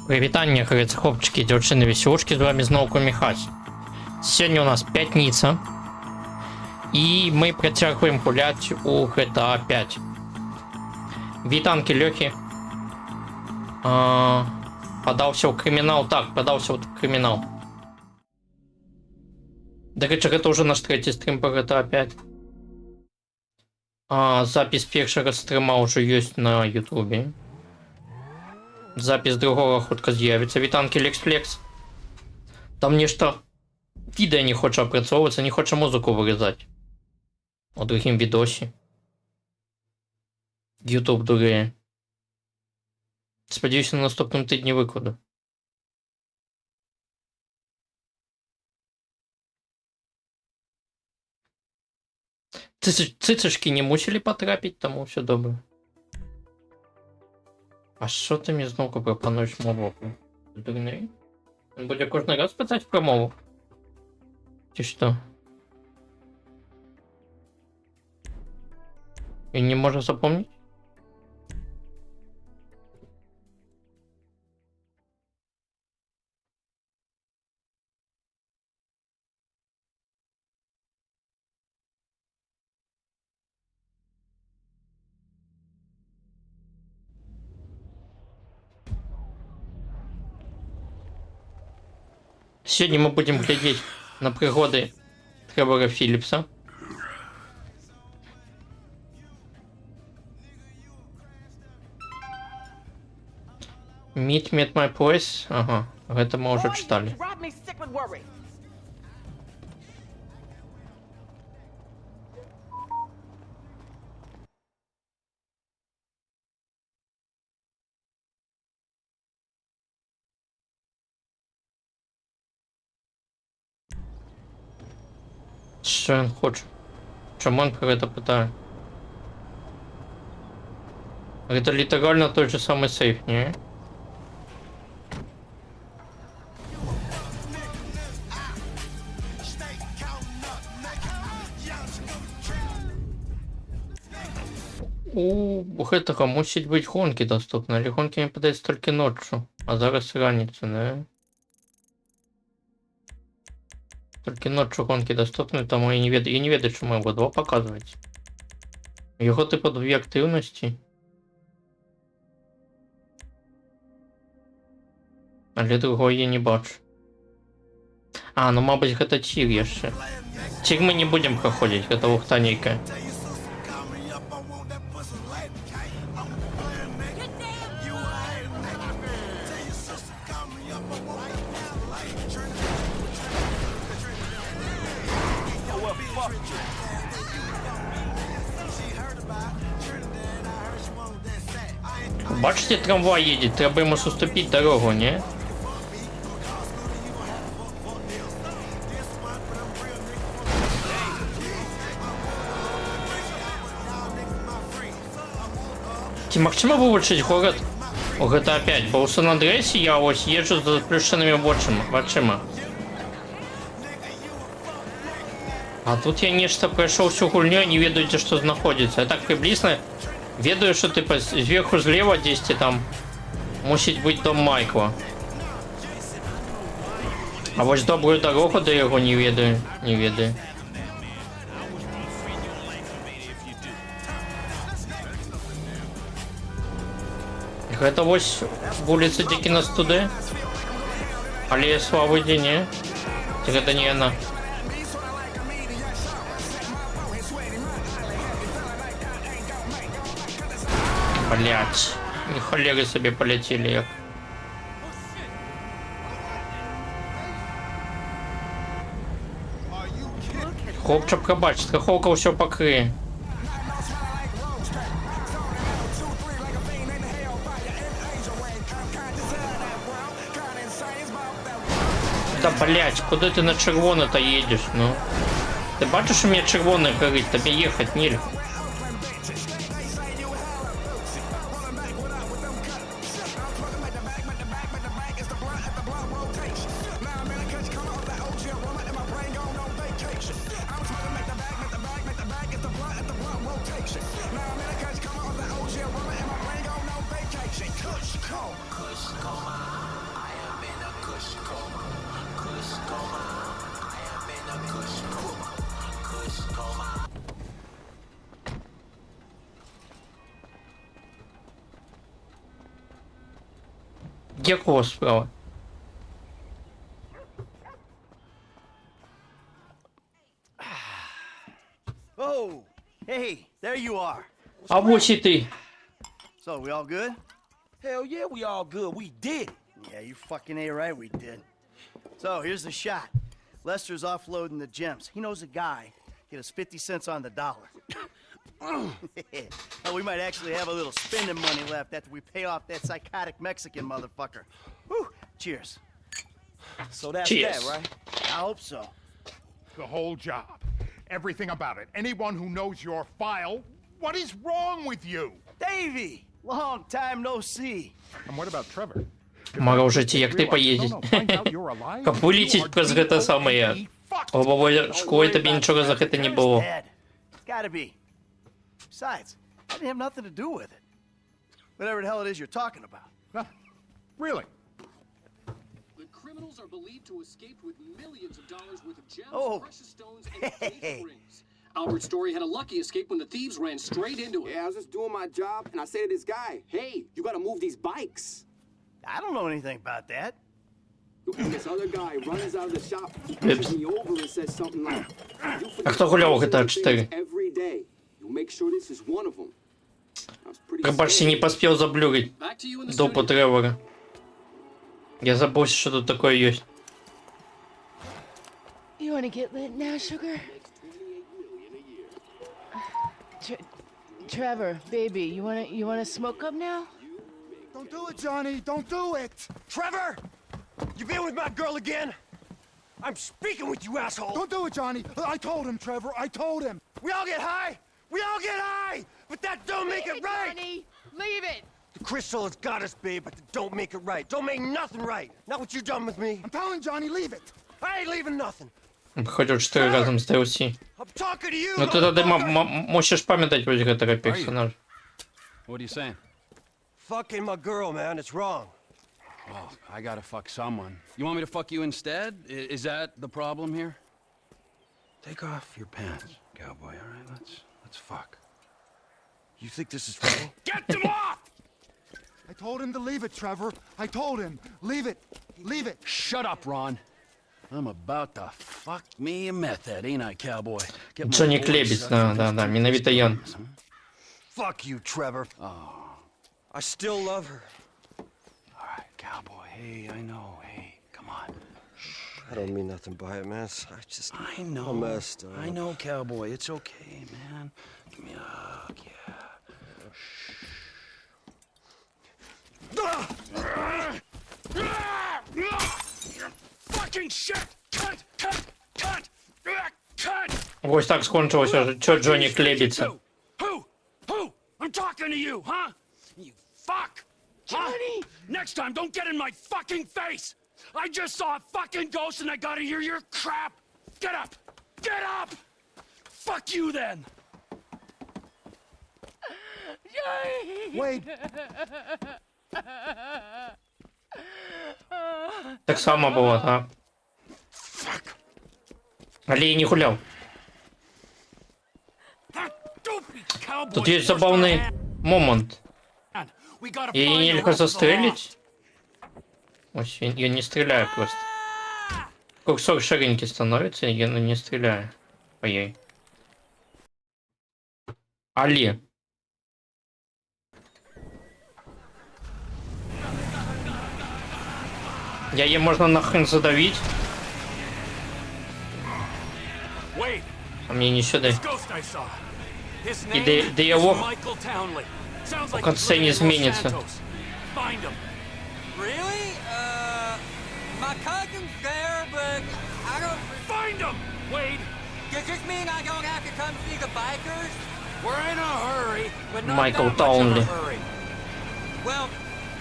Привітання, говорится, хлопчики, дівчини, веселушки, з вами знову Міхась. Сьогодні у нас п'ятниця. І ми притягуємо гуляти у GTA 5. Вітанки, Льохи. Подався в кримінал. Так, подався в кримінал. До речі, це вже наш третій стрім по GTA 5. Запись першого стрима вже є на ютубі. Запись другого хутка з'явиться. Вітанки, Лексфлекс. Там нечто відео не хоче опрацьовуватися, не хоче музику вирізати. У другим відосі. Ютуб дуреє. Сподіваюся, на наступному тижні викладу. Цицишки не мусили потрапити, тому все добре. А що ти мені знову пропонуєш мову? Дурний? Він буде кожен раз питати про мову? Чи що? Він не може запомнити? Сьогодні ми будемо глядіти на пригоди Тревора Філіпса. Meet me at my place. Ага, это мы уже читали. Що він хоче? Чому він про це питає? Это литерально тот же самый сейф, не? У этого мусить быть гонки доступны, или гонки не подается только ночью, а зараз раніця, не? Только ночью гонки доступны, тому я не ведаю, чому його два показують. Його типу дві активності. Але другого я не бачу. Ну мабуть, гэта тір яшчэ. Тір мы не будем проходить, гэта лухтанейка. Бачите, трамвай едет, треба ему уступить дорогу, не? Ці максимально вилучить город у GTA 5, бо у Сан-Андресі я ось їжджу з заплющеними очима. А тут я нечто пройшов всю гульню і не ведаю, де що знаходиться. Я так приблизно ведаю, що типа зверху зліва десь там мусить бути дом Майкла. А ось добрую дорогу до його не ведаю, не ведаю. Гэта вось вуліца, дзе кінастуды? Алея славы, дзе не? Ці гэта не яна? Блять, і холери собі полетіли як. Хлопче, пробач, страховка все покриє. Да блять, куди ти на червоне-то їдеш, ну? Ти бачиш, у мене червоне горить, тобі їхати нельзя. Cold. Якого справа? Oh, hey, there you are. А ось і ти. So, we all good? Hell yeah, we all good. We did it. Yeah, you fucking ain't right, we did. So, here's the shot. Lester's offloading the gems. He knows a guy. Get us 50 cents on the dollar. Well, we might actually have a little spending money left after we pay off that psychotic Mexican motherfucker. Whew. Cheers. So that's Cheers. that, right? I hope so. The whole job. Everything about it. Anyone who knows your file, what is wrong with you? Davey! Long time no see. And what about Trevor? Можете, як ти поїдеш. Как вилетіть през це саме лобової школи, тобі нічого за це не було. Dead. Gotta be. Besides, I didn't have nothing to do with it. Whatever the hell it is you're talking about. Huh? Really? The criminals are believed to have escaped with millions of dollars worth of gems, Oh. precious stones, and engagement rings. Albert Story had a lucky escape when the thieves ran straight into him. Yeah, I was just doing my job, and I say to this guy, hey, you gotta move these bikes. I don't know anything about that. And this other guy runs out of the shop, Oops. pushes me over and says something like, you А хто гуляв у GTA 4? every day. You make sure this is one of them. I was pretty Рыбачь не поспел заблюрить Back to you in the допу studio. Тревора. Я забыл, что тут такое есть. You want to get lit now, sugar? Trevor, baby, you wanna smoke up now? Don't do it, Johnny. Don't do it. Trevor! You been with my girl again? I'm speaking with you, asshole. Don't do it, Johnny. I told him, Trevor. I told him. We all get high. We all get high. But that don't make it right. Johnny, leave it. The crystal has got us, babe, but it don't make it right. Don't make nothing right. Not what you done with me. I'm telling Johnny, leave it. I ain't leaving nothing. Ходил 4 разом с DLC. I'm talking to you. Ну ты тогда motherfucker. можешь памятать вроде этого персонажа. What are you saying? Fucking my girl, man. It's wrong. Well, I gotta fuck someone. You want me to fuck you instead? Is that the problem here? Take off your pants, cowboy, all right? Let's fuck. You think this is funny? Get them off! I told him to leave it, Trevor. I told him. Leave it. Leave it. Shut up, Ron. I'm about to fuck me a meth head, ain't I, cowboy? Get my Джонни boy Клебец, sucked да, from да, his да, tricks менавіта and ён. games, huh? Fuck you, Trevor. I still love her. All right, cowboy. Hey, I know. Hey, come on. I don't mean nothing by it, man. I know. I'm messed up. I know, cowboy. It's okay, man. Give me a hug, yeah. Fucking shit! Cut! Ось так скончилося, чё Джонни Клебеца. Who? I'm talking to you, huh? You fuck! Johnny! Next time, don't get in my fucking face! I just saw a fucking ghost and I gotta hear your crap! Get up! Get up! Fuck you then! Johnny! Wait. Так само було, так? Але я не гуляв. Тут є забавний момент. Її нельзя застрелить. Ось я не стреляю просто. Курсор ширинки становится, я не стреляю по ей. Али. Я ей можно нахрен задавить. А мне не сюда. И диалог в конце не изменится. Really? My cousin's there, but I don't... Find him, Wade! Does this mean I don't have to come see the bikers? We're in a hurry, but not Michael that much of Townley. a hurry. Well,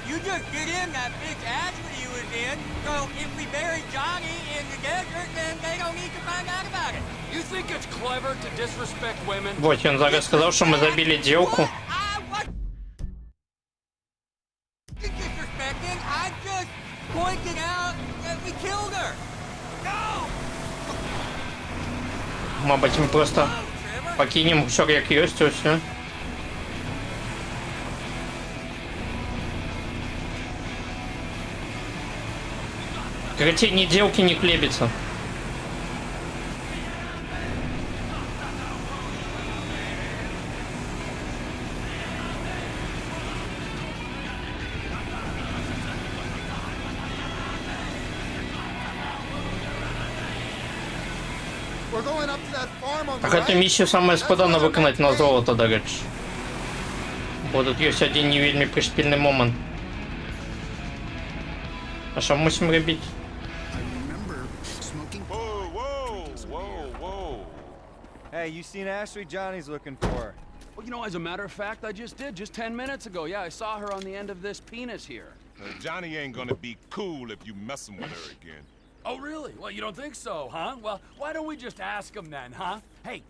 you just get in that big accident you was in, so if we bury Johnny in the desert, then they don't need to find out about it. You think it's clever to disrespect women? Вот, он зараз сказал, что мы забили девку. What? Disrespecting? I just pointed out that we killed her. No! Мабуть, мы просто Trevor? покинем все как есть, и все. Короче, ни делки, ни клебится. We're going up to that farm on the Так эту right. миссию самое складно виконати на золото, до речі. Бо тут є один не вельми пришпільний момент. А що мусимо робити? Hey, you seen Ashley? Johnny's looking for her. Well, you know, as a matter of fact, I just did, just 10 minutes ago. Yeah, I saw her on the end of this penis here. Johnny ain't gonna be cool if you messing with her again. Oh, really? Well, you don't think so, huh? Well, why don't we just ask him then, huh? Hey,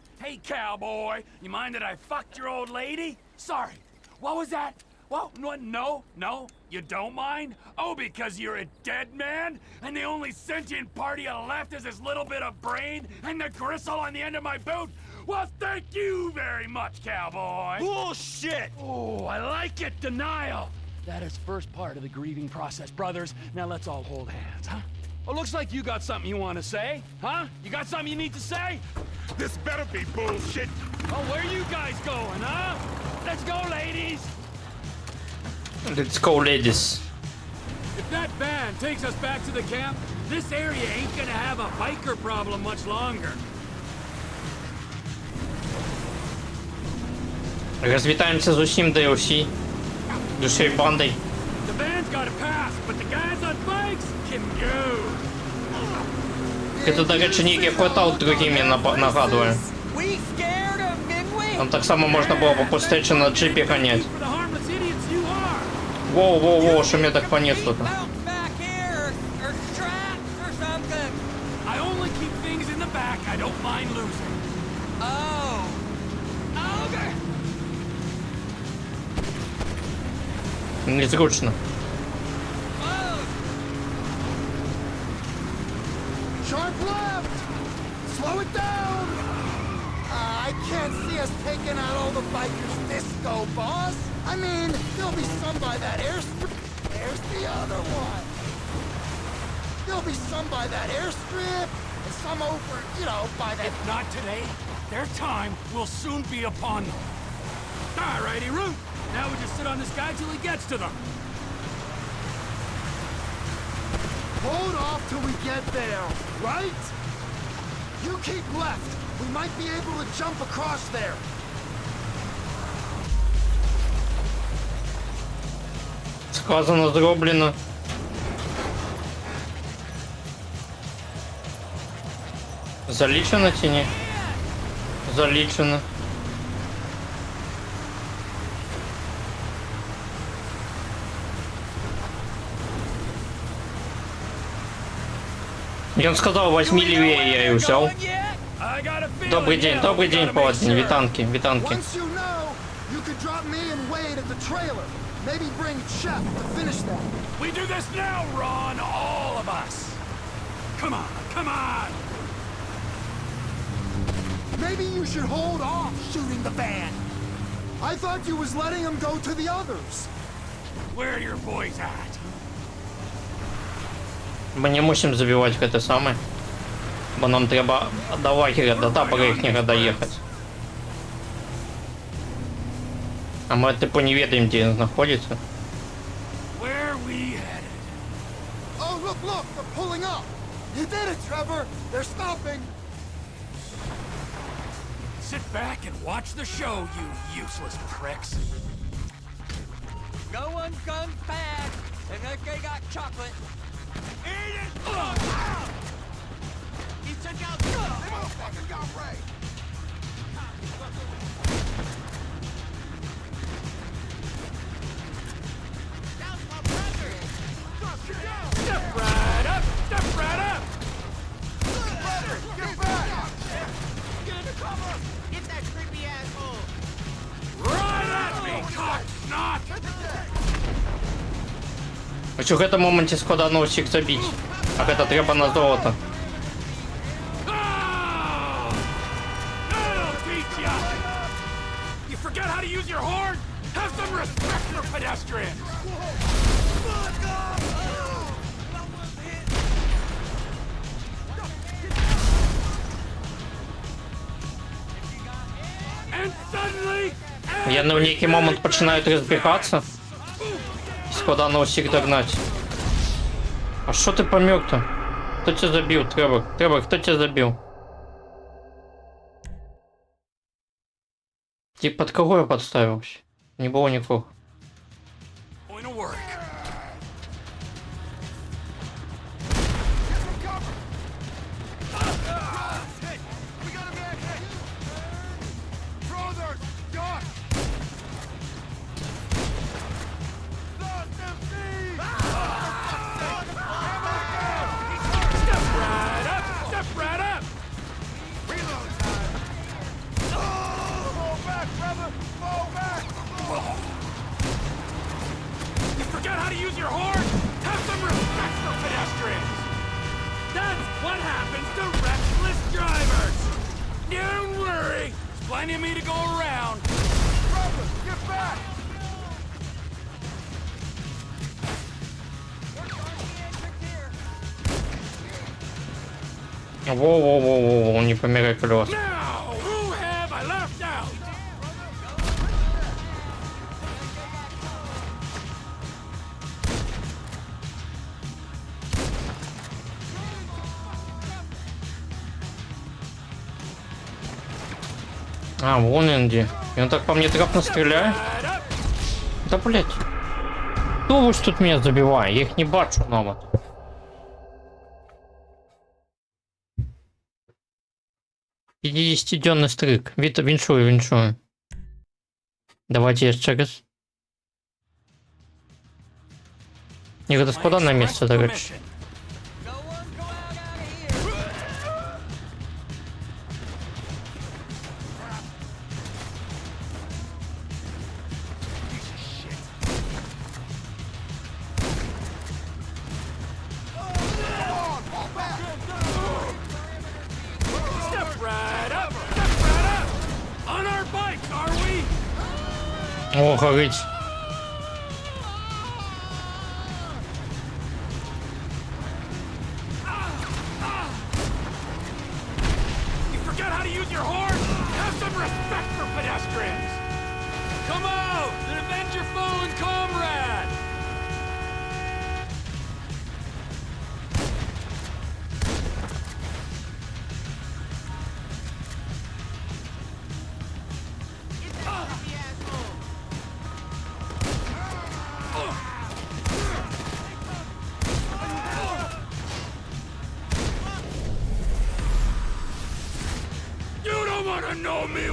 cowboy, you mind that I fucked your old lady? Sorry. What was that? Well, no, you don't mind? Oh, because you're a dead man? And the only sentient part you left is this little bit of brain and the gristle on the end of my boot? Well, thank you very much, cowboy. Bullshit! Oh, I like it, denial. That is first part of the grieving process, brothers. Now let's all hold hands, huh? Well, looks like you got something you want to say, huh? You got something you need to say? This better be bullshit. Oh, where you guys going, huh? Let's go, ladies. Let's go, ladies. If that van takes us back to the camp, this area ain't gonna have a biker problem much longer. Розвітаємося з усім DLC. Душею бандой. The van's got a pass, but the guys on bikes can go. Это, до речі, ніякий портал другими нагадує. We scared them, didn't we? Там так само можна було по пустечі на джипі ганять. For the harmless idiots you are. Воу, що мене так понесло-то? Back here, or straps or something. I only keep things in the back I don't mind losing. Oh. Okay. Незручно. Sharp left! Slow it down! I can't see us taking out all the bikers this go, boss! I mean, there'll be some by that airstrip. There's the other one. There'll be some by that airstrip, and some over, you know, by that... If not today, their time will soon be upon them. All righty, Root. Now we just sit on this guy till he gets to them. Hold off till we get there, right? You keep left. We might be able to jump across there. Сказано, зроблено. Залічено чи ні? Залічено. Він сказав, возьми лівее, я її взяв. Добрий день, паладин, вітанки. Once you know, you could drop me and Wade at the trailer. Maybe bring Chef to finish that. We do this now, Ron, all of us. Come on. Maybe you should hold off shooting the van. I thought you was letting him go to the others. Where are your boys at? Ми не мусимо забивати це саме. Бо нам треба до лагеря, до табора їхнього доїхати. А ми, типу, не ведаємо, де він знаходиться. Where we headed? Oh, look, they're pulling up. You did it, Trevor. They're stopping. Sit back and watch the show, you useless pricks. No one's gone fast unless they got chocolate. Eat it! He took out the motherfucker got Ray. That's my brother. Step right up! Brother, get back! Get in the cover! Get that creepy asshole! Right at me, cock snot! Ось у цьому моменті складно усіх забити. А це треба на золото. You forget how to use your horn? Have some respect for pedestrians! Я на некий момент починаю разбегаться. Складано усіх догнать. А что ты помёк-то? Кто тебя забил, Тревор? Тревор, кто тебя забил? Ты под кого я подставился? Не было никого. Going to work. Forget how to use your horn? Have some respect for pedestrians! That's what happens to reckless drivers! Don't worry! There's plenty of me to go around. Brother, get back! Во-во-во-во, не помирай, колес. Now, who have I left out? А, вон Энди. И он так по мне трапно стреляет. Да, блять. Кто вы ж тут меня забивает? Я их не бачу навод. Денний стрик. Віншую. Давайте еще раз. Ні, это складане місце, до речі. О, горить. You forget how to use your horn? Have some respect for pedestrians! Come out and avenge your fallen comrade! Wanna know me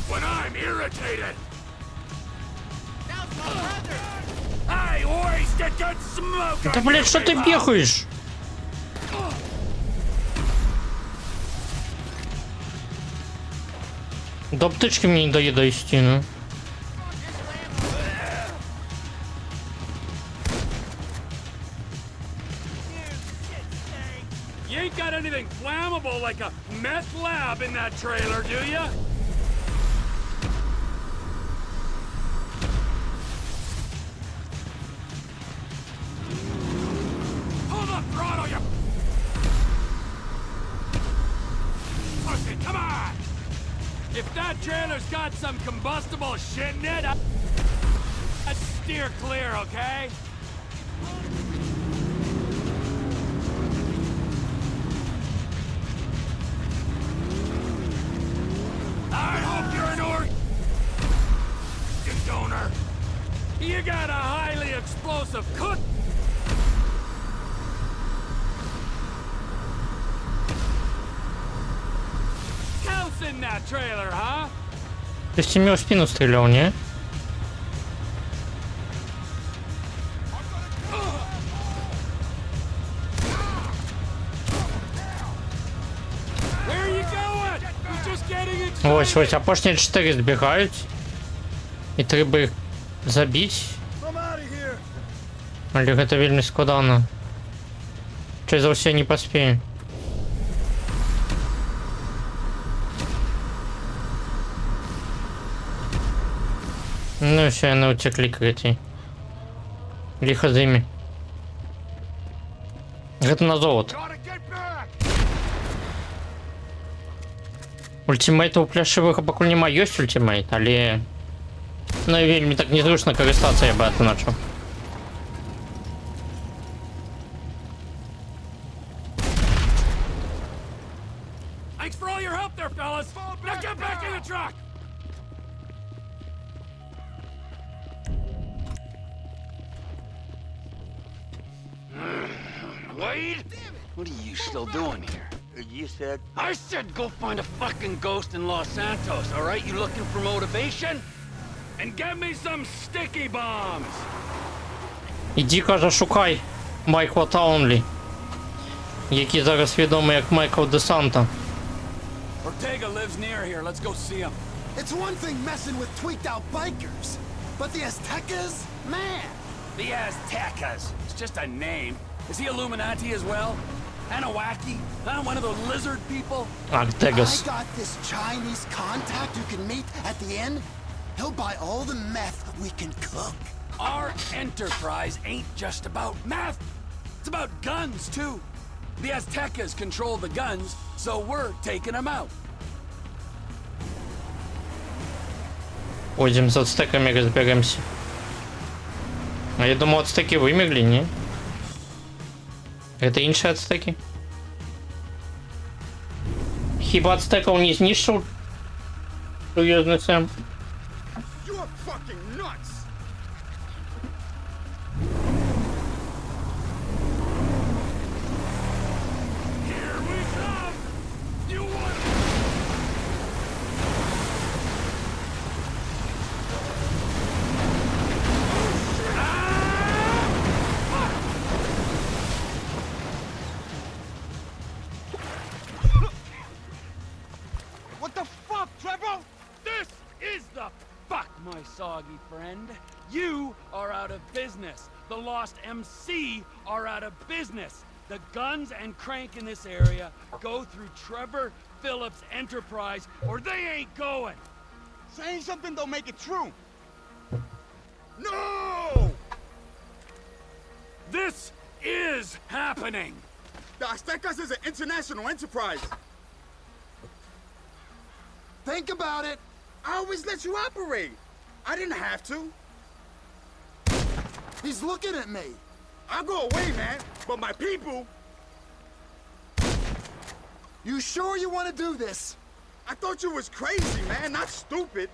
when I'm irritated? I wasted good smoke. Да, блядь, что ты бегаешь? До аптечки мне не доедай стену. You ain't got anything flammable like a meth lab in that trailer, do ya? Pull the throttle, you pussy, come on! If that trailer's got some combustible shit in it, I'd steer clear, okay? I hope you're an organ donor. You got a highly explosive cook. House in that trailer, huh? Ты с семью в спину стрелял, не? Where are you going? We're just getting Ось, ось, апошні 4 збігають. І треба їх забити. Але гэта вельмі складана. Чай за ўсе не паспею. Ну все, яны уцеклі крэці. Ліха з імі. Гэта на золото. Ультимейта у пляшевых пакуль нема, ёсць ультимейт, але ну і вельмі так незручна карыстацца, я бы адзначыў. Thanks for all your help there, fellas. Now get back in the truck. Wade? What are you still doing here? You said... I said go find a fucking ghost in Los Santos, all right? You looking for motivation? And get me some sticky bombs. Іди, каже, шукай Майкла Таунлі, який зараз відомий як Майкл Де Санта. Ortega lives near here. Let's go see him. It's one thing messing with tweaked out bikers, but the Aztecas? Man! The Aztecas. It's just a name. Is he Illuminati as well? Anawaki? One of the lizard people? Aztecas. I got this Chinese contact you can meet at the end. He'll buy all the meth we can cook. Our enterprise ain't just about meth. It's about guns, too. The Aztecas control the guns, so we're taking them out. Пойдем с ацтеками разберемся. А я думал, ацтеки вымерли, не? Это іншие ацтеки? Хіба ацтеков не знищив? Серйозно Сэм? You're fucking nuts! Here we come! You want... What the fuck, Trevor? This is the fuck, my soggy friend. You are out of business. The Lost MC are out of business. The guns and crank in this area go through Trevor Phillips Enterprise, or they ain't going. Saying something don't make it true. No! This is happening. The Aztecas is an international enterprise. Think about it. I always let you operate. I didn't have to. He's looking at me. I'll go away, man. But my people... You sure you want to do this? I thought you was crazy, man, not stupid.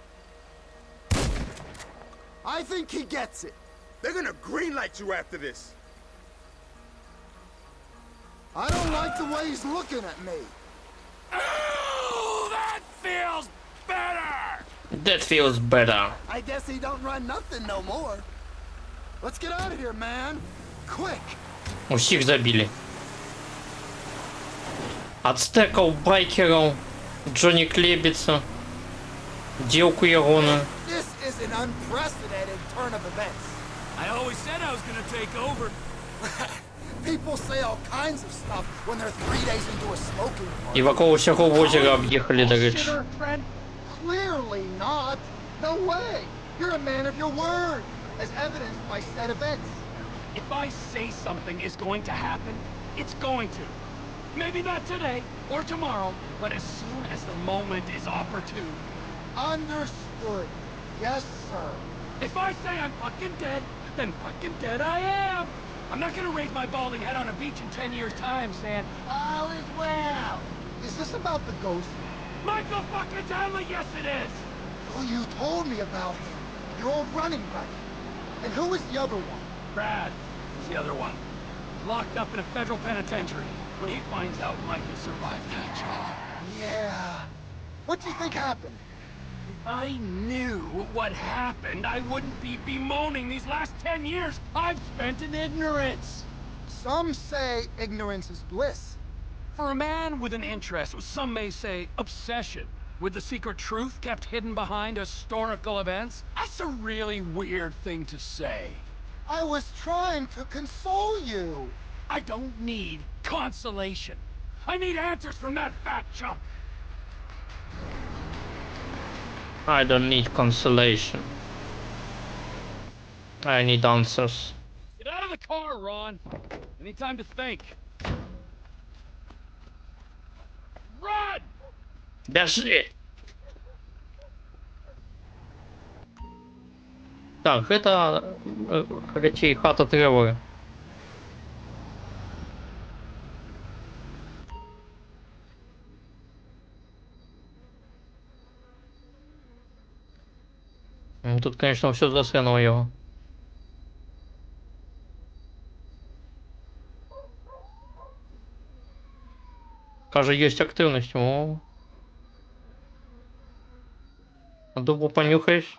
I think he gets it. They're gonna greenlight you after this. I don't like the way he's looking at me. Oh, that feels better! That feels better. I guess he don't run nothing no more. Let's get out of here, man. Quick. Усіх забили. Ацтеков, байкеров, Джонни Клебица, девку Ягона. This is an unprecedented turn of events. I always said I was gonna take over. People say all kinds of stuff when they're 3 days into a smoking party. І вокруг всього озера об'їхали, до речі. Shitter, friend? Clearly not. No way. You're a man of your word, as evidenced by said events. If I say something is going to happen, it's going to. Maybe not today or tomorrow, but as soon as the moment is opportune. Understood. Yes, sir. If I say I'm fucking dead, then fucking dead I am. I'm not gonna raise my balding head on a beach in 10 years' time saying, all is well. Is this about the ghost? Michael fucking Townley, yes it is. Well, you told me about him. Your old running buddy. And who is the other one? Brad is the other one. Locked up in a federal penitentiary. When he finds out Michael survived that job. Yeah. What do you think happened? If I knew what happened, I wouldn't be bemoaning these last 10 years I've spent in ignorance. Some say ignorance is bliss. For a man with an interest, some may say obsession, with the secret truth kept hidden behind historical events, that's a really weird thing to say. I was trying to console you. I don't need consolation. I need answers from that fat chump. I don't need consolation. I need answers. Get out of the car, Ron. Any time to think. Run! Бежи! Так, это речей хата Тревора. Ну, тут, конечно, все засрано его. Каже, есть активность. О. А дубу понюхаешь?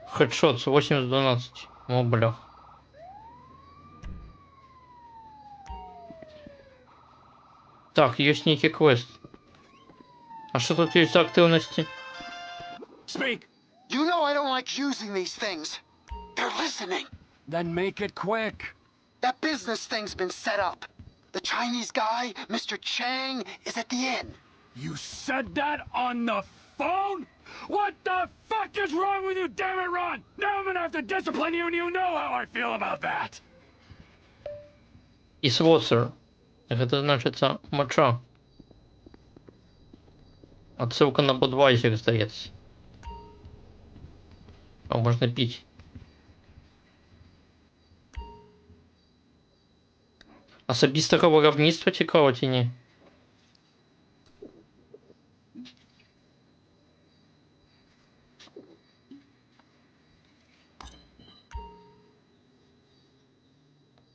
Хедшот с 80-12. О, бля. Так, есть некий квест. А что тут есть за активности? Speak! You know I don't like using these things. They're listening. Then make it quick. That business thing's been set up. The Chinese guy, Mr. Chang, is at the inn. You said that on the phone? What the fuck is wrong with you, damn it, Ron? Now I'm gonna have to discipline you, and you know how I feel about that. Is water. Это значит моча. Отсылка на Budweiser, здається. А можно пить. Особистого виробництва цікаво чи ні?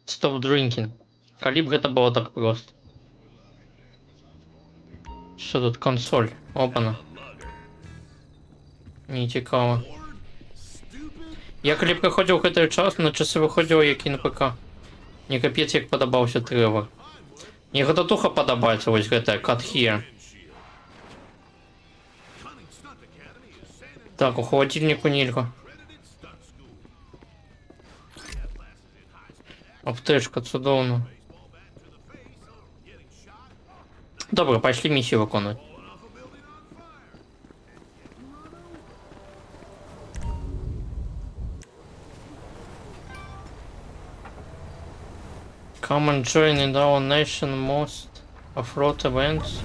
Stop drinking. Калибр это было так просто. Що тут консоль? Опана. Не цікаво. Я коли приходив в цей час, на часи виходив, як і на ПК. Мені капець як подобався Тревор. Мені Гататуха подобається, ось гэта, Cut Here. Так, у холодильнику нельга. Аптечка, цудовно. Добре, пошли миссию виконувати. Come and join in our nation most off-road events.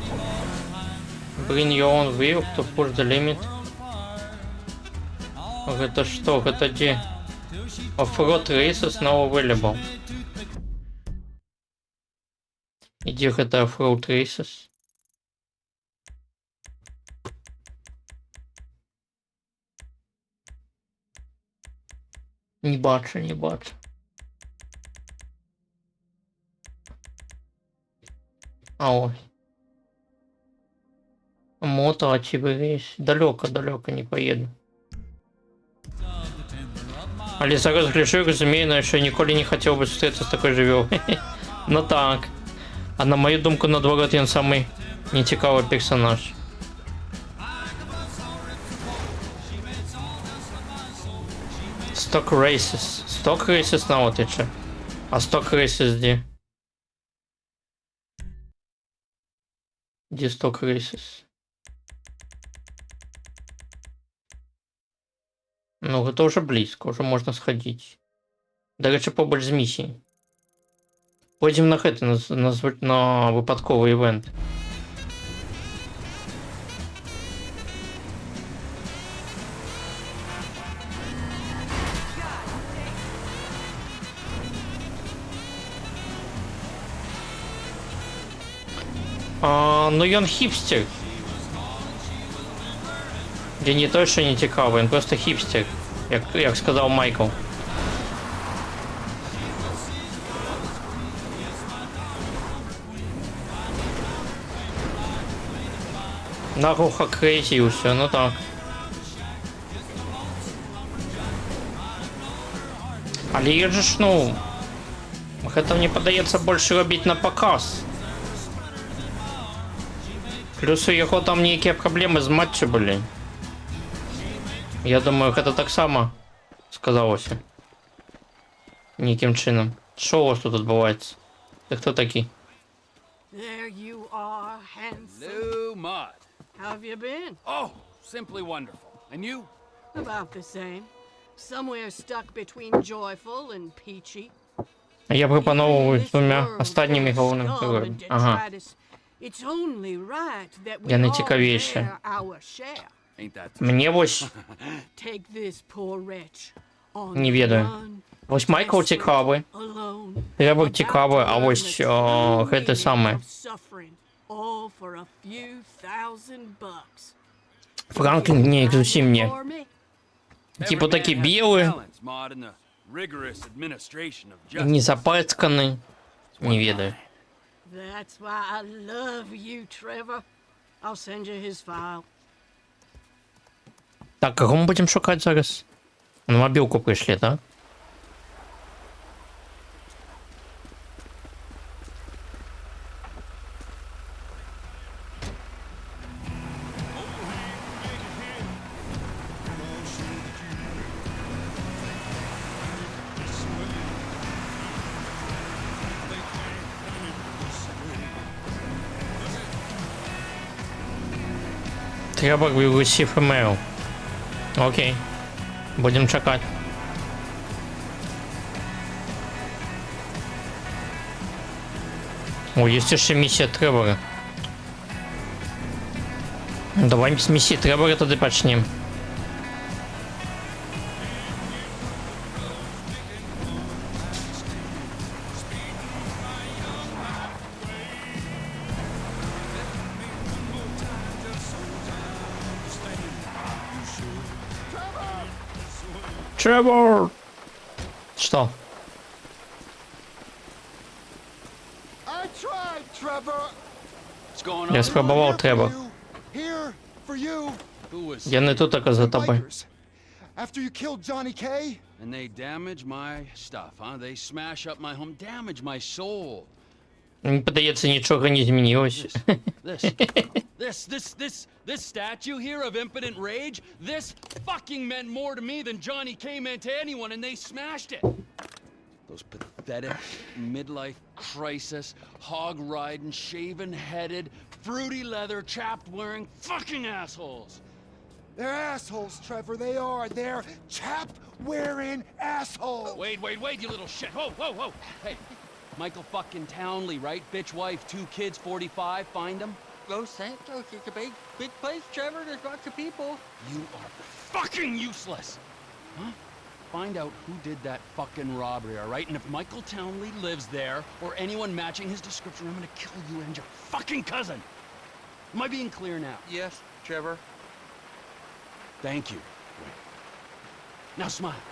Bring your own wheel to push the limit. Это что? Это где? Off-road races now available. И где это off-road races? Не бачу, не бачу. А ось. Мото, очевидь. Далеко не поеду. Але зараз гляжу, розумію, що я ніколи не хотів би зустрітися з такою живою. Ну так. А на мою думку, наоборот, він самий нецікавий персонаж. Stock Races. Stock Races на от іще. А Stock Races де? Где Stock Races? Ну, это уже близко, уже можно сходить. До речі, побольше з місії. Пойдем на это, на випадковий івент. Ну ён хіпстер. Я не той, що не цікавий, він просто хіпстер, як сказав Майкл. Наглухо крейсі і все, ну так. Але є ж, ну, гэта мне падаецца больше робіць на показ. Плюс у яго там нейкія праблемы з матчу былі. Я думаю, гэта так само сказалося. Нейкім чынам. Що у вас тут адбываецца? Ты хто такі? There you are, handsome. New mud. How have you been? Oh, simply wonderful. And you? About the same. Somewhere stuck between joyful and peachy. Я пропоновую з двома This останніми world's головними full of героями. scum and Ага. detritus. It's only right that we Я all найцікавіше. bear our share. Ain't that Мені ось Take this poor wretch on не the ведаю. run, Ось Майкл desperate, цікавий. alone, Тревор about цікавий, to а learn ось the true це meaning саме. of suffering, all for a few thousand bucks. Франклін ні, як зовсім ні. For me? Типу Every такі man has білий, talents, Maud, in the rigorous administration of justice. не запацьканий. Не ведаю. That's why I love you, Trevor. I'll send you his file. Так, кого ми будемо шукати зараз? На мобілку прийшли, так? Треба вивести email. Окей. Будемо чекати. О, є ще місія Тревора. Давай з місії Тревора тоді почнемо. Тревор! Что? I tried, Trevor. What's going on? Я спробував Here for Тревор. you. Here for you. Who was Я не тут така за The тобою. bikers. After you killed Johnny K, And they damage my stuff, huh? They smash up my home, damage my soul. Мені подається, нічого не змінилось. This statue here of impotent rage, this fucking meant more to me than Johnny K meant to anyone, and they smashed it. Those pathetic midlife crisis, hog-riding, shaven-headed, fruity leather, chapped-wearing fucking assholes. they're assholes, Trevor. They are. They're chap-wearing assholes. Wait, you little shit. Whoa. Hey, Michael fucking Townley, right? Bitch wife, 2 kids, 45, find him? Los Santos is a big place, Trevor. There's lots of people. You are fucking useless! Huh? Find out who did that fucking robbery, all right? And if Michael Townley lives there, or anyone matching his description, I'm gonna kill you and your fucking cousin! Am I being clear now? Yes, Trevor. Thank you. Now smile.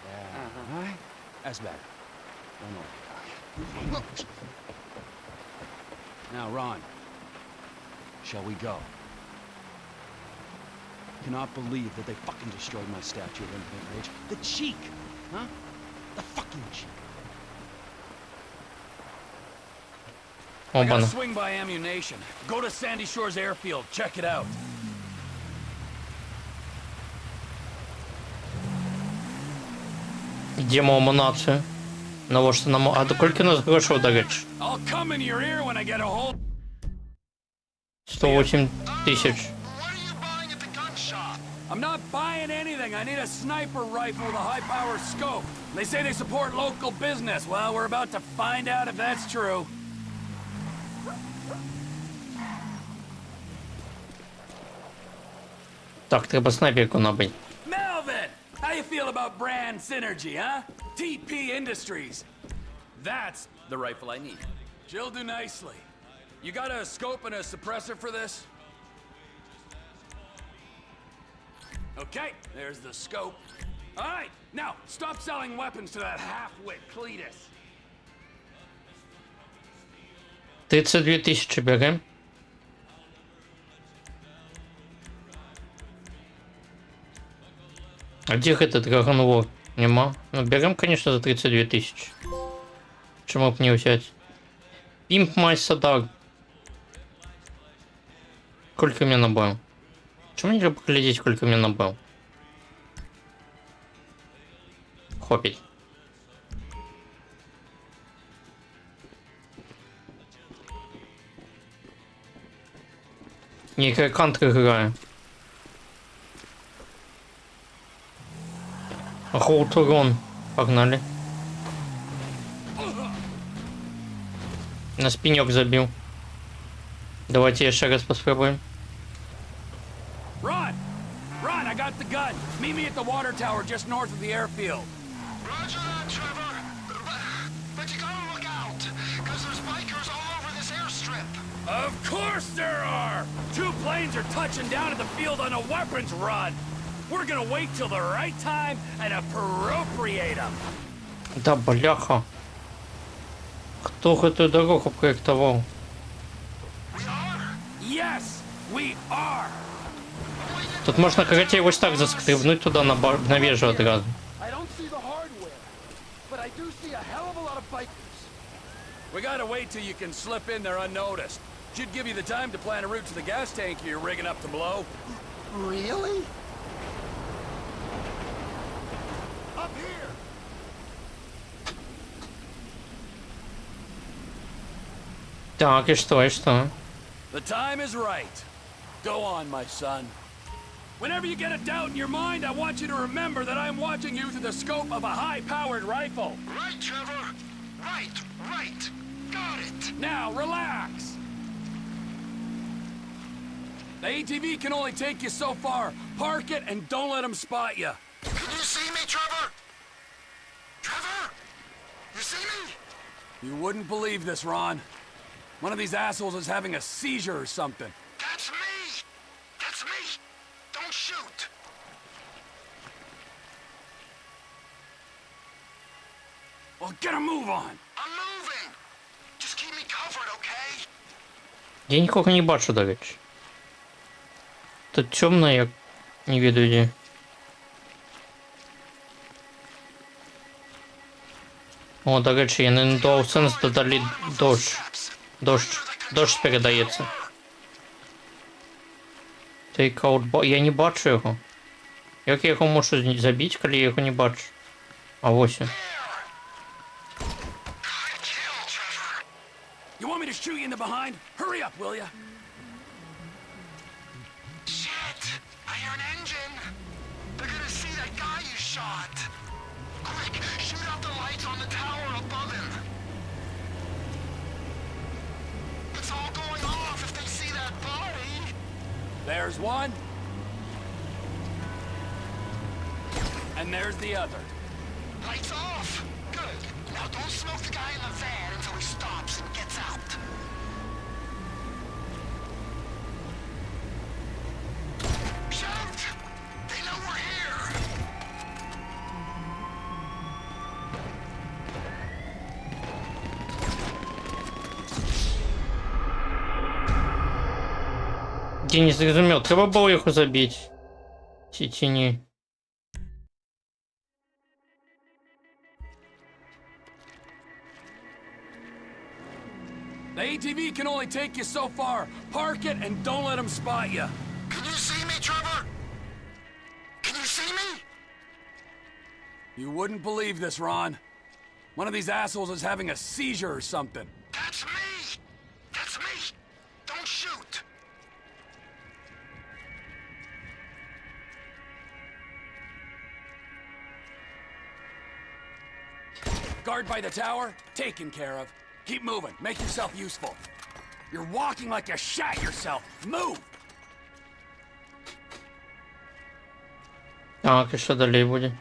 Yeah, all right? That's better. One more. Now, Ron, shall we go? Cannot believe that they fucking destroyed my statue of Infinite Rage. The cheek, huh? The fucking cheek. I gotta Опана. swing by ammunition. Go to Sandy Shores Airfield. Check it out. Йдемо амунацію. Ну, що нам... А скільки у нас грошей, до речі? I'll come in your ear when I get a hold. 108 тисяч. I'm not buying anything. I need a sniper rifle with a high-power scope. They say they support local business. Well, we're about to find out if that's true. Так, треба снайперку набити. Melvin! How you feel about brand synergy, huh? TP Industries. That's the rifle I need. She'll do nicely. You got a scope and a suppressor for this? Okay, there's the scope. All right, now stop selling weapons to that half-wit Cletus. 32 тисячі берем. А где этот Драгонвор? Нема. Ну, берем, конечно, за 32 тысячи. Чему б не взять? Пимп май садар. Сколько у меня набрал? Чему нельзя поглядеть, сколько у меня набрал? Хопить. Не, как кантри играю. Hold to run. Погнали. На спинек забил. Давайте еще раз попробуем. Run! Run, I got the gun. Meet me at the water tower just north of the airfield. Roger that, Trevor. But you gotta look out, because there's bikers all over this airstrip. Of course there are! 2 planes are touching down at the field on a weapons run. We're gonna wait till the right time and appropriate them. Да бляха. Кто эту дорогу проектовал? Yes, we are. Тут можно, короче, вот так заскребнуть туда на вежу одразу. I don't see the hardware, but I do see a hell of a lot of bikers. We gotta wait till you can slip in there unnoticed. Should give you the time to plan a route to the gas tank you're rigging up to blow. Really? Up here! Так, и что, и что? The time is right. Go on, my son. Whenever you get a doubt in your mind, I want you to remember that I'm watching you through the scope of a high-powered rifle. Right, Trevor. Right. Got it. Now, relax. The ATV can only take you so far. Park it and don't let them spot you. Can you see me, Trevor? Trevor? You see me? You wouldn't believe this, Ron. One of these assholes is having a seizure or something. That's me! That's me! Don't shoot! Well, get a move on. I'm moving! Just keep me covered, okay? Я нікого не бачу, до речі. Тут темно, я не виду де. О, до речі, я не дав сенс додали дощ. Дощ передається. Тейкаут, я не бачу його. Як я його можу забити, коли я його не бачу? А ось він. You want me to shoot you in the behind? Hurry up, will ya? Shit! I hear an engine! They're gonna see that guy you shot! Quick, shoot out the lights on the tower above him! It's all going off if they see that body! There's one. And there's the other. Lights off! Good. Now don't smoke the guy in the van until he stops and gets out. Shout! They know we're here! Я не зрозумів, треба було його забити. Чи ні? The ATV can only take you so far. Park it and don't let them spot you. Can you see me, Trevor? Can you see me? You wouldn't believe this, Ron. One of these assholes is having a seizure or something. That's me! That's me! Don't shoot! Guard by the tower? Taken care of. Keep moving. Make yourself useful. You're walking like you shat yourself. Move! Так, і що далі буде?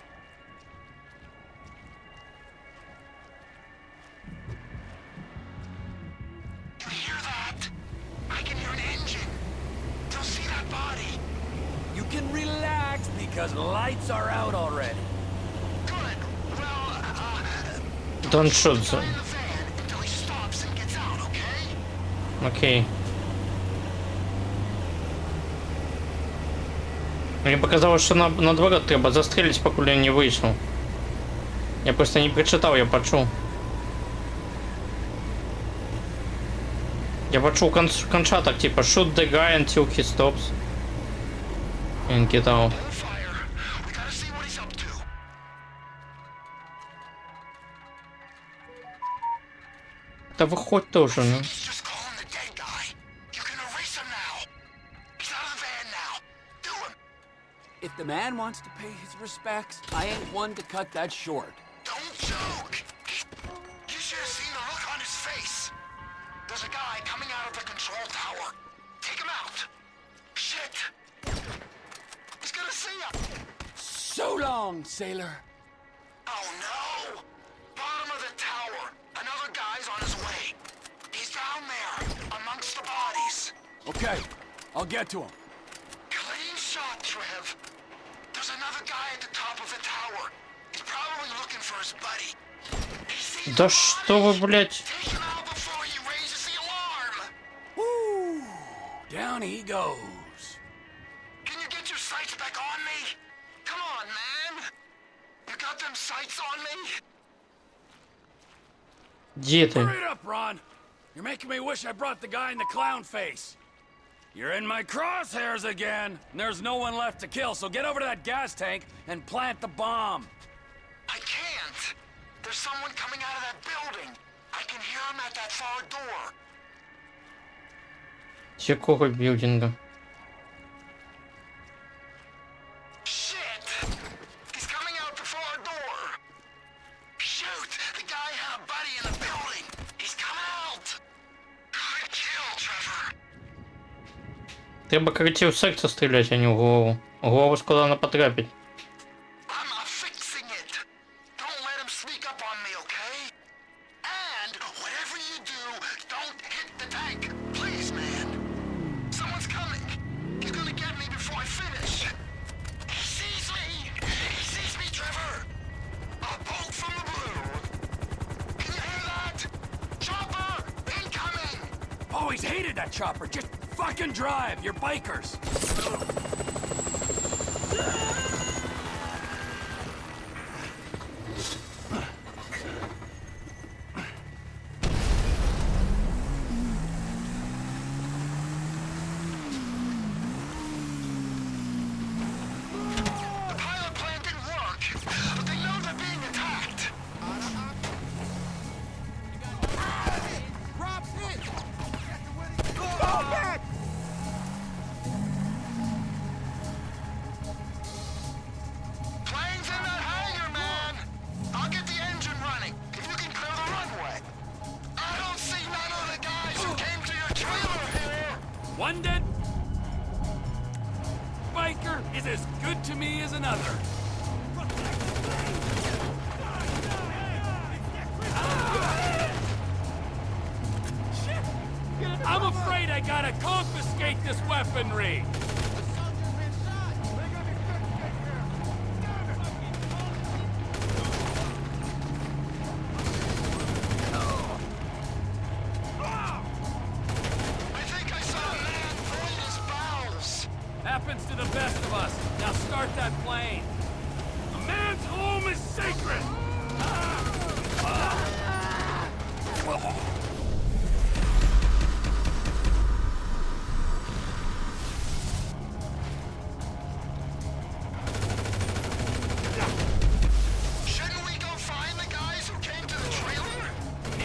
You hear that? I can hear an engine. They'll see that body. You can relax because lights are out already. Good. Well, Don't shoot guy them. in the van until he stops and gets out, okay? Окей. Мені показалось, що наоборот треба застрелить, поки він не вийшов. Я просто не прочитав, я почув. Я почув конча так, типа, shoot the guy until he stops. And get out. Hold fire. We gotta see what he's up to. Та виходь теж, ну. He's just calling the dead guy. You can erase him now. He's out of the van now. Do him. If the man wants to pay his respects, I ain't one to cut that short. Don't joke. You should have seen the look on his face. So long, sailor. Oh no! Bottom of the tower. Another guy's on his way. He's down there, amongst the bodies. Okay, I'll get to him. Clean shot, Trev. There's another guy at the top of the tower. He's probably looking for his buddy. He sees Да the что вы, bodies. блядь? Take him out before he raises the alarm. Woo! Down he goes. Can you get your sights back on me? Come on, man. You got them sights on me? Где ты? Hurry it up, Ron. You're making me wish I brought the guy in the clown face. You're in my crosshairs again, and there's no one left to kill, so get over to that gas tank and plant the bomb. I can't. There's someone coming out of that building. I can hear him at that far door. С какого билдинга? Shit! He's coming out the far door. Shoot! The guy had a buddy in the building. He's coming out. Good kill, Trevor. Треба короче в сердце стрелять, а не в голову. В голову складно потрапить. I'm fixing it. Don't let him sneak up on me, okay? And whatever you do, don't hit the tank. Please, man. Someone's coming. He's gonna get me before I finish. He sees me. He sees me, Trevor. A bolt from the blue. Can you hear that? Chopper, incoming. Always hated that chopper. Just fucking drive. You're bikers. The pilot plan didn't work, but they know they're being attacked. Rob's hit. Go back! Plane's in that hangar, man. I'll get the engine running if you can clear the runway. I don't see none of the guys who came to your trailer here. One dead biker is as good to me as another. I'm afraid I gotta confiscate this weaponry. I think I saw a man void his bowels. Happens to the best of us. Now start that plane. A man's home is sacred. Shouldn't we go find the guys who came to the trailer? No,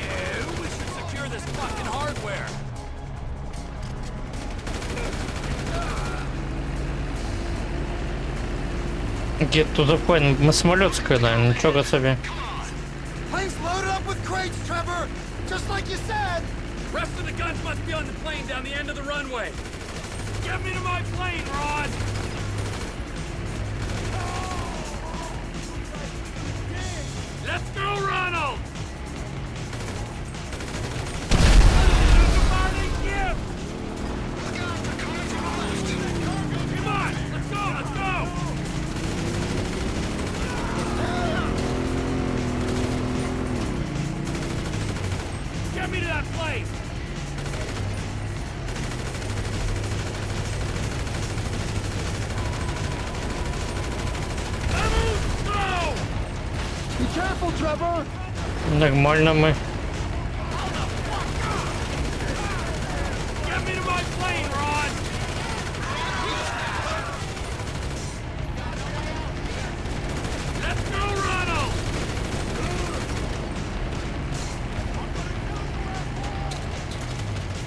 we should secure this fucking hardware. Get to the point. Мы самолет скрыли, ничего себе. Plane's loaded up with crates, Trevor! Just like you said! Rest of the guns must be on the plane down the end of the runway. Get me to my plane, Ron! Let's go, Ronald! Come on, let's go, let's go! Get me to that plane! Be careful, Trevor! Нормально мы. Get me to my plane, Ron! Let's go, Ronald!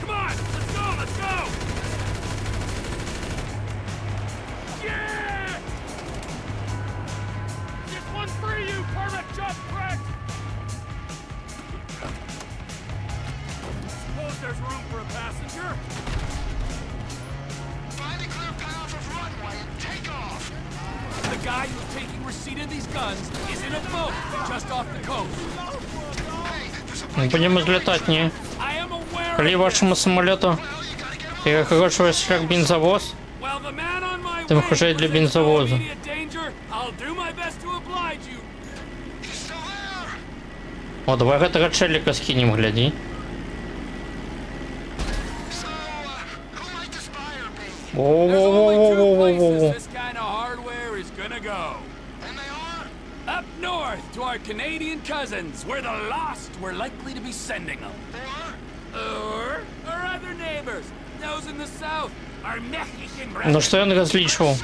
Come on, let's go, let's go! Yeah! This one's for you, permit jump, Craig! guy who's taking receipt of these guns is in a boat just off the coast. Мы будем взлетать, не? I am aware Коли of this. вашему самолету перехорошивает шлях бензовоз, Well, the man on my тем way хуже для presents no бензовоза. immediate danger. I'll do my best to oblige you. О, давай этого челика скинем, гляди. Воу-воу-воу-воу-воу-воу-воу. This kind of hardware is gonna go. And they are? Up north to our Canadian cousins, where the lost were likely to be sending them. Or our other neighbors, those in the south, our Mexican brothers. Ну что я различил?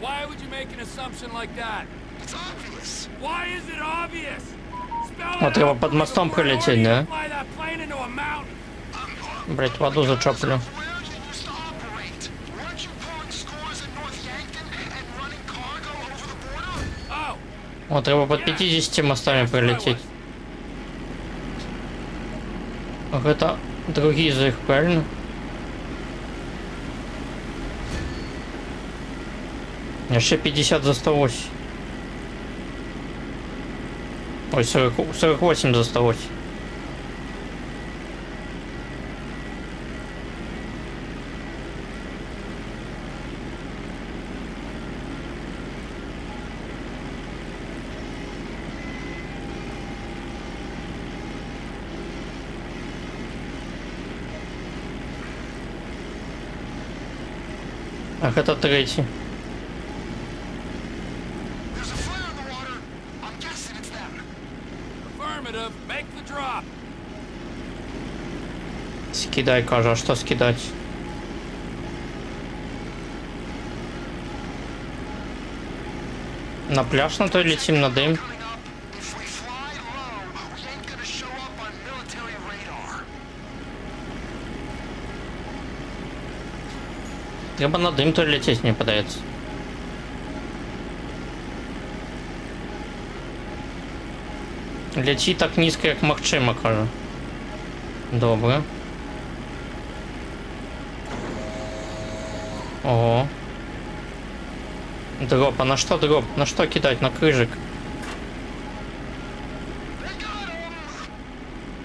Why would you make an assumption like that? It's obvious. Why is it obvious? Spell Вот it треба out под for me мостом before I пролететь, order you да? to fly that plane into a mountain. Блять, воду зачоплю. Oh, Вот треба под 50 мостами пролететь. Ах, это другие из их, правильно? Еще 50 за 108. Ой, 48 за 108. Ах, это третий. affirmative. Make the drop. Скидай, кажа, а что скидать? На пляж на той летим, на дым. Треба на дым той лететь, мне подается. Лети так низко, як магчима, кажу. Добре. Ого. Дроп, а на что дроп? На что кидать? На крыжик?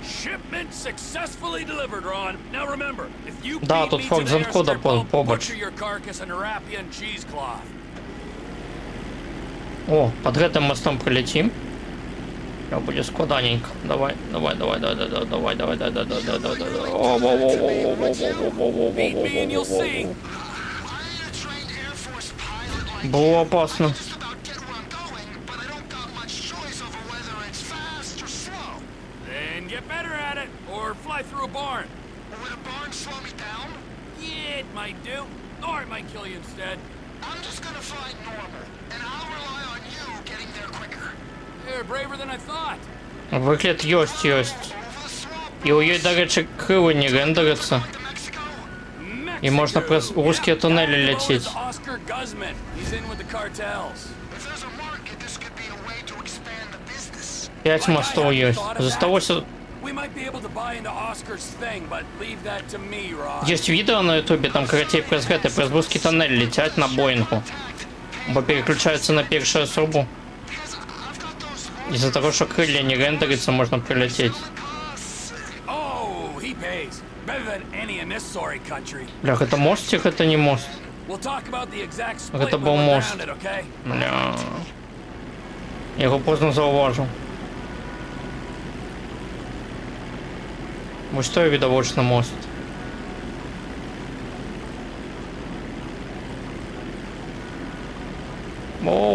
Shipment successfully delivered, Ron. Now remember, if you Да, beat тут me to факт the занкода airstrip, I'll побач. butcher your carcass and wrap you in cheesecloth. О, под этим мостом прилетим. Я будет складаненько. Давай, давай, давай, давай, давай, давай, давай, давай, давай, давай, давай, давай. О, во, во, во, во, во, во, во, во, Beat во, me and you'll во, во, see. во. Было опасно. Then get better at it, or fly through a barn. Would a barn slow me down? Yeah, it might do. Or it might kill you instead. I'm just gonna fly normal, and I'll rely on you getting there quicker. You're braver than I thought. Вигляд есть. І у її, до речі, крила не рендериться. І можна през узкі тунелі летіти. Oscar Guzman. He's in with the cartels. 5 мостов є. Зосталося... We might be able to buy into Oscar's thing, but leave that to me, Ron. Есть відео на ютубі, там коротей през гети, през вузький тунель летять на Боїнгу. Бо переключаються на першу особу. Из-за того, что крылья не рендерятся, можно прилететь. Oh, he pays. Better than any in this sorry country. Блях, это мостик, это не мост. We'll talk about the exact split Это when был we're мост. around it, okay? Бля. Я его поздно зауважил. Вот что я видовочный мост.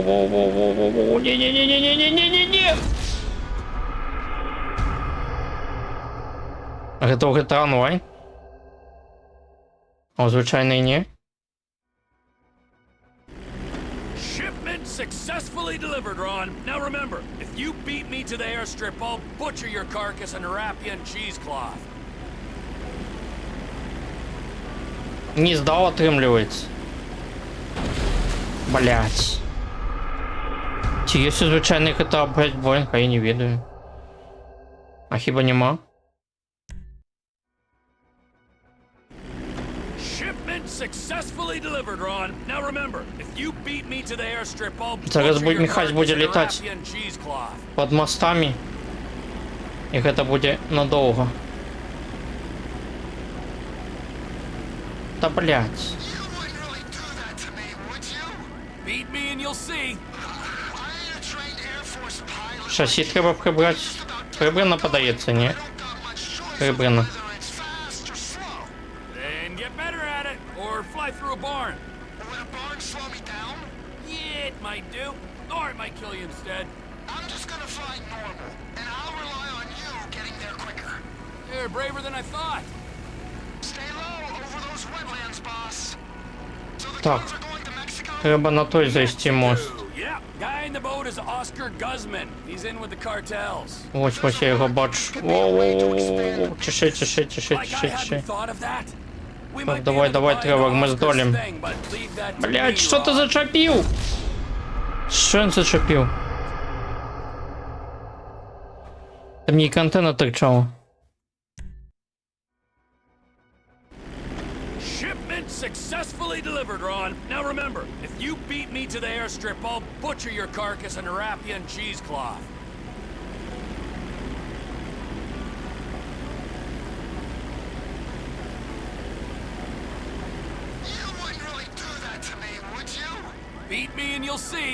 Воу-воу-воу-воу-воу-воу. Не-не-не-не-не-не-не-не-не. Готовий трамвай? О, звичайно, і ні. Shipment successfully delivered, Ron. Now remember, if you beat me to the airstrip, I'll butcher your carcass and wrap you in cheesecloth. Не здав, отримлюється. Блять. Чи є звичайний GTA, блять, Боїнг, а я не відаю. А хіба нема? Shipment successfully delivered, Ron. Now remember, if you beat me to the airstrip, I'll Зараз butcher your Михась carcass буде in a літати Rapian cheesecloth. під мостами. І це буде надовго. Та блять. Beat me and you'll see. Шасі треба прибрати. Прибрано подається, ні? Прибрано. Then get better at it, or fly through a barn. Would a barn slow me down? Yeah, it might do. Or it might kill you instead. I'm just gonna fly normal, and I'll rely on you getting there quicker. You're braver than I thought. Stay low over those wetlands, boss. So the Так. guns are going to Mexico? Треба на той зайти мост. Yeah, guy in the boat is Oscar Guzman. He's in with the cartels. Ось я його бачу. Воу-воу-воу-воу-воу. Тиши. Like I hadn't thought of that. We might be Давай, able to давай, buy Тревор, an ми Oscars здолім. thing, but leave that to Блять, me, що ти Ron. зачепив? Що він зачепив? Там мені антенна торчала. Shipment successfully delivered, Ron. Now remember, if you beat me to the airstrip, I'll butcher your carcass in a Rapian cheesecloth. You wouldn't really do that to me, would you? Beat me and you'll see.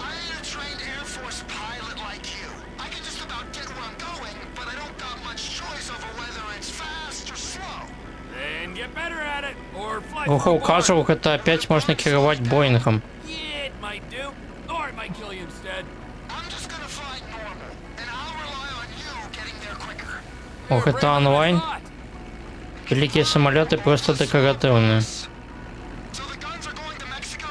I ain't a trained Air Force pilot like you. I can just about get where I'm going, but I don't got much choice over whether it's fast or slow. Then get better at it, or fly Ого, through a barn. указывал, это опять можно керовать Боингом. Yeah, it might do. Or it might kill you instead. I'm just gonna fly normal, and I'll rely on you getting there quicker. Ох, это онлайн. Великие самолеты просто декоративные. So the guns are going to Mexico?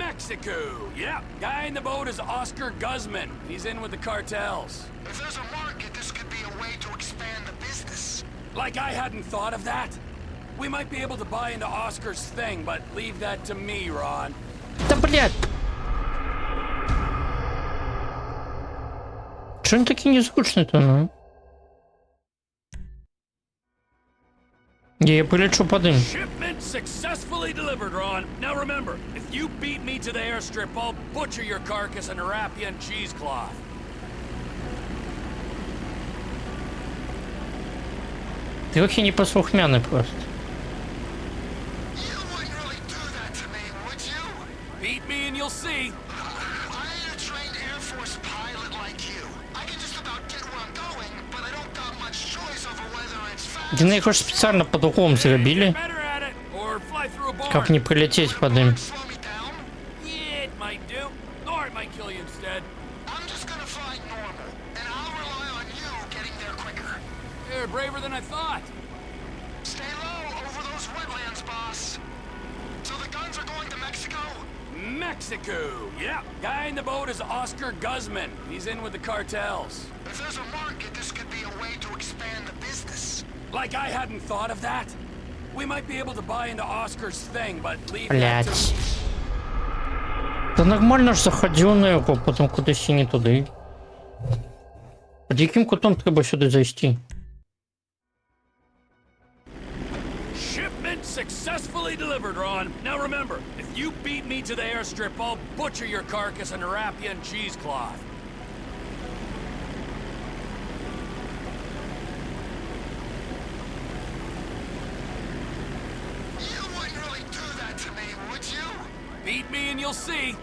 Mexico. Yeah, guy in the boat is Oscar Guzman. He's in with the cartels. If there's a market, this could be a way to expand the business. Like I hadn't thought of that. We might be able to buy into Oscar's thing, but leave that to me, Ron. Да блять! Чё он такие незвучные-то, ну? Я полечу под им. Shipment successfully delivered, Ron. Now remember, if you beat me to the airstrip, I'll butcher your carcass in a Rapian cheesecloth. Ты вообще не послухмяный просто. You wouldn't really do that to me, would you? Beat me and you'll see. I ain't a trained Air Force pilot like you. I can just about get where I'm going, but I don't got much choice over whether it's fast. Да их уж специально под углом зарубили. Better at it, or fly through a barn. Как не прилететь под им. Slow me down? Yeah, it might do. Or it might kill you instead. I'm just gonna fly normal, and I'll rely on you getting there quicker. You're braver than I thought. Stay low over those wetlands, boss. So the guns are going to Mexico? Mexico. Yeah, guy in the boat is Oscar Guzman. He's in with the cartels. If there's a market, this could be a way to expand the business. Like I hadn't thought of that. We might be able to buy into Oscar's thing, but leave that to Блять. Да нормально ж заходив на його, потім кудись і не туди. Під яким кутом треба сюди зайти? Shipment successfully delivered, Ron. Now remember, if you beat me to the airstrip, I'll butcher your carcass in a Rapian cheesecloth. You wouldn't really do that to me, would you? Beat me and you'll see.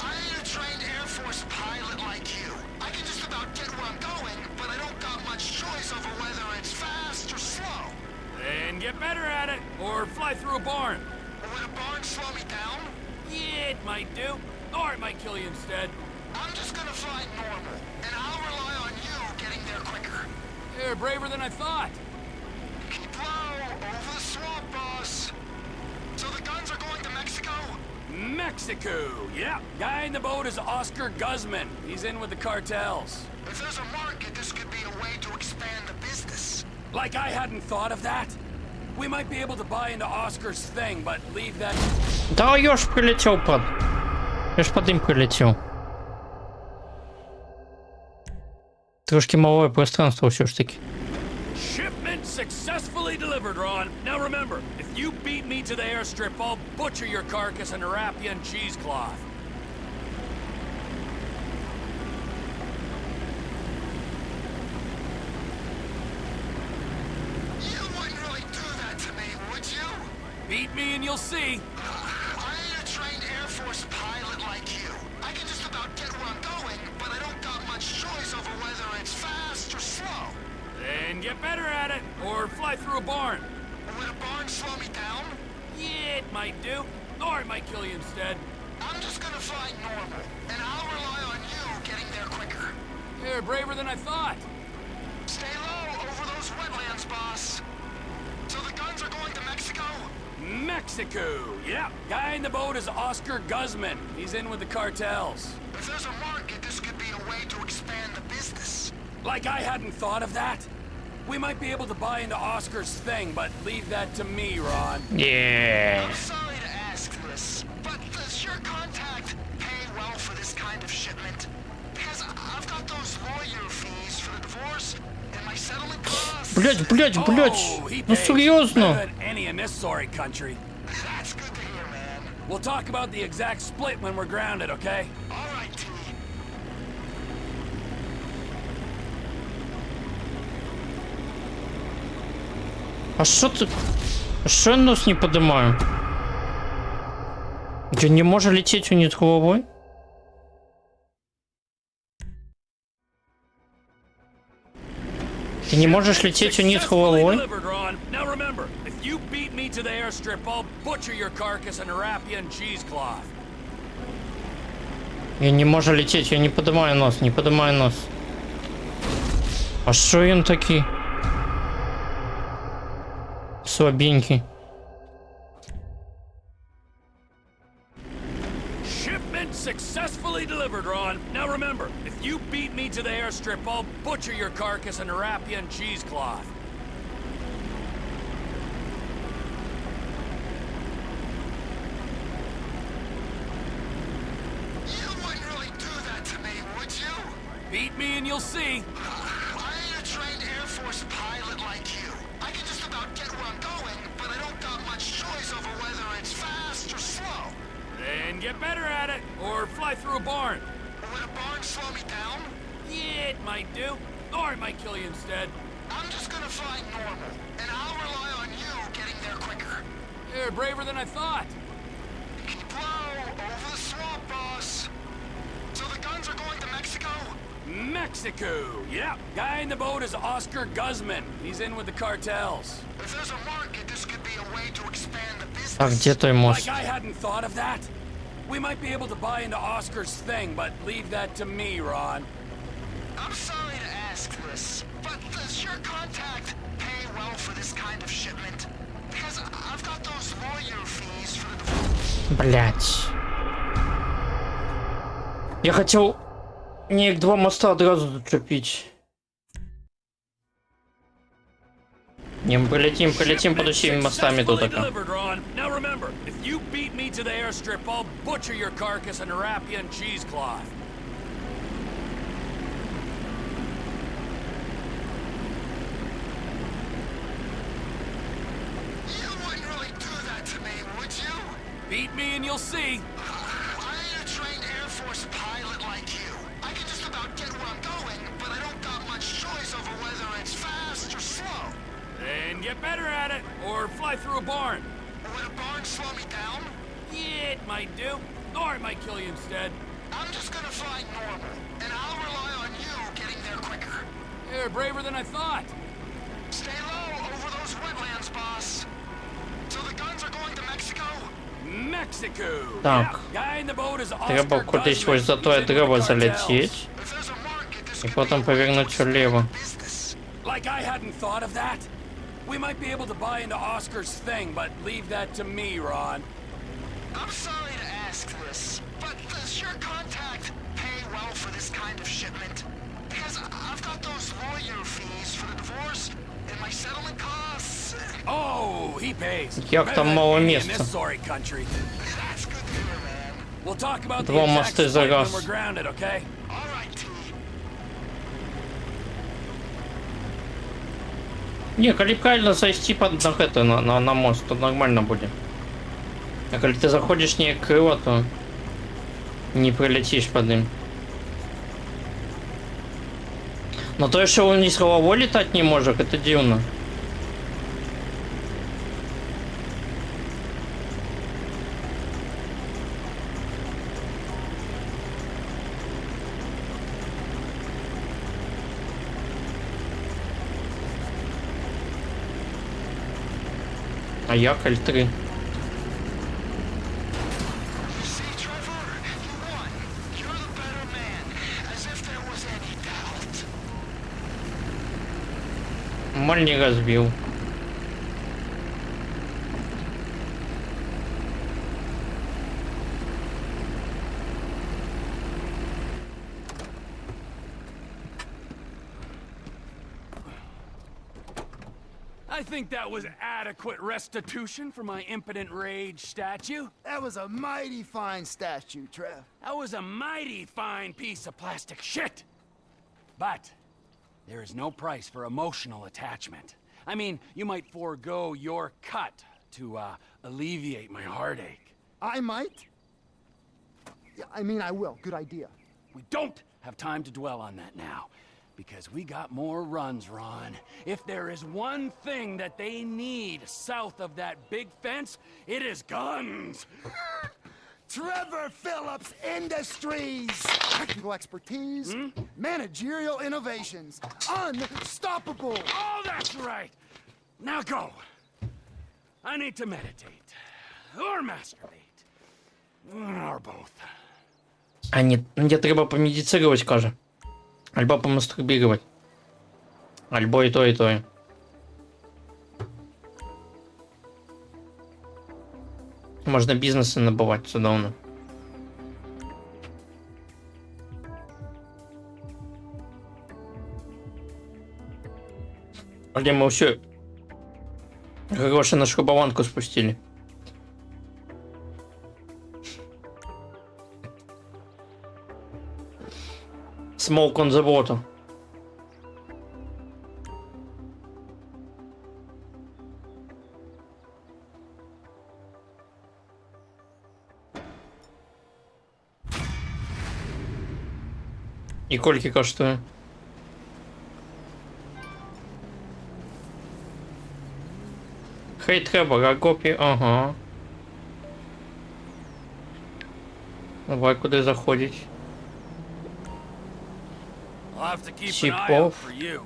I ain't a trained Air Force pilot like you. I can just about get where I'm going, but I don't got much choice over whether it's fast or slow. Then get better at it, or fly through a barn. Would a barn slow me down? Yeah, it might do. Or it might kill you instead. I'm just gonna fly normal, and I'll rely on you getting there quicker. You're braver than I thought. Keep low over the swamp, boss. So the guns are going to Mexico? Mexico. Yeah, guy in the boat is Oscar Guzman. He's in with the cartels. If there's a market, this could be a way to expand the business. Like I hadn't thought of that. We might be able to buy into Oscar's thing, but leave that. Да я ж прилетел под... Я ж под им прилетел. Трошки малое пространство все ж таки. Shipment successfully delivered, Ron. Now remember, if you beat me to the airstrip, I'll butcher your carcass and wrap you in cheesecloth. You wouldn't really do that to me, would you? Beat me and you'll see. I ain't a trained Air Force pilot like you. I can just about get where I'm going, but I don't got much choice over whether it's fast or slow. Then get better at it, or fly through a barn. Would a barn slow me down? Yeah, it might do. Or it might kill you instead. I'm just gonna fly normal, and I'll rely on you getting there quicker. You're braver than I thought. Stay low over those wetlands, boss. So the guns are going to Mexico? Mexico, yeah. Guy in the boat is Oscar Guzman. He's in with the cartels. If there's a market, this could be a way to expand the business. Like I hadn't thought of that. We might be able to buy into Oscar's thing, but leave that to me, Ron. Yeah. I'm sorry to ask this, but does your contact pay well for this kind of shipment? Because I've got those lawyer fees for the divorce and my settlement costs. Блять. Oh, he Ну pays серьезно. better than any in this sorry country. That's good to hear, man. We'll talk about the exact split when we're grounded, okay? All right, T. А що ти? Що я нос не поднимаю? Что, не может лететь вниз головой? Ты не можешь лететь вниз головой? Delivered, Ron. Now remember, if you beat me to the airstrip, I'll butcher your carcass and wrap you in cheesecloth. Я не можу лететь, я не поднимаю нос, не поднимаю нос. А що він такий? Слабенький. Shipment successfully delivered, Ron. Now remember, if you beat me to the airstrip, I'll butcher your carcass and wrap you in cheesecloth. You wouldn't really do that to me, would you? Beat me and you'll see. I ain't a trained Air Force pilot like you. I can just about get where I'm going, but I don't got much choice over whether it's fast or slow. Then get better at it, or fly through a barn. Would a barn slow me down? Yeah, it might do. Or it might kill you instead. I'm just gonna fly normal, and I'll rely on you getting there quicker. You're braver than I thought. Keep low over the swamp, boss. So the guns are going to Mexico? Mexico, yeah. Guy in the boat is Oscar Guzman. He's in with the cartels. If there's a market, this could be a way to expand the business. А где той мост? Like I hadn't thought of that. We might be able to buy into Oscar's thing, but leave that to me, Ron. I'm sorry to ask this, but does your contact pay well for this kind of shipment? Because I've got those lawyer fees for the divorce. Блять. Я хотел не два моста одразу зацепить. Не, мы прилетим под всеми мостами тут пока. Delivered, Ron. Now remember, if you beat me to the airstrip, I'll butcher your carcass and wrap you in cheesecloth. You wouldn't really do that to me, would you? Beat me and you'll see. I ain't a trained Air Force pilot like you. I can just about get where I'm going, but I don't got much choice over whether it's fast or slow. Then get better at it, or fly through a barn. Would a barn slow me down? Yeah, it might do. Or it might kill you instead. I'm just gonna fly normal, and I'll rely on you getting there quicker. You're braver than I thought. Stay low over those wetlands, boss. So the guns are going to Mexico? Mexico. Так. Yeah. Guy in the boat is Oscar Треба кудись ось за той Guzman. He's in with дерево the cartels. залететь. If there's a market, this І could потім be a way повернуть to вліво. business. Like I hadn't thought of that. We might be able to buy into Oscar's thing, but leave that to me, Ron. I'm sorry to ask this, but does your contact pay well for this kind of shipment? Because I've got those lawyer fees for the divorce and my settlement costs. Oh, he pays. Як там Better than мало any in места. this sorry country. That's good to hear, man. We'll talk about the Два exact моста за split when раз. we're grounded, okay? All right, T. Не, коли правильно зайти под на мост, то нормально будет. А коли ты заходишь не крыло, то не прилетишь под ним. Но то, что он с головой летать не может, это дивно. А я L3. Моль не разбил. I think that was adequate restitution for my impotent rage statue. That was a mighty fine statue, Trev. That was a mighty fine piece of plastic shit. But there is no price for emotional attachment. I mean, you might forego your cut to alleviate my heartache. I might? Yeah, I mean, I will. Good idea. We don't have time to dwell on that now, because we got more runs, Ron. If there is one thing that they need south of that big fence, it is guns. Trevor Phillips Industries! Technical expertise, managerial innovations, unstoppable! Oh, that's right! Now go. I need to meditate. Or masturbate. Or both. А ні, мені треба помедицировать, каже. Альбо помастурбировать. Альбо и то, и то. Можно бизнесы набывать все давно. Где мы все гроши на шрубованку спустили. Smoke on the water. І кольки коштує? Хей, треба, а копі, ага. Давай, куди заходить? I'll have to keep an eye out Чипов. for you.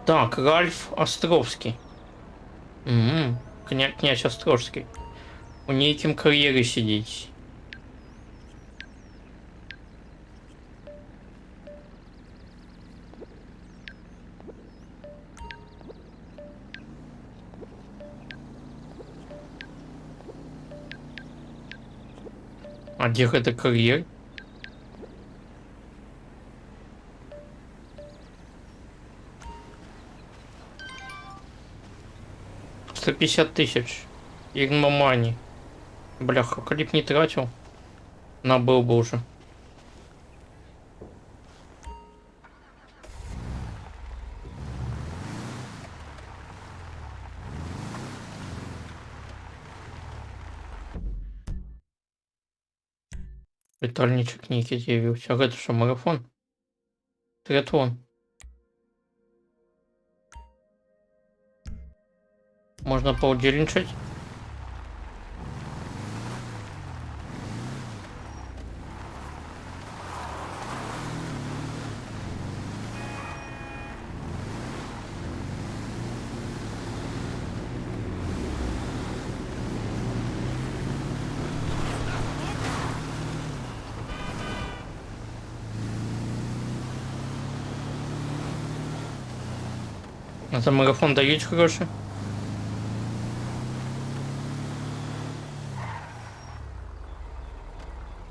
Так, Ральф Островський. Князь Острожський. У нейкім кар'єрі сидіть. А где это карьер? $150 000. Игномани. Бляха, клип не тратил. Набыл бы уже. Витальничек Ники з'явився. А это что, марафон? Триатлон. Можно поудельничать. А за марафон дають гроші?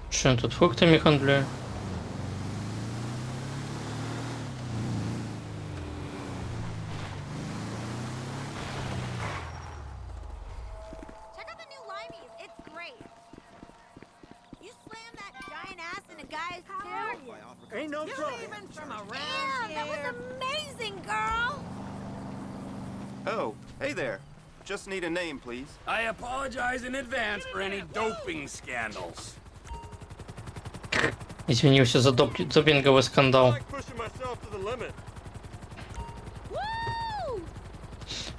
Що він тут фруктами хандлює? Check out the new Limeys. It's great. You slammed that giant ass in a guy's too? Ain't no trouble. Even from around here. That was amazing, girl. Oh, hey there. Just need a name, please. I apologize in advance for any doping scandals. Извинился за допинговый скандал. Pushing myself to the limit.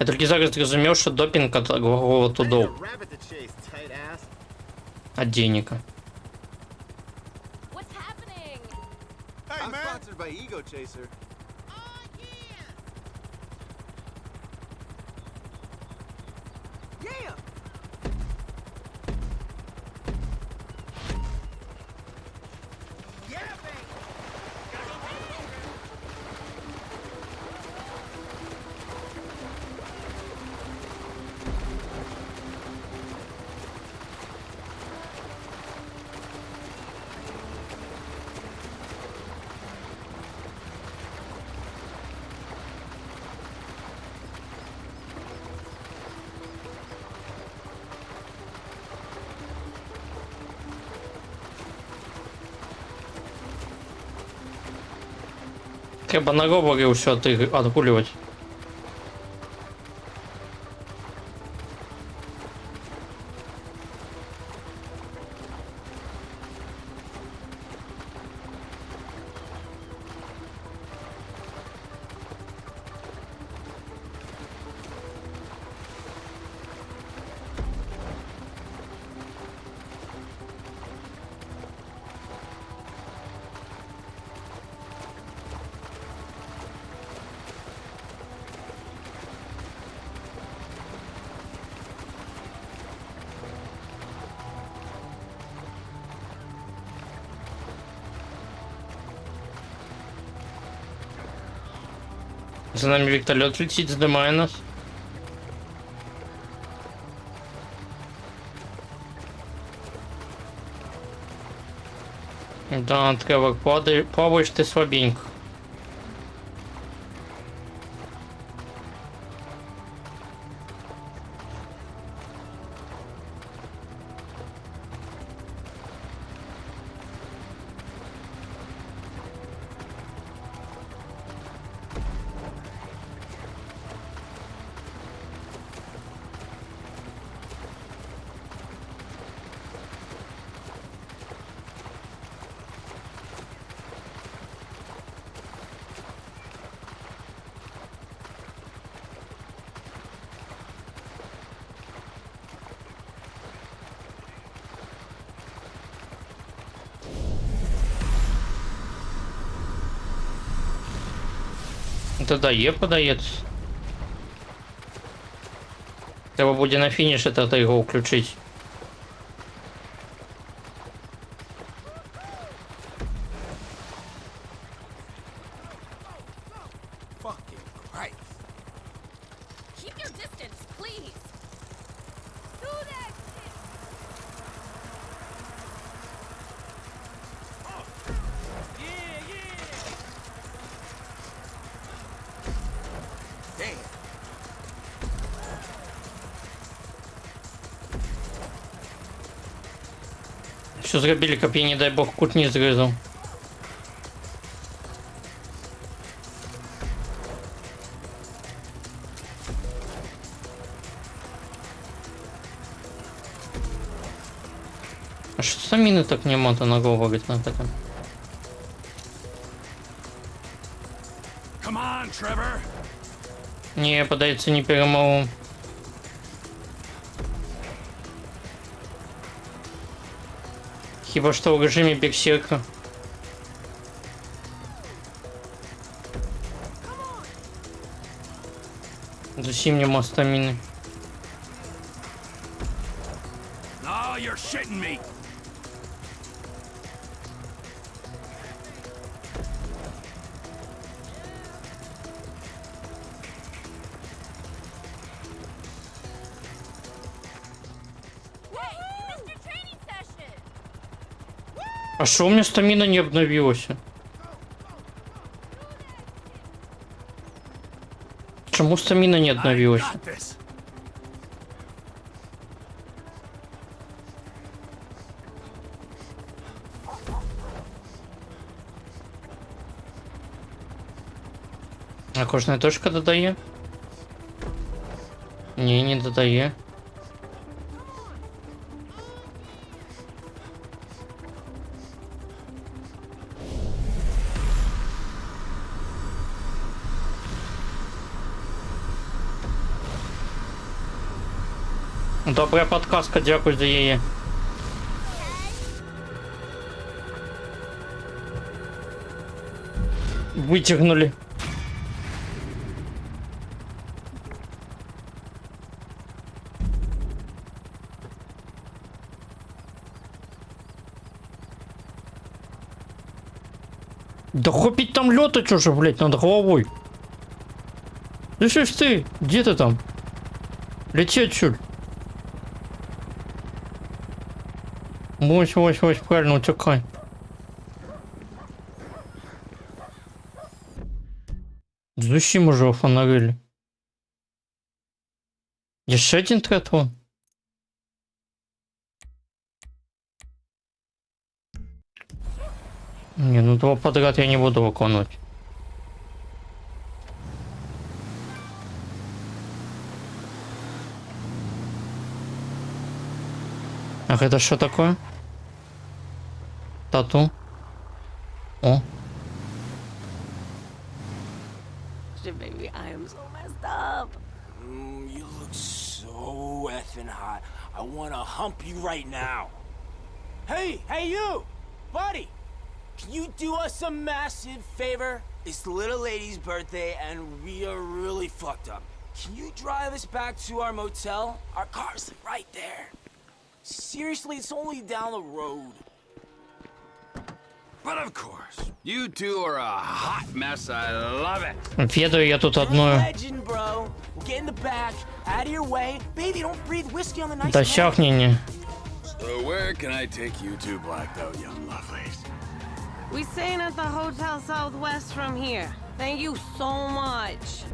Я тільки зараз зрозумів, що допінг від глагола to dope. Rabbit to chase, tight ass. От денега. What's happening? Hey, I'm sponsored by Ego Chaser. Yeah! Треба на ровері все отгуливать. За нами вертолет летит, сдымая нас. Да, Тревор, плаваешь ты слабенько. Это дає, подається. Треба буде на фініші тоді його включити. Fucking Christ. Keep your distance, please. Do that shit. Damn. Що зробили, каб я, не дай бог, кут не зрізав. А що саміни так нема, то на говорить на таке. Come on, Trevor. Не, подається не перемогу. Хіба що в режимі берсерка. Зачем нема стаміни? No, you're shitting me. Hey, you missed your training session. А що у меня стамина не обновилася? Чому стамина не обновилася? Got this. А кожна точка додає? Ні, не додає. Добра подсказка, дякую за її. Вытягнули. Да хопить там летать уже, блять, над головой. Слышишь ты? Где ты там? Лети отсюда. Вось, правильно, утекай. Зачем уже офонарили? Еще один триатлон? Не, ну 2 подряд я не буду выконывать. Ах, это что такое? Тату. О. Baby, I am so messed up. You look so effing hot. I wanna hump you right now. Hey, you! Buddy! Can you do us a massive favor? It's the little lady's birthday and we are really fucked up. Can you drive us back to our motel? Our car's right there. Seriously, it's only down the road. But of course, you two are a hot mess. I love it. Ведаю я тут одну. Legend, bro. We'll get in the back, out of your way. Baby, don't breathe whiskey on the nice. Да щахни. So where can I take you two blacked out young lovelies? We staying at the Hotel Southwest from here. Thank you so much.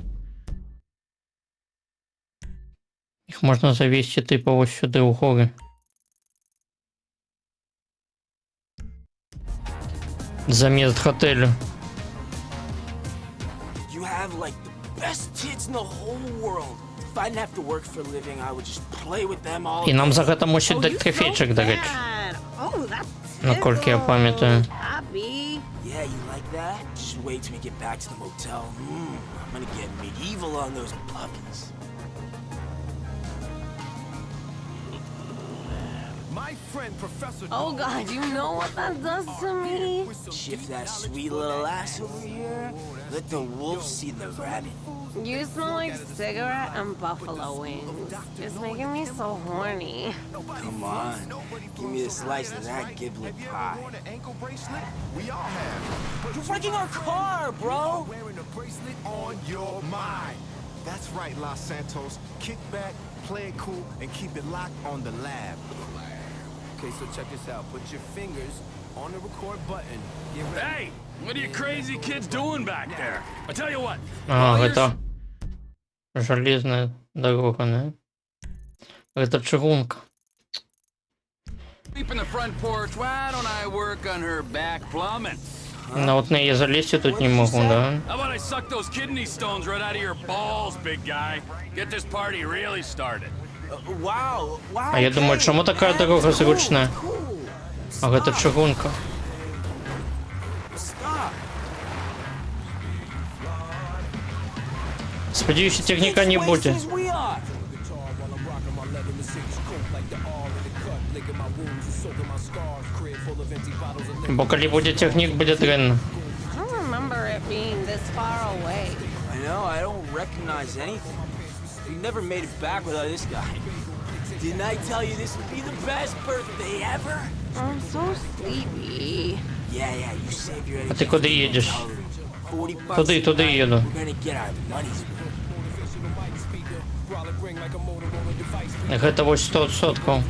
Їх можна завести типу ось сюди у гори. Замість готелю. You have like the best tits in the whole world. If I didn't have to work for a living, I would just play with them all. І нам за це мусять дати трофейчик, до речі. Наскільки я пам'ятаю. Yeah, you like that? Just wait till we get back to the motel. I'm gonna get medieval on those puppies. My friend, Professor. Oh God, you know what that does to me? Shift that sweet little ass over here. Let the wolf see the rabbit. You smell like cigarette and buffalo wings. It's making me so horny. Come on, give me a slice of that giblet pie. You're wrecking our car, bro! Wearing a bracelet on your mind. That's right, Los Santos. Kick back, play it cool, and keep it locked on the lab. Okay, so check this out. Put your fingers on the record button. Get ready. Hey, what are you crazy kids doing back there? I tell you what. А, это железная дорога, не? Это чугунка. Sleep in the front porch. Why don't I work on her back plumbing? На вот неї залізти тут не могу, да? How about I suck those kidney stones right out of your balls, big guy? Get this party really started. Wow, wow. А я думаю, чому така дорога зручна? А это чугунка. Stop. Сподіваюся, техніка не буде. Бо коли буде технік, буде дренно. I don't remember it being this far away. I know, I don't recognize anything. We never made it back without this guy. Didn't I tell you this would be the best birthday ever? I'm so sleepy. Yeah, you save your А ти куди їдеш? 40 bucks. Туди їду. We're gonna get our money's worth. Гэта вось 100%.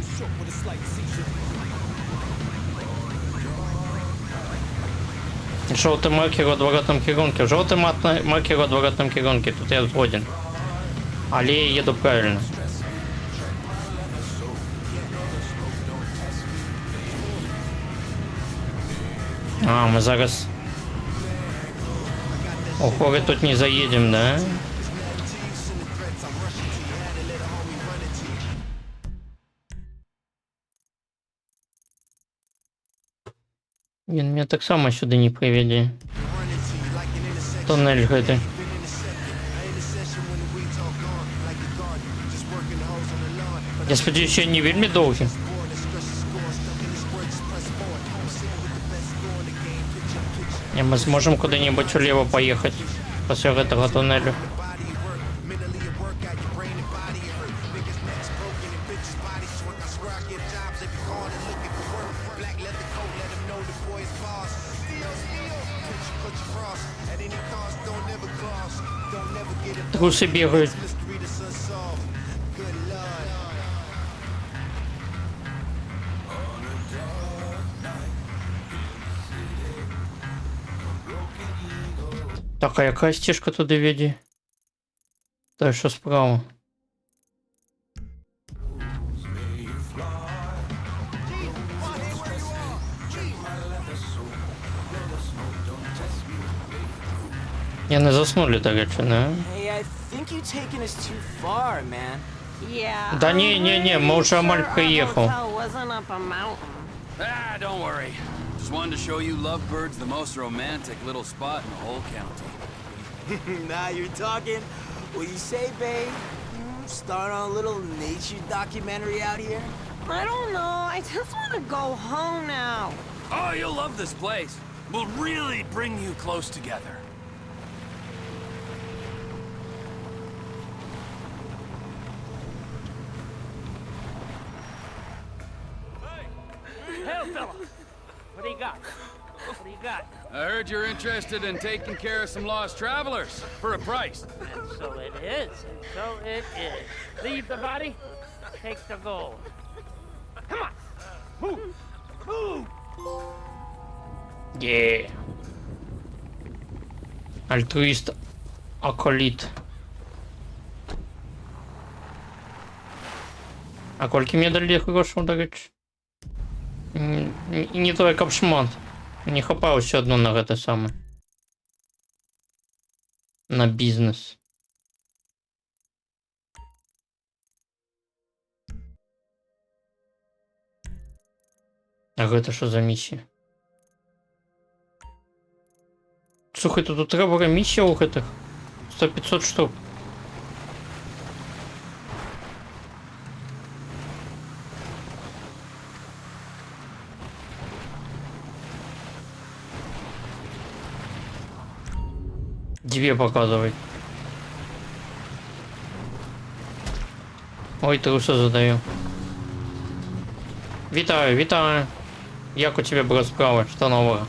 Жовтий маркер у відворотному керунку. Жовтий маркер у відворотному керунку. Тут я згоден. Але я їду правильно. А, ми зараз... Ого, тут не заїдемо, да? Він мене так само сюди не приведе. Туннель гэты. Я сподіваюся, що не вельми довгі. І ми зможемо куди-небудь уліво поїхати після этого туннелю. Труси бігають. Так, а яка стежка туди веде? Та що справа? Я не засну літак, чи не? Hey, I think you taken us too far, man. Yeah. Да не, мы уже Амаль приехал. Hotel wasn't up a mountain. Ah, don't worry. Just wanted to show you Lovebird's the most romantic little spot in the whole county. Now you're talking. What you say, babe? Start on a little nature documentary out here? I don't know. I just want to go home now. Oh, you'll love this place. We'll really bring you close together. Hell, fella! What do you got? What do you got? I heard you're interested in taking care of some lost travelers for a price. And so it is. And so it is. Leave the body, take the gold. Come on! Move! Move! Yeah. Альтруист Аколит. А кольки мне дали хорошо, да речь? Не той капшмат. Не хапаю ще одну на гэта саме. На бізнес. А гэта що за місія? Слухай, тут треба місія у гэтых 100-500 штук. Две показывай. Ой, трусы задаю. Вітаю, вітаю. Як у тебе була справа? Що нового?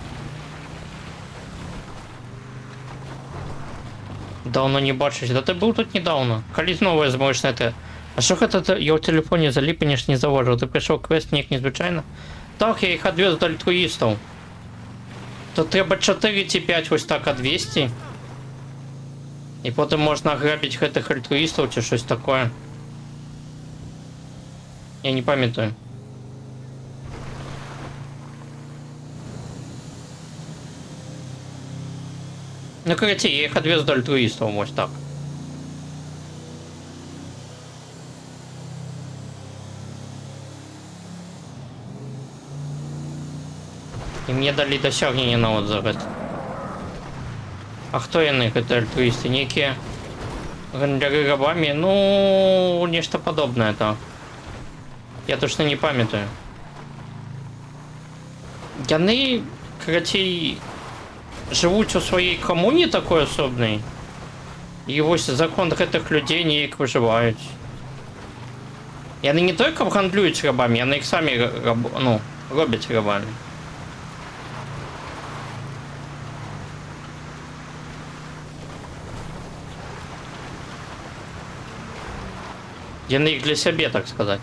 Давно не бачиш. Да ти був тут недавно. Коли знову зможеш знайти. А що гэта я у телефоні заліпаніш не завожив? Ти прийшов квест ніяк незвичайно? Так, я їх відвез до альтруїстів. То треба 4 чи 5 ось так, а 200. І потім можна грабити гэтых альтруїстів чи щось таке. Я не пам'ятаю. Ну, короче, я їх відвез до альтруїстів, ось так. І мені дали досягнення на от за это. А хто яны, гэта альтруисты? Некие гандляри рабами? Ну, нечто подобное, так. Я точно не памятаю. Яны, короче, живуть у своей коммуне такой особной. И вось закон гэтых людей неяк выживаюць. Яны не только гандлююць рабами, яны их сами ну, робяць рабами. Яны их для себе, так сказать.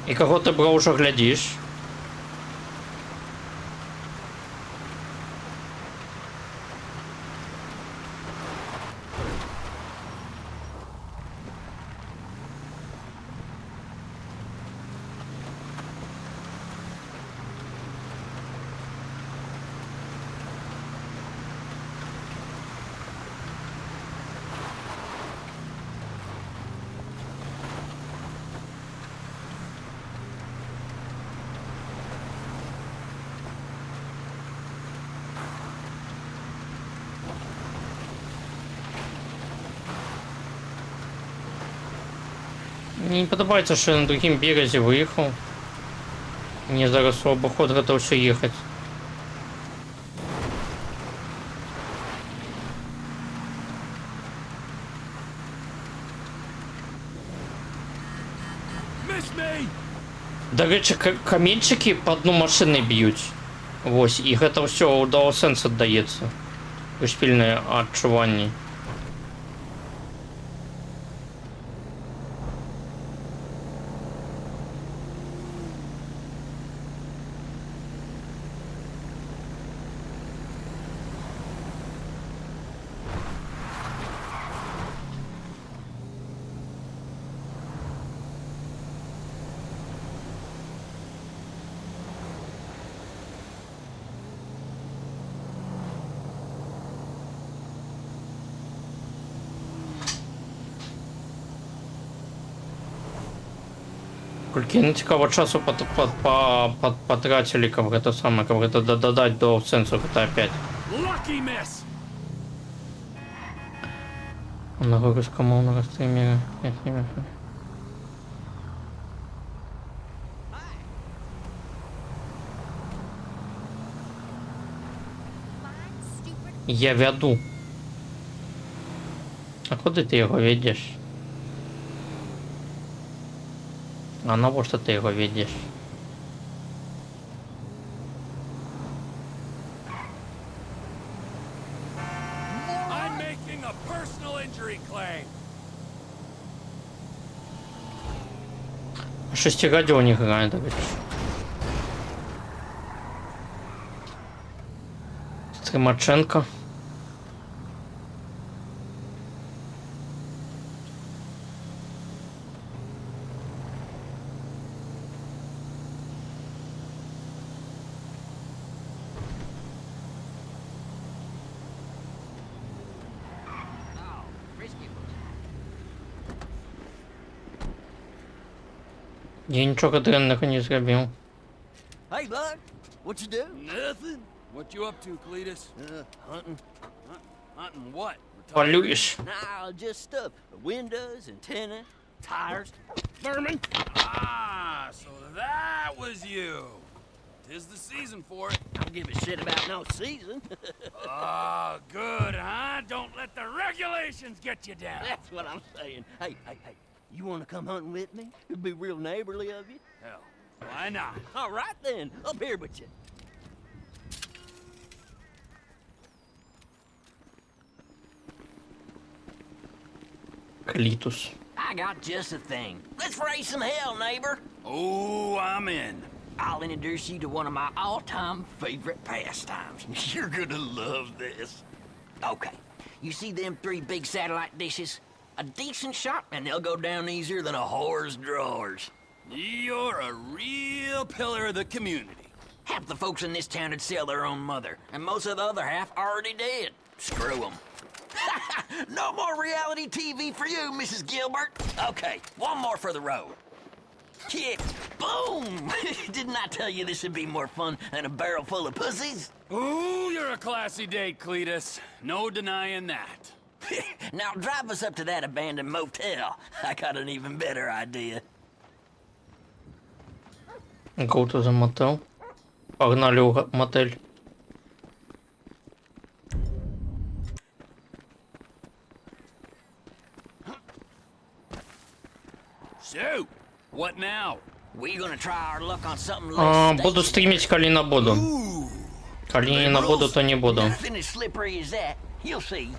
И кого ты, бро, уже глядишь? Мені не подобається, що я на другому березі виїхав. Мені зараз у обоход готовся їхати. До речі, камінчики по дну машини б'ють. Ось, і це все у DualSense віддається. Вишпільне відчування. Скільки не цікаво часу потратили, как это самое, как это додать до сенсу GTA 5. Нагрузка мовного стримера. Я веду. А куди ти його ведеш? А навіщо ти його ведеш? I'm making a personal injury claim. Шестирадио не грає, до речі. Стримаченко. Я нічого дренного не зробив. Hey, bud, what you do? Nothing. What you up to, Cletus? Hunting. Hunting what? Полюєш. Nah, just stuff. Windows, antenna, tires. Vermin. Ah, so that was you. 'Tis the season for it. I don't give a shit about no season. Oh, good, huh? Don't let the regulations get you down. That's what I'm saying. Hey, you want to come hunting with me? It'd be real neighborly of you. Hell, why not? All right then, up here with you. Клитус. I got just a thing. Let's raise some hell, neighbor. Oh, I'm in. I'll introduce you to one of my all-time favorite pastimes. You're gonna love this. Okay, you see them 3 big satellite dishes? A decent shot, and they'll go down easier than a whore's drawers. You're a real pillar of the community. Half the folks in this town would sell their own mother, and most of the other half already dead. Screw them. No more reality TV for you, Mrs. Gilbert. Okay, one more for the road. Kick. Boom! Didn't I tell you this would be more fun than a barrel full of pussies? Ooh, you're a classy date, Cletus. No denying that. Now drive us up to that abandoned motel. I got an even better idea. Go to the motel. Погнали в мотель. So, what now? We're gonna try our luck on something less Буду стримить, коли не буду. Коли не буду, то не буду. Nothing as slippery as that. You'll see.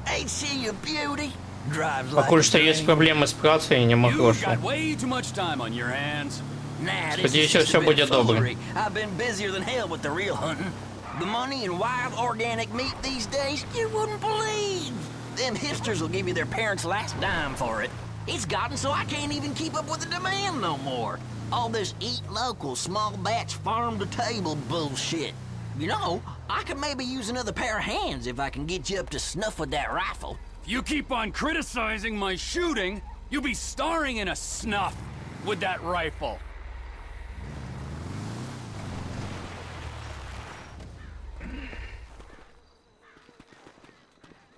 Ain't she a beauty? Drives like Пока что есть проблемы с працей, не могу. You've got way too much time on your hands. Nah, this Сподіваюся, is just все a bit буде of добре. foolery. I've been busier than hell with the real hunting. The money in wild organic meat these days, you wouldn't believe. Them hipsters will give you their parents' last dime for it. It's gotten so I can't even keep up with the demand no more. All this eat local, small batch, farm to table bullshit. You know, I could maybe use another pair of hands if I can get you up to snuff with that rifle. If you keep on criticizing my shooting, you'll be starring in a snuff with that rifle.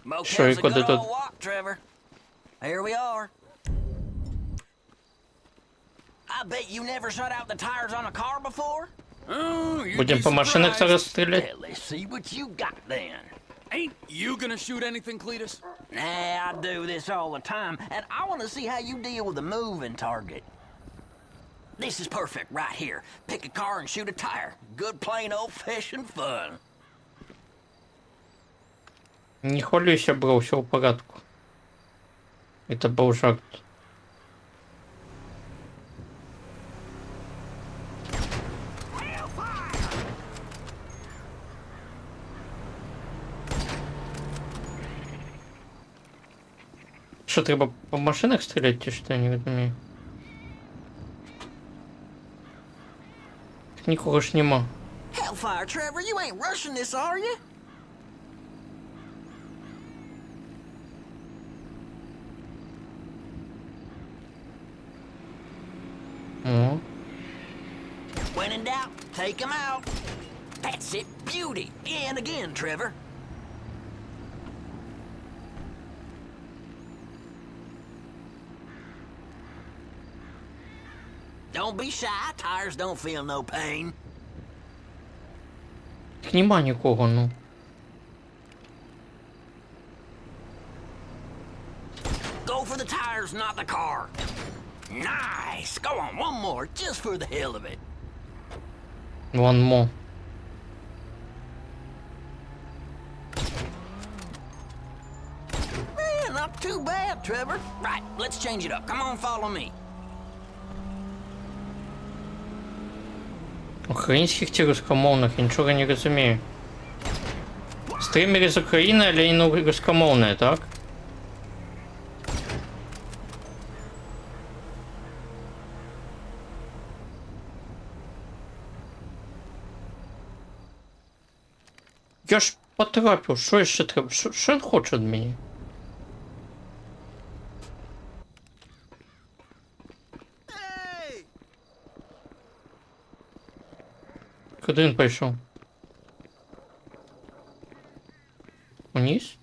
Motel's a куди good тут? old walk, Trevor. Here we are. I bet you never shut out the tires on a car before? Oh, you'd Будем be по машинах surprised. зараз стрелять. Well, let's see what you got then. Ain't you gonna shoot anything, Cletus? Nah, I do this all the time, and I want to see how you deal with a moving target. This is perfect right here. Pick a car and shoot a tire. Good plain old-fashioned fun. Не хвалюйся, бро, все в порядку. Это был жарт. Що, треба по машинах стріляти, чи що, я не розумію? Нікого ж нема. Hellfire, Trevor, you ain't rushing this, are you? О. When in doubt, take him out. That's it, beauty. And again, Trevor. Don't be shy, tires don't feel no pain. Нема нікого, ну. Go for the tires, not the car. Nice. Go on, one more, just for the hell of it. One more. Man, not too bad, Trevor. Right, let's change it up. Come on, follow me. Українських чи рускомовних, я нічого не розумію. Стрімери з України, але не рускомовні, так? Я ж потрапив, що ще треба? Що він хоче від мене? Куди він пішов? Вниз?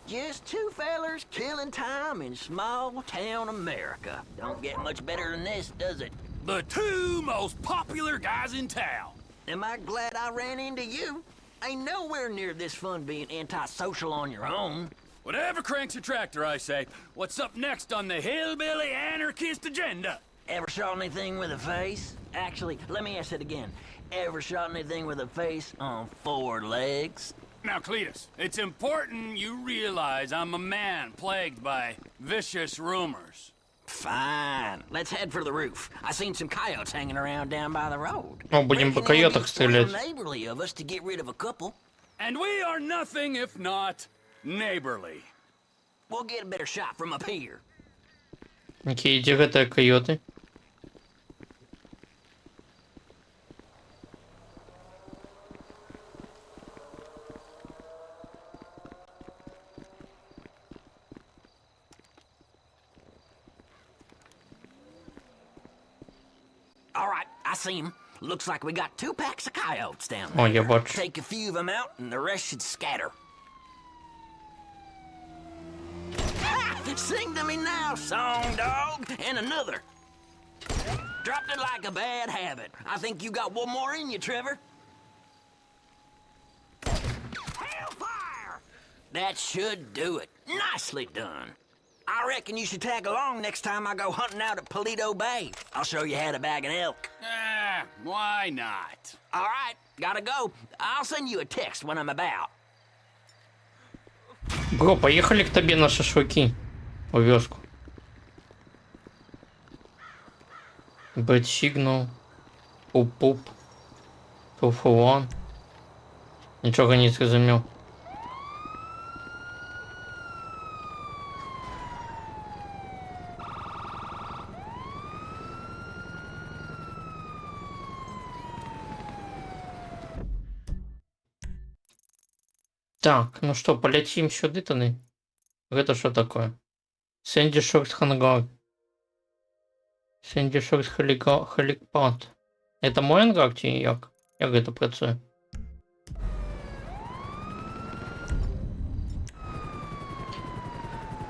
Just two fellers killing time in small town America. Don't get much better than this, does it? The two most popular guys in town. Am I glad I ran into you? Ain't nowhere near this fun being antisocial on your own. Whatever cranks a tractor, I say. What's up next on the hillbilly anarchist agenda? Ever shot anything with a face? Actually, let me ask it again. Ever shot anything with a face on 4 legs? Now, Cletus, it's important you realize I'm a man plagued by vicious rumors. Fine. Let's head for the roof. I seen some coyotes hanging around down by the road. О, будем по койотах стрелять. Neighborly of us to get rid of a couple. And we are nothing if not neighborly. We'll get a better shot from up here. Окей, где это койоты? All right, I see him. Looks like we got 2 packs of coyotes down О, there. я бачу. Take a few of them out, and the rest should scatter. Ha! Sing to me now, song dog, and another. Dropped it like a bad habit. I think you got one more in you, Trevor. Hellfire! That should do it. Nicely done. I reckon you should tag along next time I go hunting out at Paleto Bay. I'll show you how to bag an elk. Why not? All right, gotta go. I'll send you a text when I'm about. Бро, поехали к тебе на шашлыки. В вёску. Bad Signal. Пуп-пуп. 2 for 1. Нічого не зрозумів. Так, ну что, полетим сюда тоді? Это что такое? Sandy Shores Hangar. Sandy Shores Helipad. Это мой ангар чи як? Як это працює?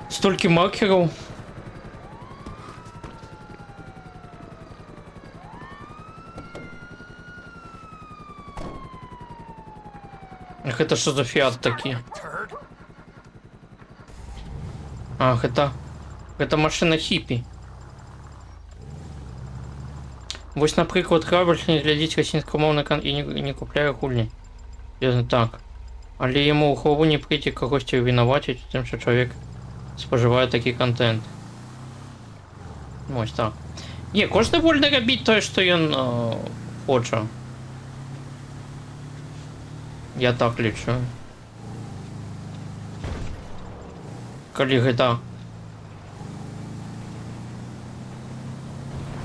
Столько маркеров. Ах, это что за фиат такие? Ах, это машина хиппі. Вось, наприклад, Габель не глядзіць расійскамоўны і не купляе гульні. Так. Але яму ў голову не прыйдзе кагосьці вінаваціць тым, што чалавек спажывае такі контент. Вось так. Не, кожны вольны рабіць тое, што ён хоча. Я так лічу. Калі гэта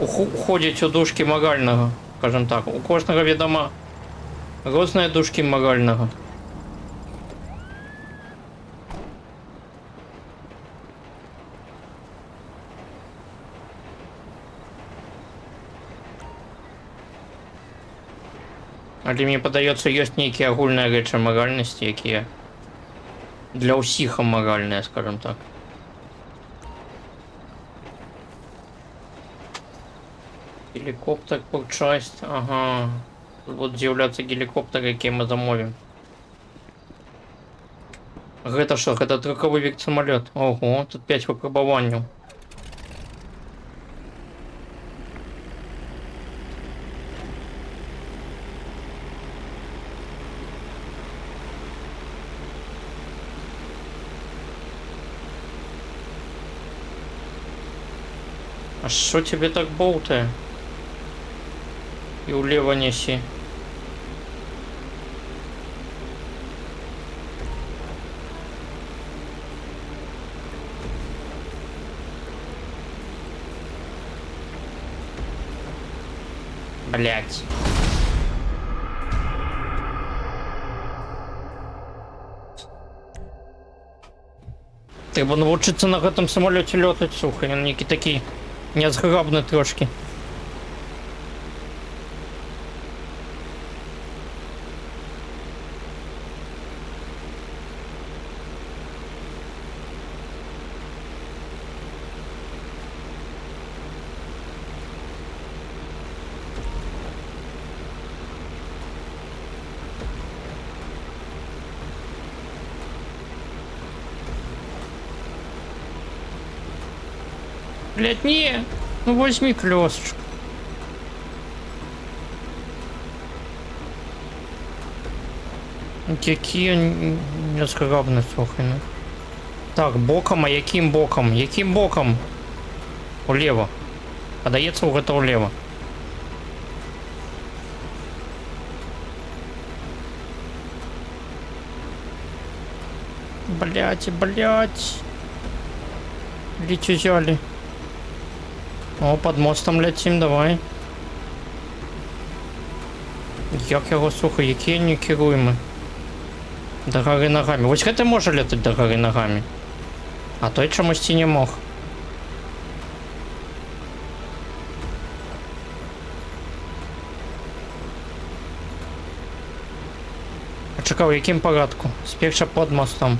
уходзіць у дужкі маральнага, скажем так, у кожнага, вядома, розныя дужкі маральнага. Але мне падаецца, ёсць нейкія агульныя рэчы маральнасці, якія для ўсіх амаральныя, скажем так. Геликоптер порчасть. Ага. Вот з'являться геликоптер, який мы замовим. Гэта що? Гэта трюковый век самолет. Ого, тут 5 выпробований. А что тебе так болтает? И улево неси. Блять. Треба научиться на этом самолете летать, слухай, он некий такие незграбные трошки. Блять, не, ну возьми клёсочку. Які незграбні, слухай, ну. Так, боком, а яким боком? Яким боком? Улево. Подається у гэта улево. Блять, блять. Лечу взяли. О, под мостом летим, давай. Як його, слухай, які не керуємо. До гори ногами. Ось гэта може летать до гори ногами. А той чомусь не мог. Почекав, яким порядку? Спершу под мостом.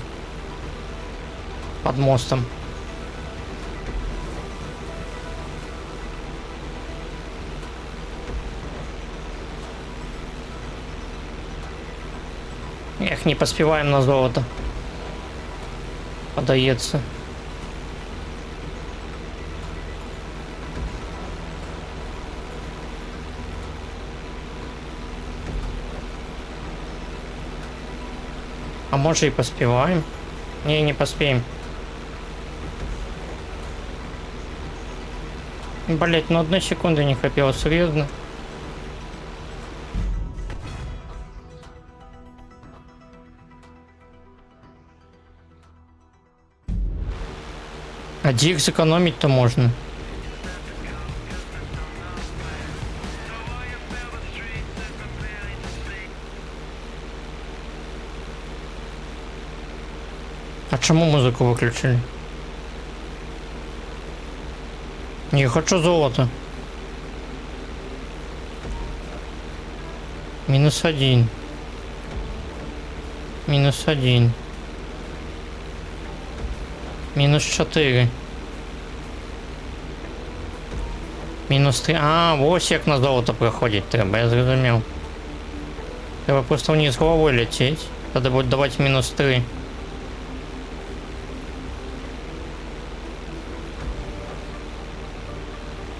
Под мостом. Эх, не поспеваем на золото. Подается. А может и поспеваем? Не поспеем. Блять, ну 1 секунды не хватило, серьезно. А где их сэкономить-то можно? А чему музыку выключили? Не хочу золото. -1. -1. Мінус 4. Мінус 3. А, ось як на золото проходить треба, я зрозумів. Треба просто вниз головою лететь. Тогда будет давать мінус 3.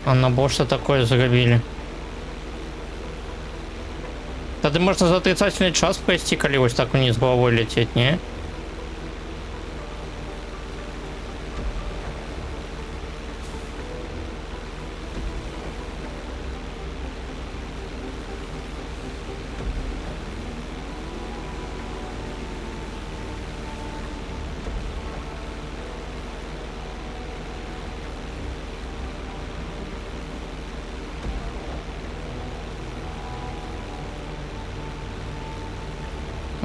А на бошта такое зробили. Тогда можно за отрицательный час пройти, коли ось так вниз головой лететь, не?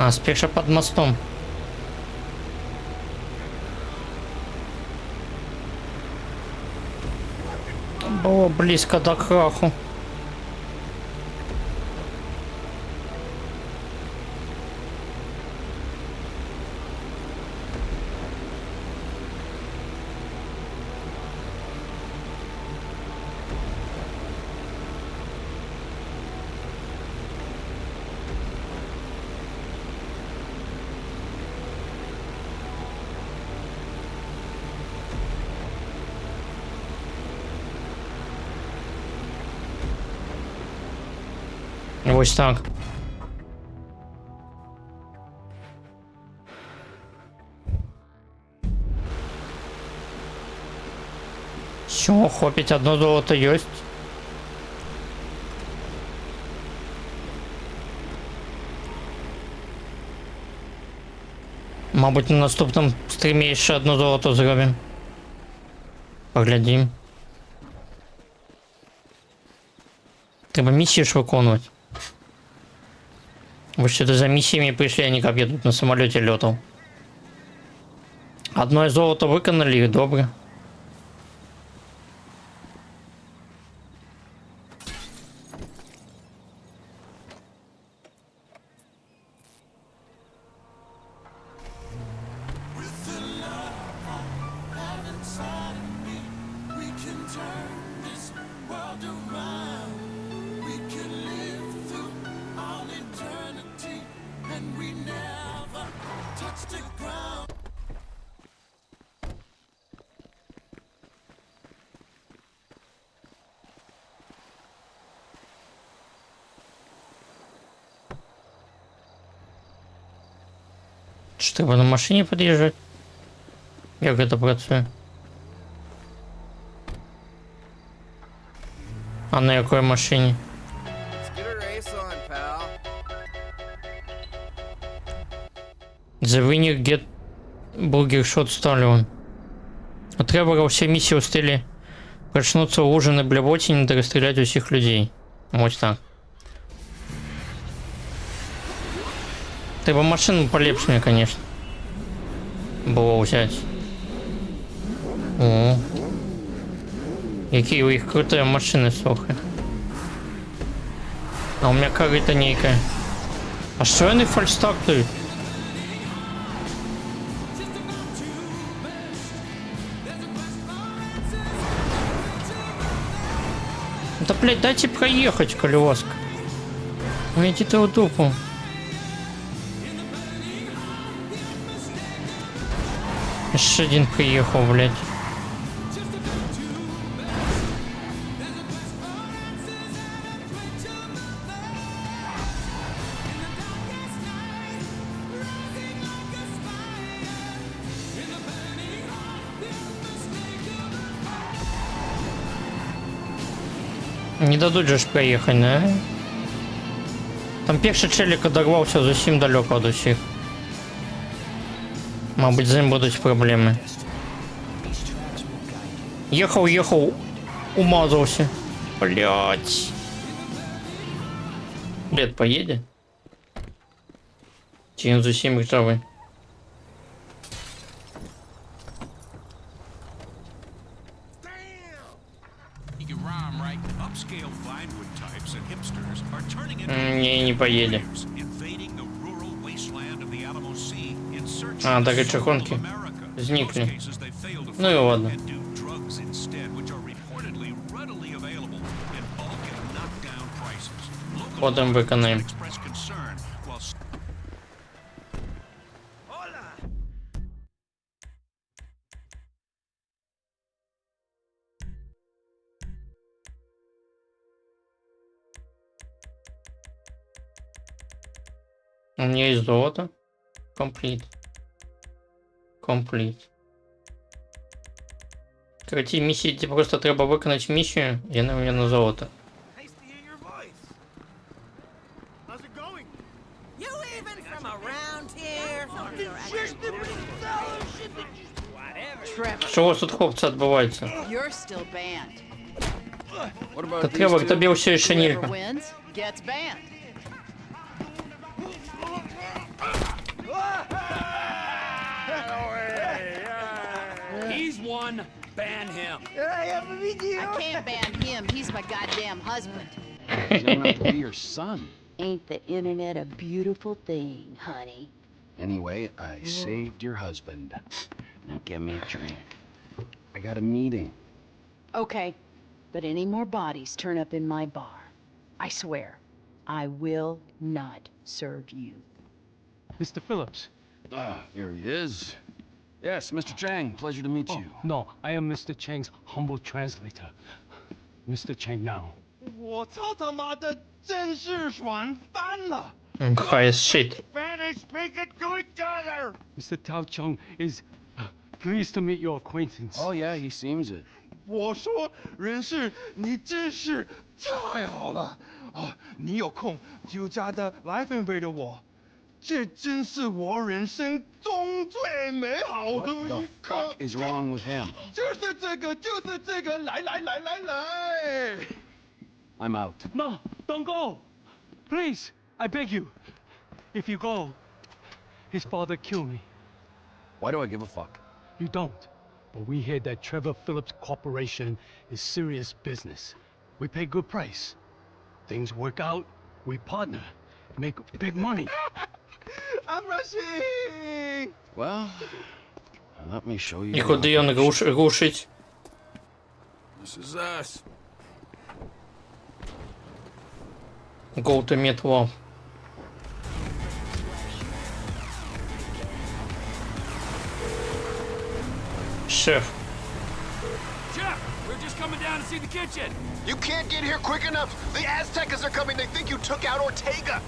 А, спеша под мостом. Было близко до краху. Ось так. Що, хопить одно золото есть? Мабуть, на наступному стрімі ще одно золото зробимо. Поглядім. Треба миссии ж виконувати. Вы что-то за миссиями пришли, а не как я тут на самолете летал. Одно золото виконали, і добре. Чи треба на машині під'їжджати? Як це працює? А на якій машині? The winner get burger shot Stallion. У Тревора всі місії у стилі почнуться ужини блявоті, не розстріляти усіх людей. Ось так. Треба машину полепшую, конечно. Було взять. О. Які у їх круті машини, слухай. А у мене корыто некая. А що вони фальстартують? Да, блядь, дайте проехать, колёска. Идите в дупу. Еще один приехал, блядь. Не дадут же ж проехать, да? Там перший челик одорвався зовсім далеко від усіх. Мабуть, з ним будуть проблеми. Ехал, умазался. Блять. Дед поедет? Чи він зовсім ржавий? Не поедет. А, так и чехонки. Зникли. Ну и ладно. Потом виконаємо. У меня есть золото. Комплит. Комплит. Короче, миссии, тебе просто треба виконати миссию, я на меня на золото. Що у вас тут, хлопці, відбувається? You're still banned. Та треба, тобі все ще Whoever нілька. wins gets banned. He's one. Ban him. I can't ban him. He's my goddamn husband. He's gonna have to be your son. Ain't the internet a beautiful thing, honey? Anyway, I saved your husband. Now give me a drink. I got a meeting. Okay, but any more bodies turn up in my bar, I swear, I will not serve you. Mr. Phillips. Ah, here he is. Yes, Mr. Chang, pleasure to meet you. No, I am Mr. Chang's humble translator. Mr. Chang now. 我操他妈的，真是软翻了 High as shit.！Spanish speak it to each other. Mr. Tao Chong is pleased to meet your acquaintance. Oh, yeah, he seems it. 我说人事，你真是太好了哦！你有空就加的来分陪着我，这真是我人生中最美好的一 The 刻。 fuck is wrong with him? 就是这个，就是这个，来来来来来！ I'm out. No, don't go. Please, I beg you. If you go, his father kill me. Why do I give a fuck? You don't. But we hear that Trevor Phillips Corporation is serious business. We pay good price. Things work out, we partner, make big money. I'm rushing. Well, let me show you. І куди він глушить? This is us. Go to метро. Шеф. Jeff, we're just coming down to see the kitchen. You can't get here quick enough. The Aztecas are coming. They think you took out Ortega.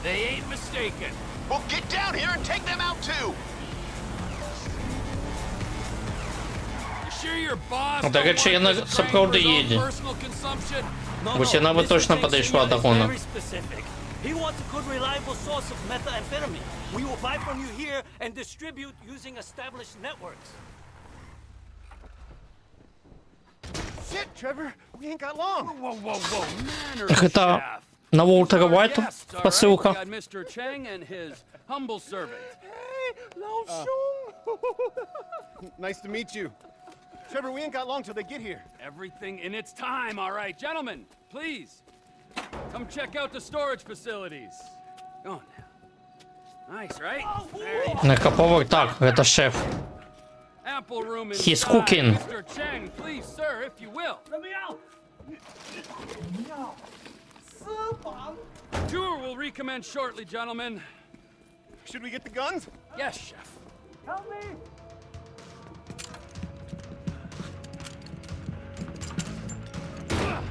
They ain't mistaken. Well, get down here and take them out too. You sure your boss До don't речі, я want на this це grain for правда his own їде. personal consumption? Ось вона би точно підійшла до гона. Specific. He wants a good, reliable source of methamphetamine. We will buy from you here and distribute using established networks. Shit, Trevor, we ain't got long. Whoa, whoa, whoa, manners, Это Jeff. на Уолтера Our Уайта guests, all right? посилка. We got Mr. Chang and his humble servant. Nice to meet you. Trevor, we ain't got long till they get here. Everything in its time, all right. Gentlemen, please. Come check out the storage facilities. Go on now. Nice, right? Very nice. Накоповок, так, это шеф. Ample room He's inside. cooking. Mr. Chang, please, sir, if you will. Let me out! Tour will recommence shortly, gentlemen. Should we get the guns? Yes, chef. Help me!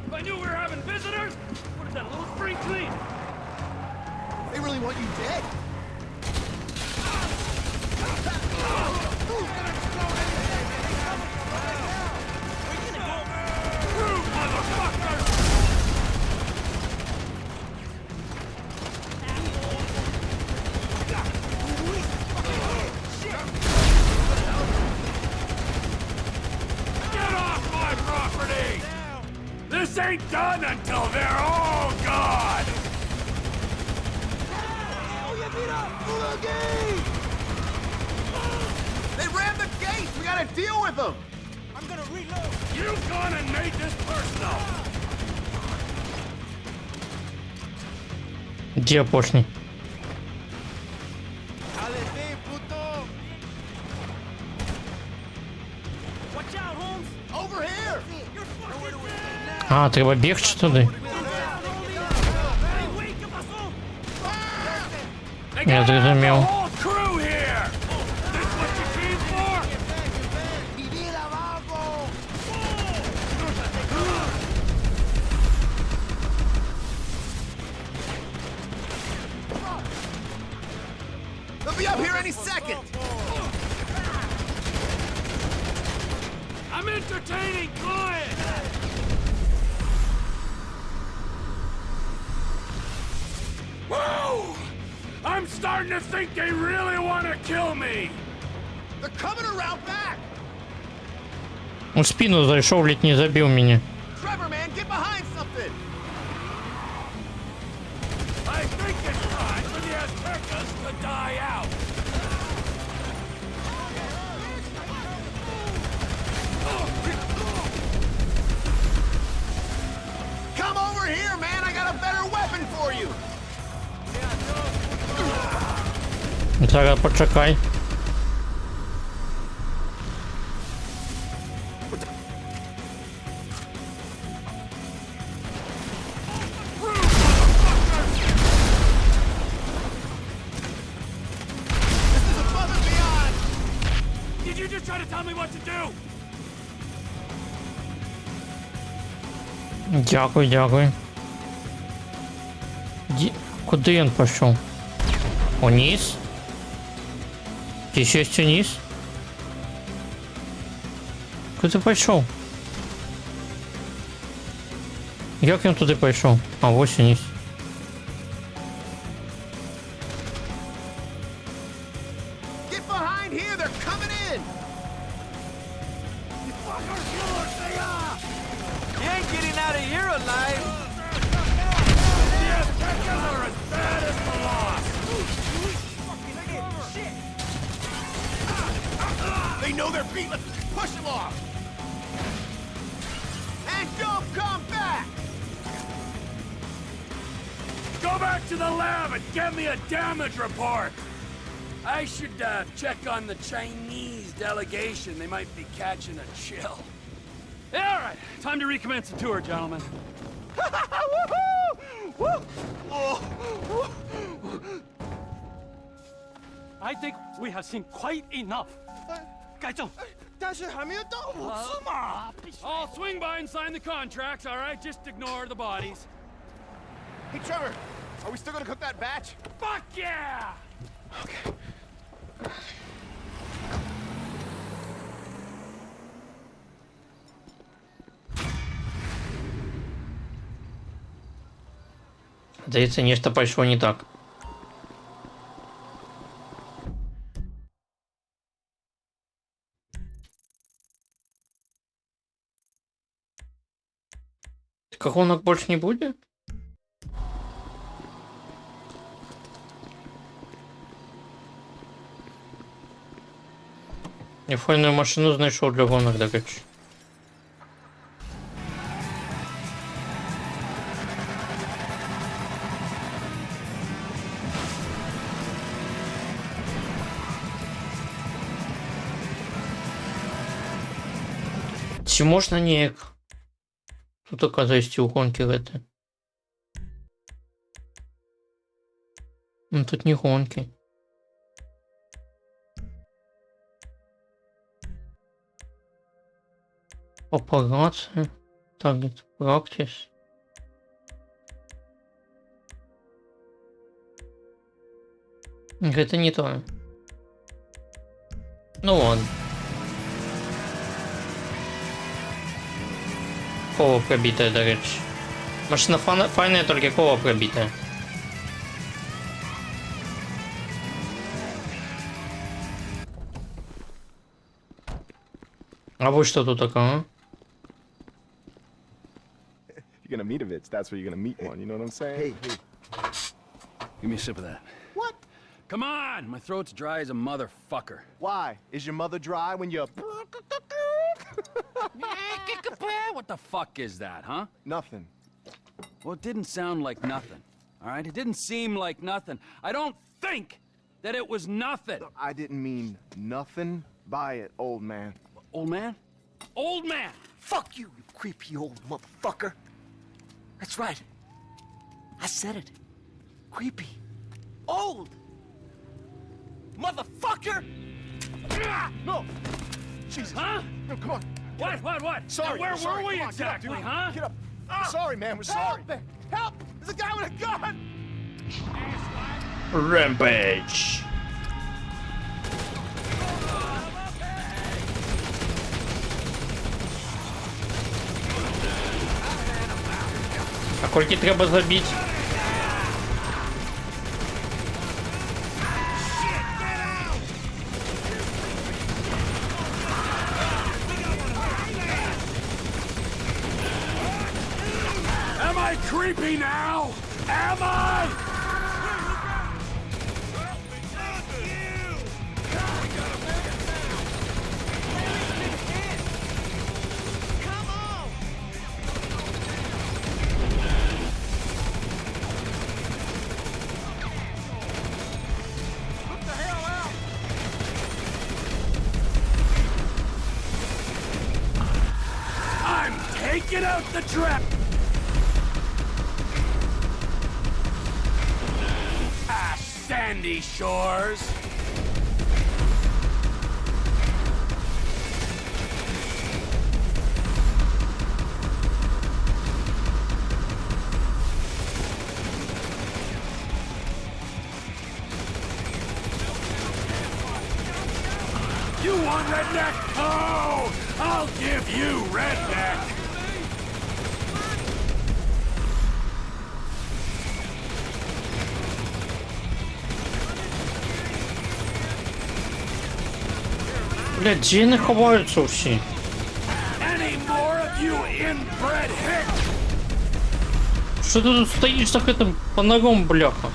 If I knew we were having visitors, would have done a little spring clean. They really want you dead. Get off my property! This ain't done until they're all gone! They rammed the gate. We gotta deal with them. I'm gonna reload! You've gone and made this personal! Где опошний? Over here! А, треба бігти туди. Я зрозумів. They'll be up here any second! I'm entertaining clients! Whoa! I'm starting to think they really want to kill me! They're coming around back! У спину зайшов, ледь не забил меня. Trevor, man, get behind something! I think it's time for the Aztecas to die out! Come over here, man! I got a better weapon for you! Зараз почекай. Did you just try to tell me what to do? Дякую, дякую. Куди він пішов? Униз? Еще есть вниз? Куди пішов? Як він туди пішов? А, ось вниз. Get behind here! They're coming in! You ain't getting out of here alive! The Aztecas are as bad as the Lost! They know they're beat. Let's push them off. And don't come back. Go back to the lab and get me a damage report! I should check on the Chinese delegation. They might be catching a chill. All right, time to recommence the tour, gentlemen. I think we have seen quite enough. 改正，但是还没有到5次嘛。 I'll swing by and sign the contracts, all right? Just ignore the bodies. Hey, Trevor, are we still gonna cook that batch? Fuck yeah! Okay. Здається, нечто пішло не так. Гонок больше не будет? Я файную машину знайшов для гонок, до речі. Чи можна ніяк? Тут оказывается у гонки это. Ну тут не гонки. Операция. Target practice. Это не то. Ну ладно. Коло пробитое, до речі. Машина файна, тільки коло пробитое. А вот что тут такое, а? You're gonna meet a bitch, that's where you're gonna meet one, you know what I'm saying? Hey. Give me a sip of that. What? Come on! My throat's dry as a motherfucker. Why? Is your mother dry when you... What the fuck is that, huh? Nothing. Well, it didn't sound like nothing. All right? It didn't seem like nothing. I don't think that it was nothing. I didn't mean nothing by it, old man. Old man? Old man! Fuck you, you creepy old motherfucker. That's right. I said it. Creepy. Old. Motherfucker! No! Jesus. Huh? No, come on. What? Sorry. Where sorry. were we Come on, exactly, get up, huh? Get up. Sorry, man. We're sorry. Help! Help! There's a guy with a gun! Rampage. А кольки треба забить? Am I creepy now? Am I? I'm taking out the trap. Sandy Shores. You want redneck? Oh, I'll give you redneck. Блядь, де не ховаються всі? Any more of you inbred hick? Що ти тут стоїш так этим фонарем, бляха?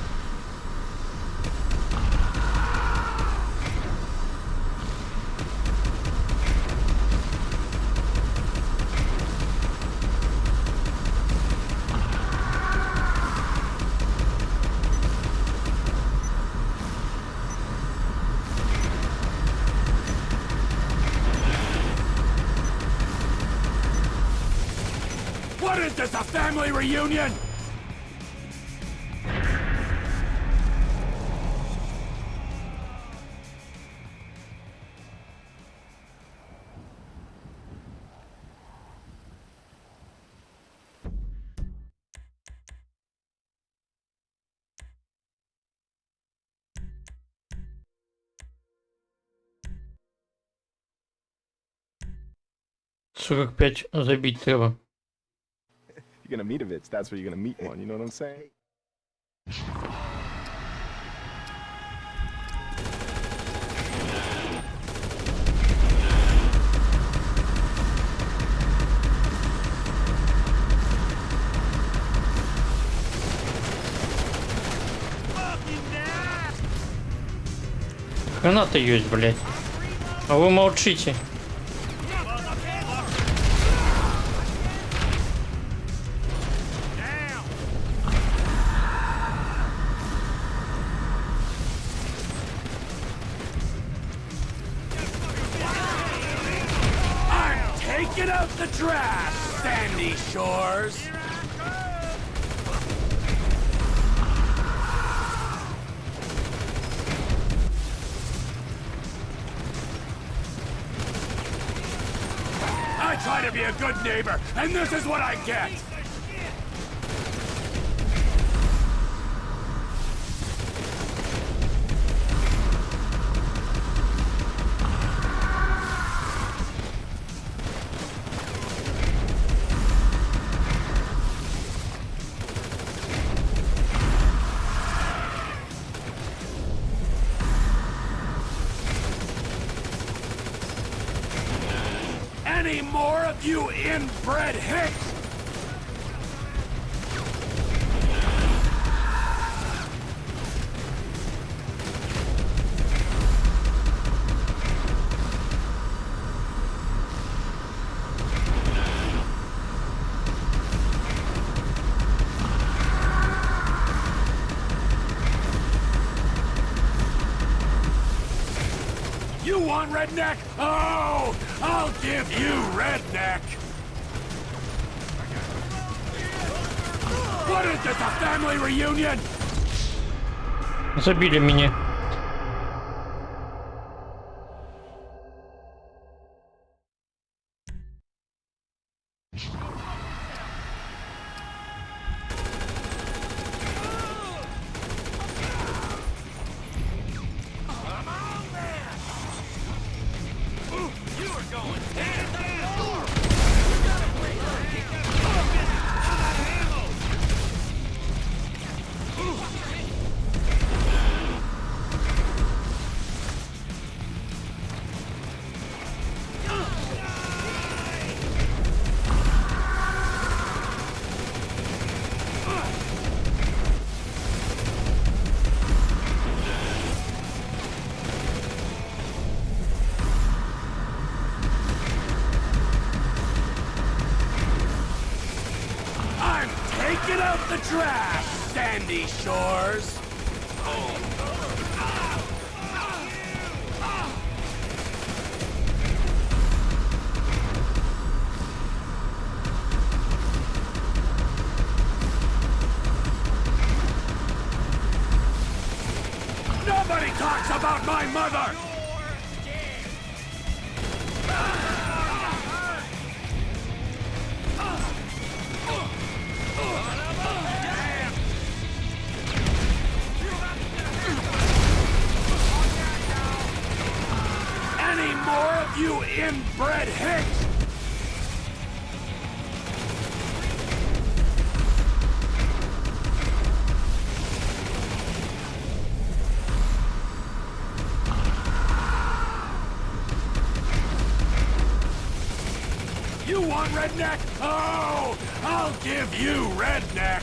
What is this, a family reunion? Сорок 45 забить треба. You're gonna meet a Vitz, that's where you're gonna meet one, you know what I'm saying? Граната есть, блядь. А вы молчите. Taking out the trash, Sandy Shores. I try to be a good neighbor, and this is what I get. Any more of you inbred hicks? You want redneck? Oh, I'll give you redneck. What is this, a family reunion? Забили меня. I'm taking out the trash, Sandy Shores. Nobody talks about my mother! Any more of you inbred hicks? You want redneck? Oh, I'll give you redneck.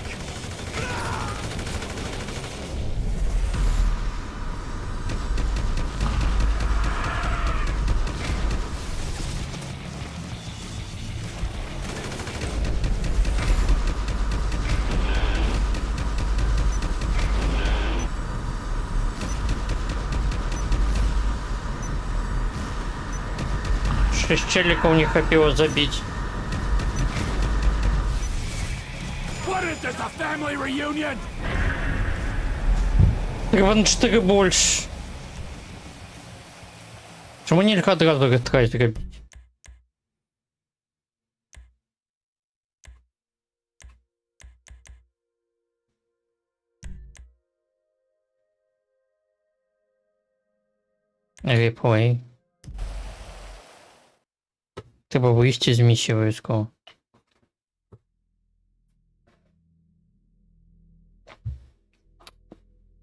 Шесть челиков не хватило забить. What is this, a family reunion? 4 больше. Почему нельзя одразу растратить габить? Реплей. Треба вийти з місії обов'язково.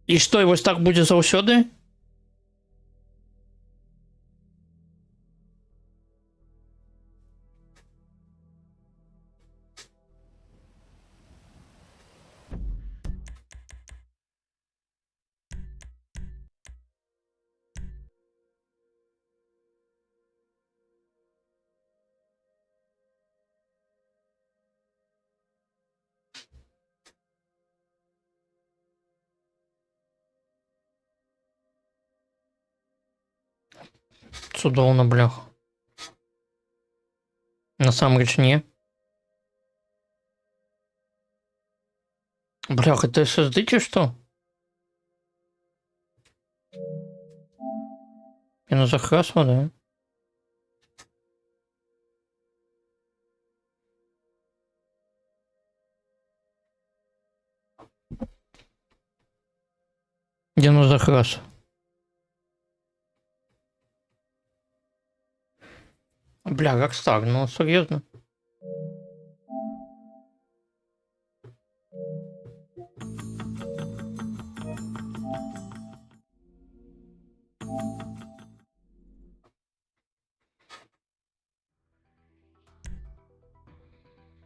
І що, і ось так буде завсюди? Цудовно, бляха. Насамрэч не. Бляха, ты SSD чи что? Я захрасла, да? Я на захрас. Бля, Рокстар, ну серьезно?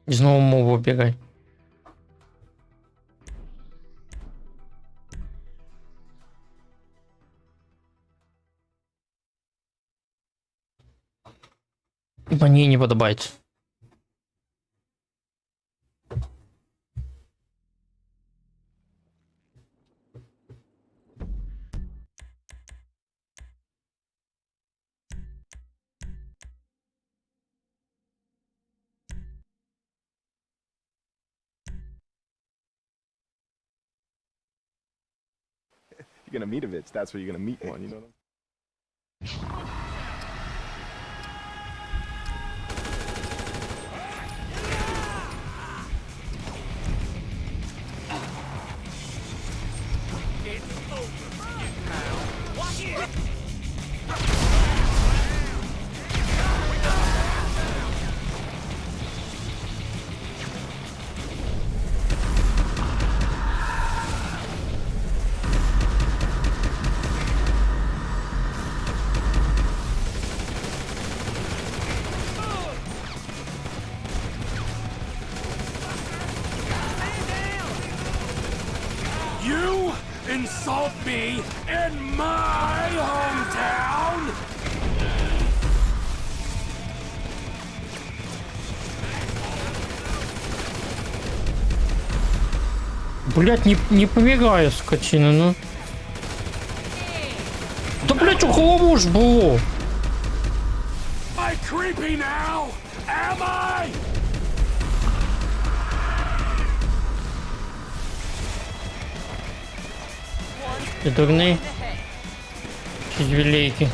И снова мову убегай. Мне не подобается. you're gonna meet a bitch, that's where you're gonna meet one, you know what I'm saying? You insult me in my hometown? Блять, не помигаю, скотина, ну. Да, блять, у голову ж было. Am I creepy now? Am I? Ты дурный? Чизвелейки.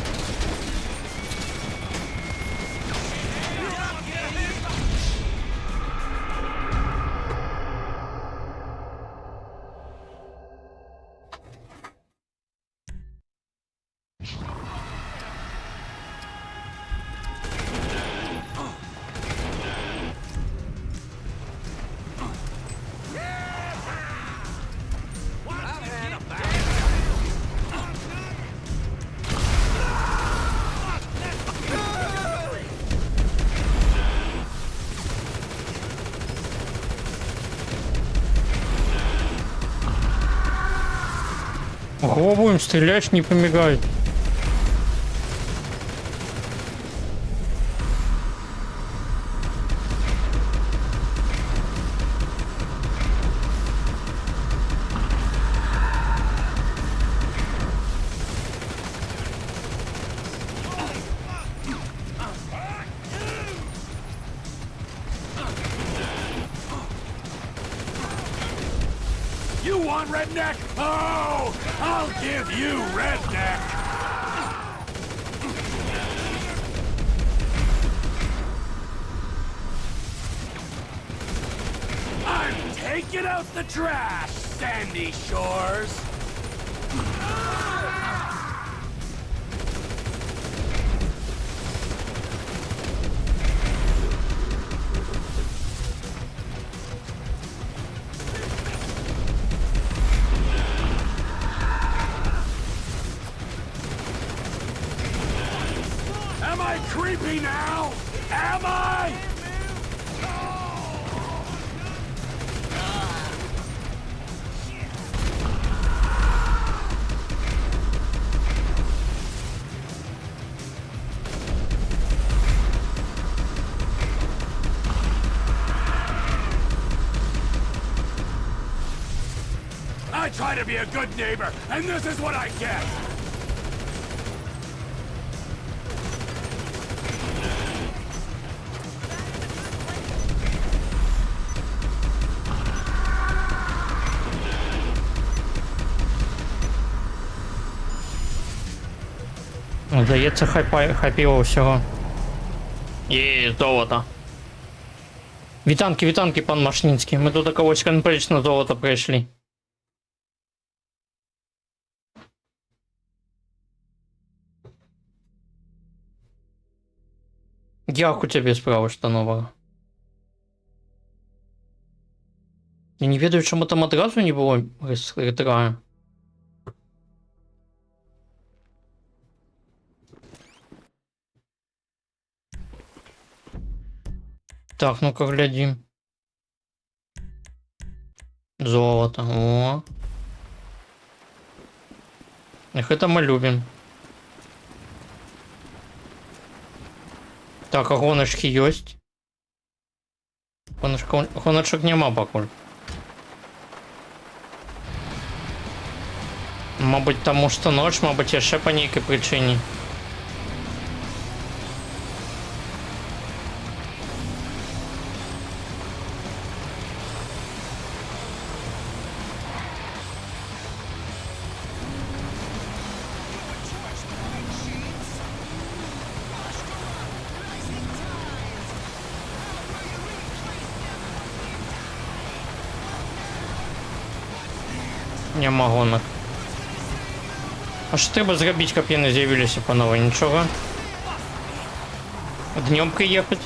Головой стрелять, не помигает. You want redneck? Oh, I'll give you redneck. I'm taking out the trash, Sandy Shores. Am I creepy now? Am I? I try to be a good neighbor, and this is what I get. Здається, хайпіло всього. Є, золото. Вітанки, вітанки, пан Машнінський. Ми тут когось конкретно золото прийшли. Дякую тебе, справа штанова. Я не ведаю, чому там одразу не було ретраю. Так, ну-ка глядим. Золото. О. Их это мы любим. Так, а гоночки есть? Гоночек нема покуль. Мабуть, тому що ночь, мабуть, ще по нейкій причині. Нема гонок. А що треба зробити, каб я не з'явилися панове? Нічого. Днем приїхати.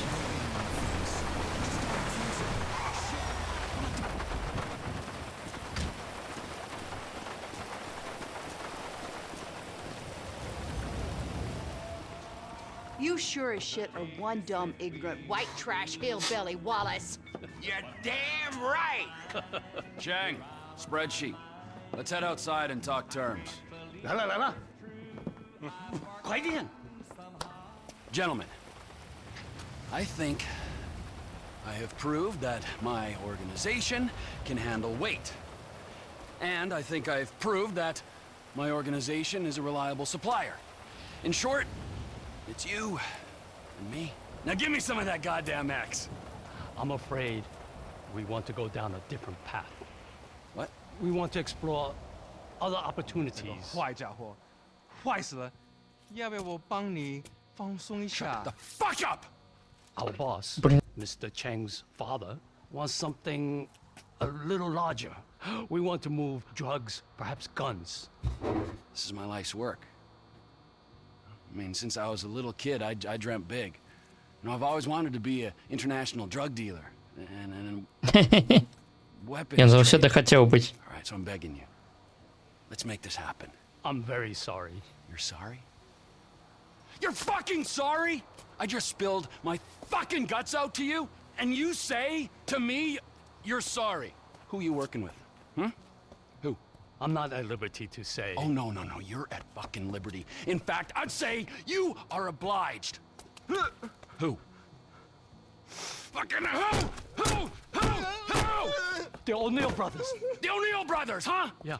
You sure as shit are one dumb, ignorant, white trash hillbilly, Wallace. You're damn right! Chang, spreadsheet. Let's head outside and talk terms. 来了来了，快点！ Gentlemen, I think I have proved that my organization can handle weight. And I think I've proved that my organization is a reliable supplier. In short, it's you and me. Now give me some of that goddamn X. I'm afraid we want to go down a different path. What? We want to explore other opportunities. 坏家伙，坏死了！要不要我帮你放松一下 The fuck up! Our boss, Mr. Cheng's father, wants something a little larger. We want to move drugs, perhaps guns. This is my life's work. I mean, since I was a little kid, I dreamt big. You know, I've always wanted to be an international drug dealer. And weapons. Я завжди хотів бути. All right, so I'm begging you. Let's make this happen. I'm very sorry. You're sorry? You're fucking sorry? I just spilled my fucking guts out to you, and you say to me you're sorry. Who you working with? Who? I'm not at liberty to say. Oh, no, you're at fucking liberty. In fact, I'd say you are obliged. Who? Fucking who? The O'Neill brothers. The O'Neill brothers, huh? Yeah.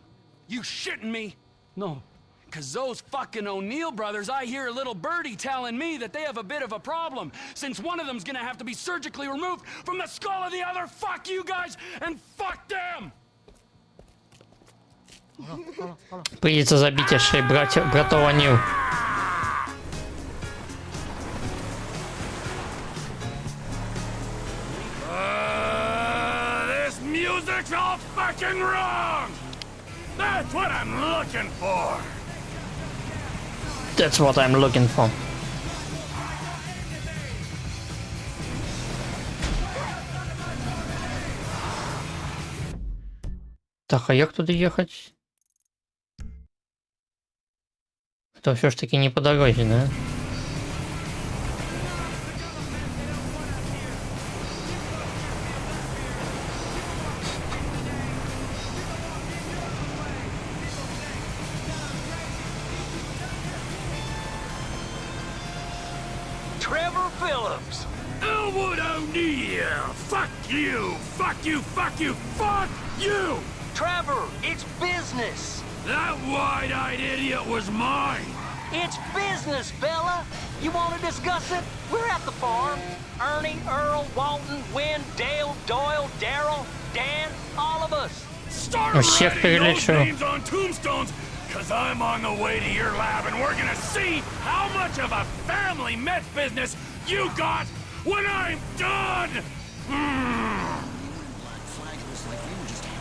You shitting me? No. Cause those fucking O'Neill brothers, I hear a little birdie telling me that they have a bit of a problem, since one of them's gonna have to be surgically removed from the skull of the other. Fuck you guys, and fuck them! Придется забить аж и братов Анил. This music's all fucking wrong! That's what I'm looking for! That's what I'm looking for. Так, а як туди їхати? То все ж таки не по дорозі, да? Trevor Phillips. Elwood O'Neill! Fuck you! Fuck you! Fuck you! Fuck you! Trevor, it's business. That wide-eyed idiot was mine! It's business, fella. You want to discuss it? We're at the farm. Ernie, Earl, Walton, Wynn, Dale, Doyle, Darrell, Dan, all of us. Start Всех writing those перелечу. names on tombstones, cause I'm on the way to your lab and we're gonna see how much of a family meth business you got when I'm done!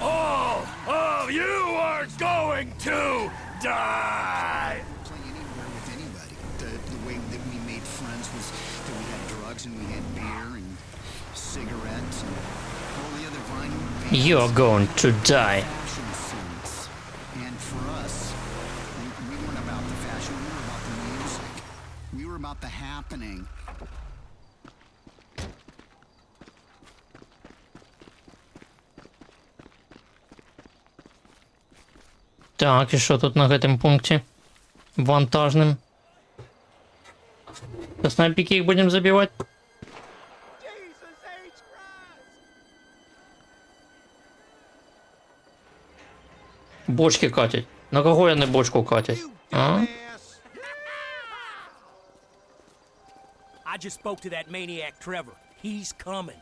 All of you are going to die! The way that we made friends was that we had drugs and we had beer and cigarettes and all the other vinyl. You're going to die. And for us, we weren't about the fashion, we were about the music. We were about the happening. Так, і що тут на гэтым пункте? Вантажным. Со снайпики их будем забивать? Бочки катять. На кого я не бочку катять? А? I just spoke to that maniac Trevor. He's coming.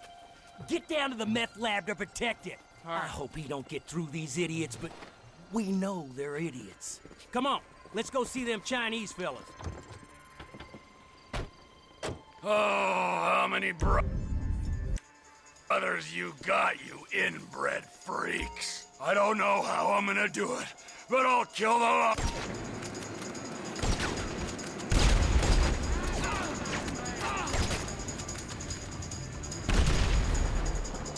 Get down to the meth lab to protect it. I hope he don't get through these idiots, but we know they're idiots. Come on, let's go see them Chinese fellas. Oh, how many bro... Brothers, you got you inbred freaks. I don't know how I'm gonna do it, but I'll kill the lot.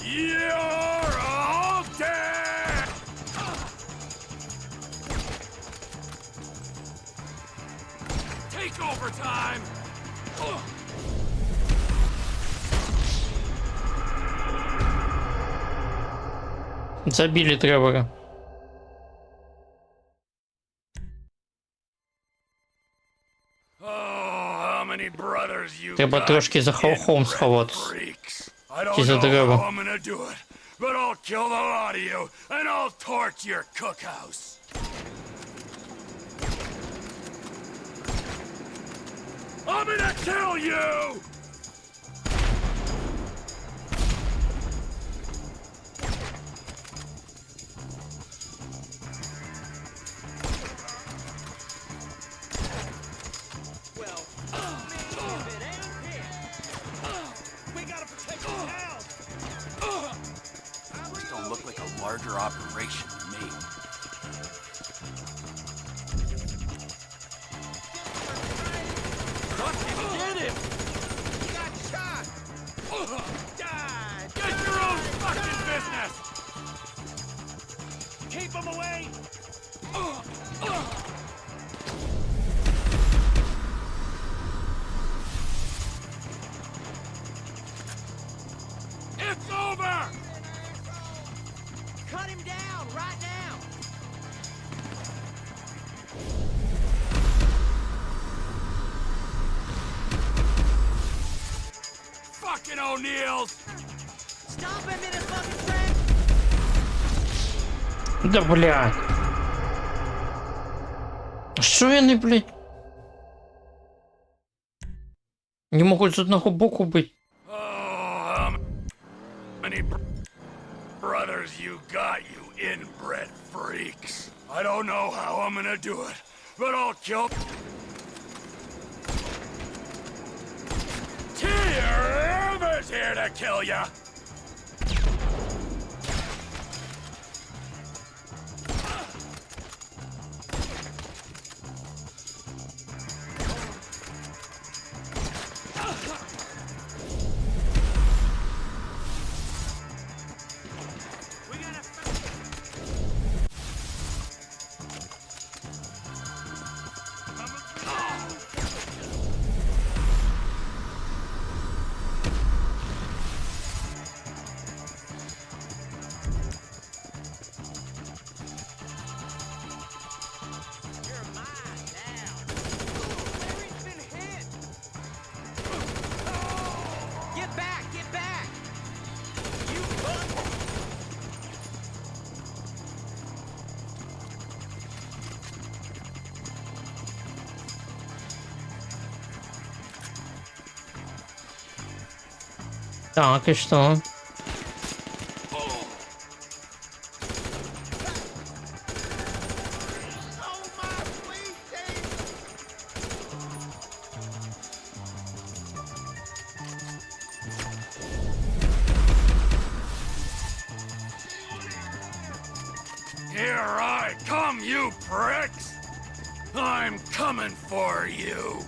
You're all dead! Take over time! Забили Тревора. Треба трошки за Холхом сховатися. Чи за Тревор. But I'll kill the lot of you, and I'll torch your cookhouse. I'm gonna kill you! Look like a larger operation to me. Get him! He got shot! Died! Get your own fucking business! Keep him away! It's over! Cut him down right now! Fucking O'Neills! Stop him in his fucking tracks! Да блядь. Що вони, блядь? Не можуть з одного боку бити. Brothers, you got you inbred freaks. I don't know how I'm gonna do it, but I'll kill. Whoever's here to kill ya. Так, и что? Here I come, you pricks! I'm coming for you!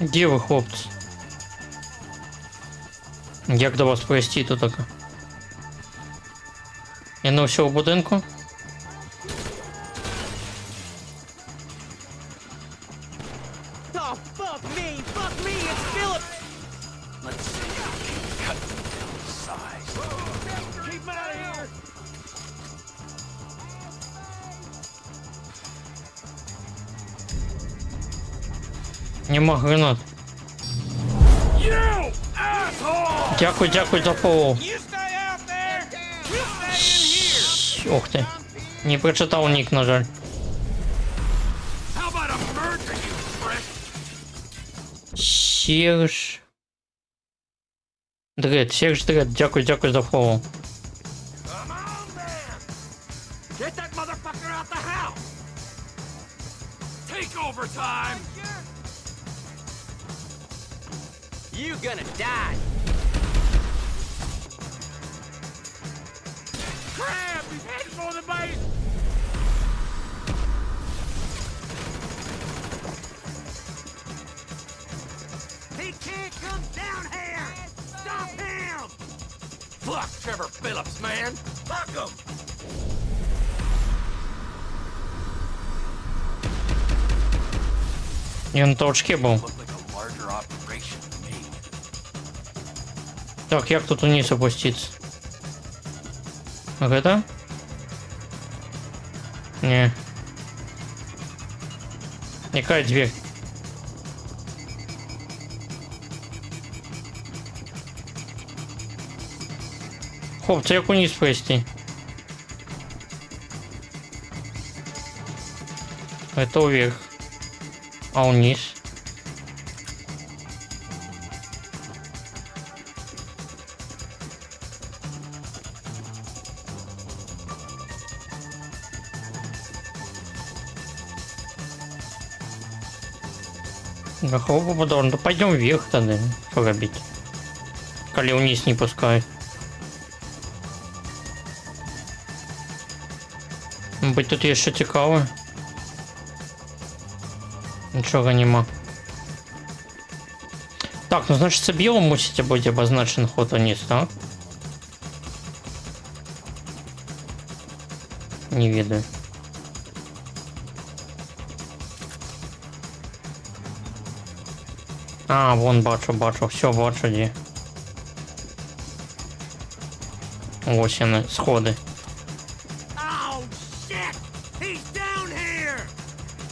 Де ви, хлопці? Як до вас пройти тут таке? Я не все в будинку? Oh, fuck me, it's Philip! Let's see how we can cut him down to size. Keep him out of here! Нема гранат. You asshole! Дякую, дякую за фоллоу. Ух ти. Не прочитав нік, на жаль. How about a murder, you prick? Серж. Дред, Серж Дред, дякую, дякую за фоллоу. Get that motherfucker out the house! Take over time! You gonna die. Crap! He's heading for the base! He can't come down here! Stop him! Fuck Trevor Phillips, man! Fuck him! І на толчке був. Так, як тут вниз опуститься? Как это? Не. Якая дверь? Хлопці, як униз пройти? Это вверх. А вниз? Гахова подорно. Ну пойдем вверх тогда. Что робить? Коли вниз не пускают. Быть тут еще цікаво. Нічого нема. Так, ну значит це біло мусить бути обозначен ход вниз, так? Не ведаю. А, вон бачу, все бачу де. Ось вони, сходи. Oh, shit! He's down here!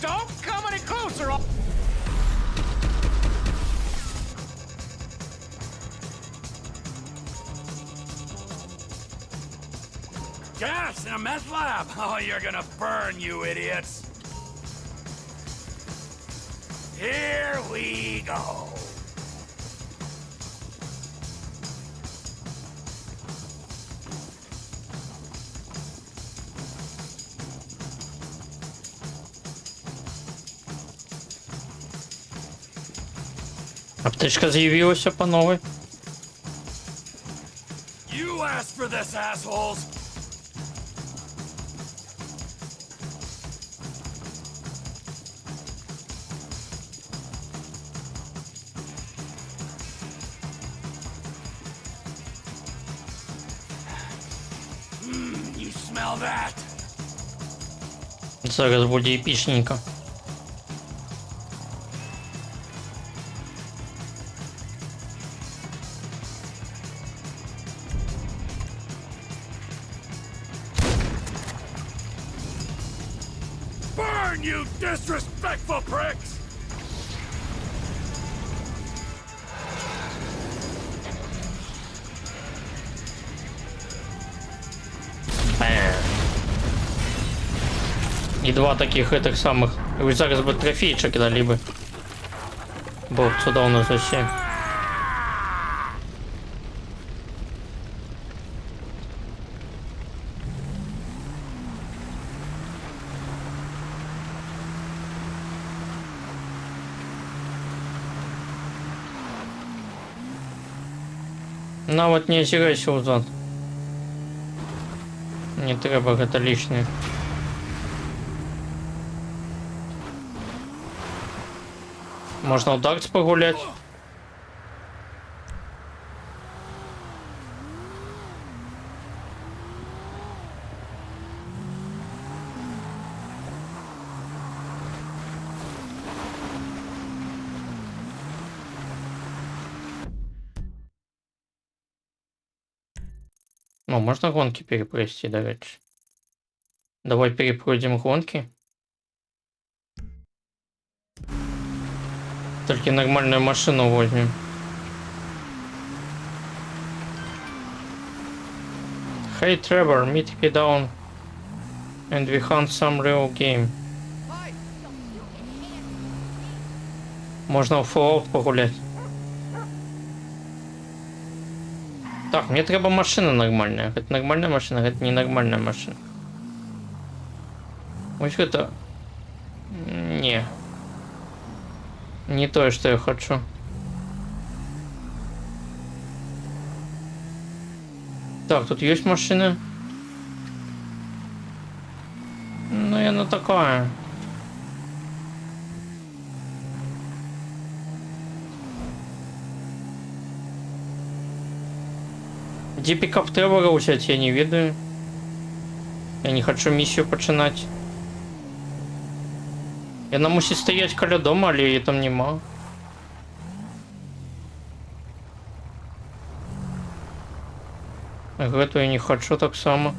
Don't come any closer! Gas in a meth lab! Oh, you're gonna burn, you idiots! Here we go! Аптечка з'явилася по новій. You asked for this, assholes! You smell that? Зараз буде епічненько. Burn, you disrespectful pricks! І два таких этих самих. І зараз би трофейчик дали би. Бо сюди у нас вообще. На вот не озирайся назад. Не треба, это лишнее. Можно у Дартс погулять. Ну, можно гонки перепройти, давай. Давай перепройдем гонки. Только нормальную машину возьмем. Hey Trevor, meet me down and we hunt some real game. Можно в Fallout погулять. Так, мне треба машина нормальная. Это нормальная машина, это ненормальная машина. Вот это... Не. Не то, что я хочу. Так, тут есть машины? Ну, и она такая. Где пикап Тревора взять, я не ведаю. Я не хочу миссию починать. Яна мусить стоять каля дома, але її там нема. Гэту я не хочу так само.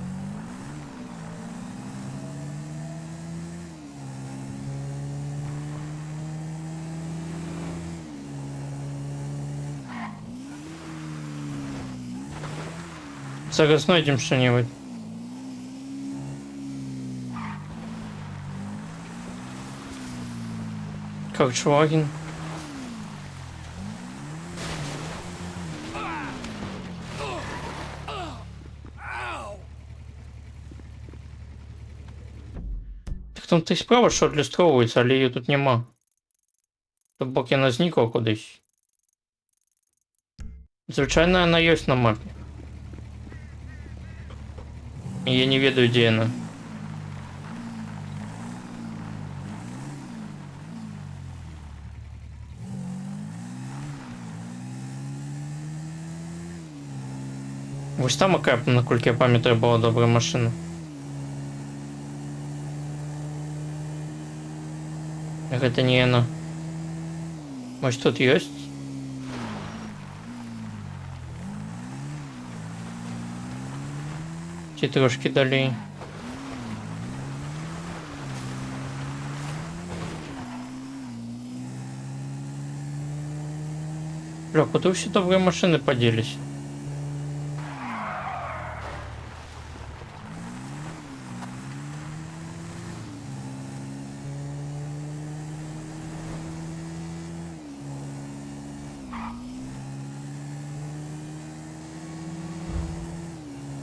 Зараз знайдем що-нибудь. Volkswagen. Так там ти справа, що адлюстровується, але її тут нема. Тут бок яна зникла кудись. Звичайно, вона є на мапі. І я не ведаю, де вона. Ось там, яка, наскільки я пам'ятаю, була добра машина. Гэта не яна. Ось тут есть. Ці трошки далей. Бля, куди всі добрі машини поділись?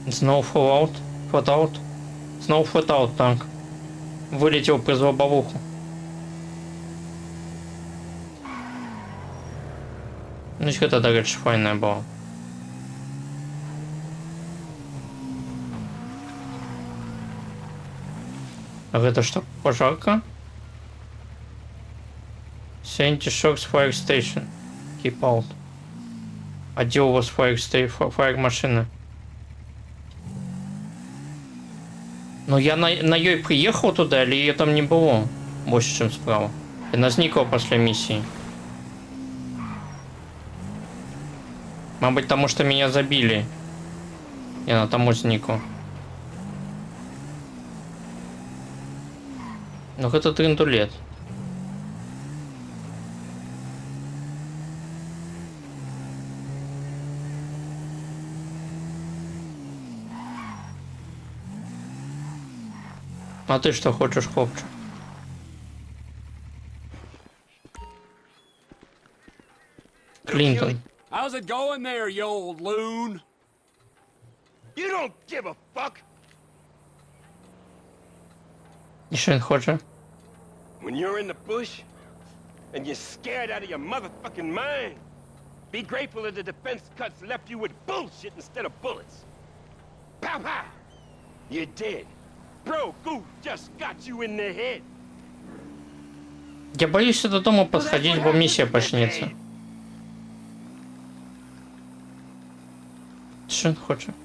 Знову флотаут. Знову флотаут танк. Вилетів, призвав бавуху. Ну, гэта, до речі, файна була. А гэта што, пожарка? Saint Shocks Fire Station. Keep out. А де у вас фаер машина? Ну я на ёй приехал туда, или ее там не было? Больше, чем справа. Она зникла после миссии. Может быть, потому что меня забили. И она там зникла. Ну это драндулет. А ты что хочешь, хлопче? Клинтон. How's it going there, you old loon? You don't give a fuck. И что он хочет? When you're in the bush and you're scared out of your motherfucking mind, be grateful that the defense cuts left you with bullshit instead of bullets. Pow pow! You're dead. Bro, Goof just got you in the head. Я боюсь до дома подходить, бо миссия почнется. Что он хочет?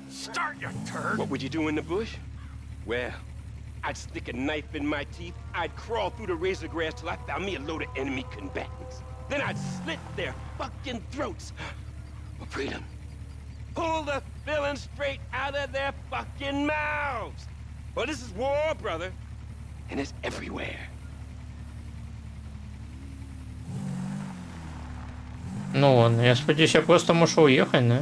Start your turd. What would you do in the bush? Well, I'd stick a knife in my teeth, I'd crawl through the razor grass till I found me a load of enemy combatants. Then I'd slit their fucking throats for freedom. Pull the villain straight out of their fucking mouths. Well, this is war, brother, and it's everywhere. Ну ладно, я сподіваюся, я просто можу уїхати, не?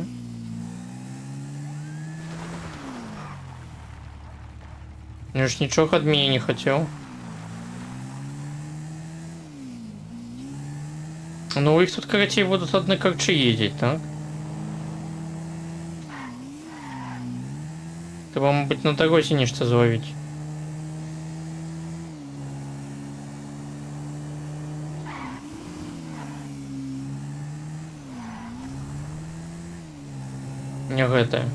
Я ж нічого від мене не хотів. Ну, їх тут, короче, будуть одні корчі їздити, так? Треба, мабуть, на дорозі нечто зловити. Не гэта.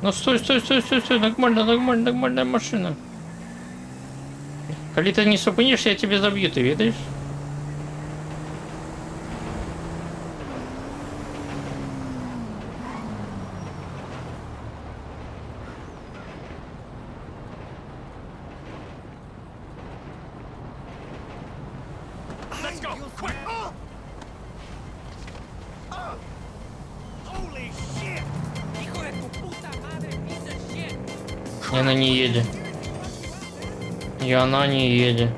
Ну стой, нормальная машина. Коли ты не супынишь, я тебе забью, ты видишь? Let's go, quick! Holy shit! Hijo de tu puta madre, piece of shit! И она не едет. И она не едет.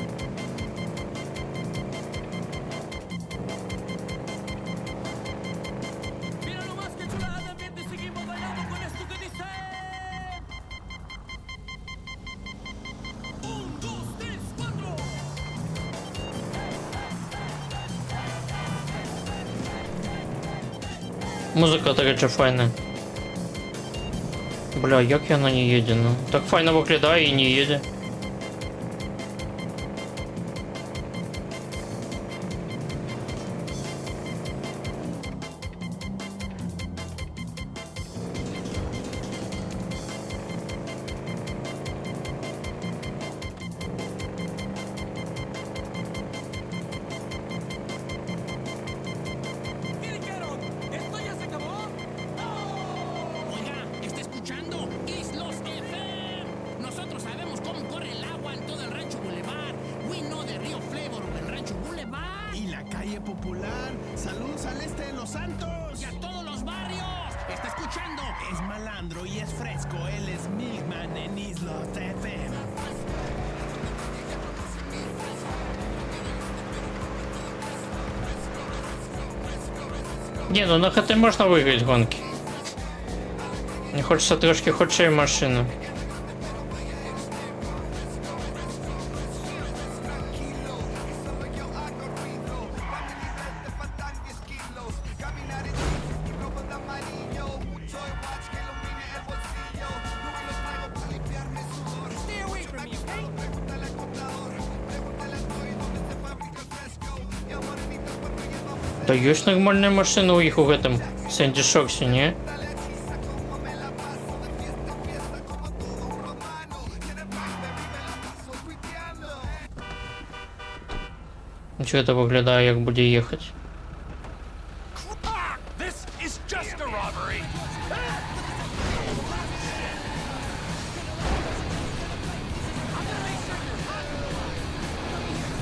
Музика така файна. Бля, як вона не їде, ну. Так файно виглядає і не їде. Ні, ну на ХТ можна виграти гонки. Мені хочеться трошки ходшої машини. Да есть нормальная машина у них в этом Сэнди Шоксе, не? Ничего это выглядає, як буде їхати.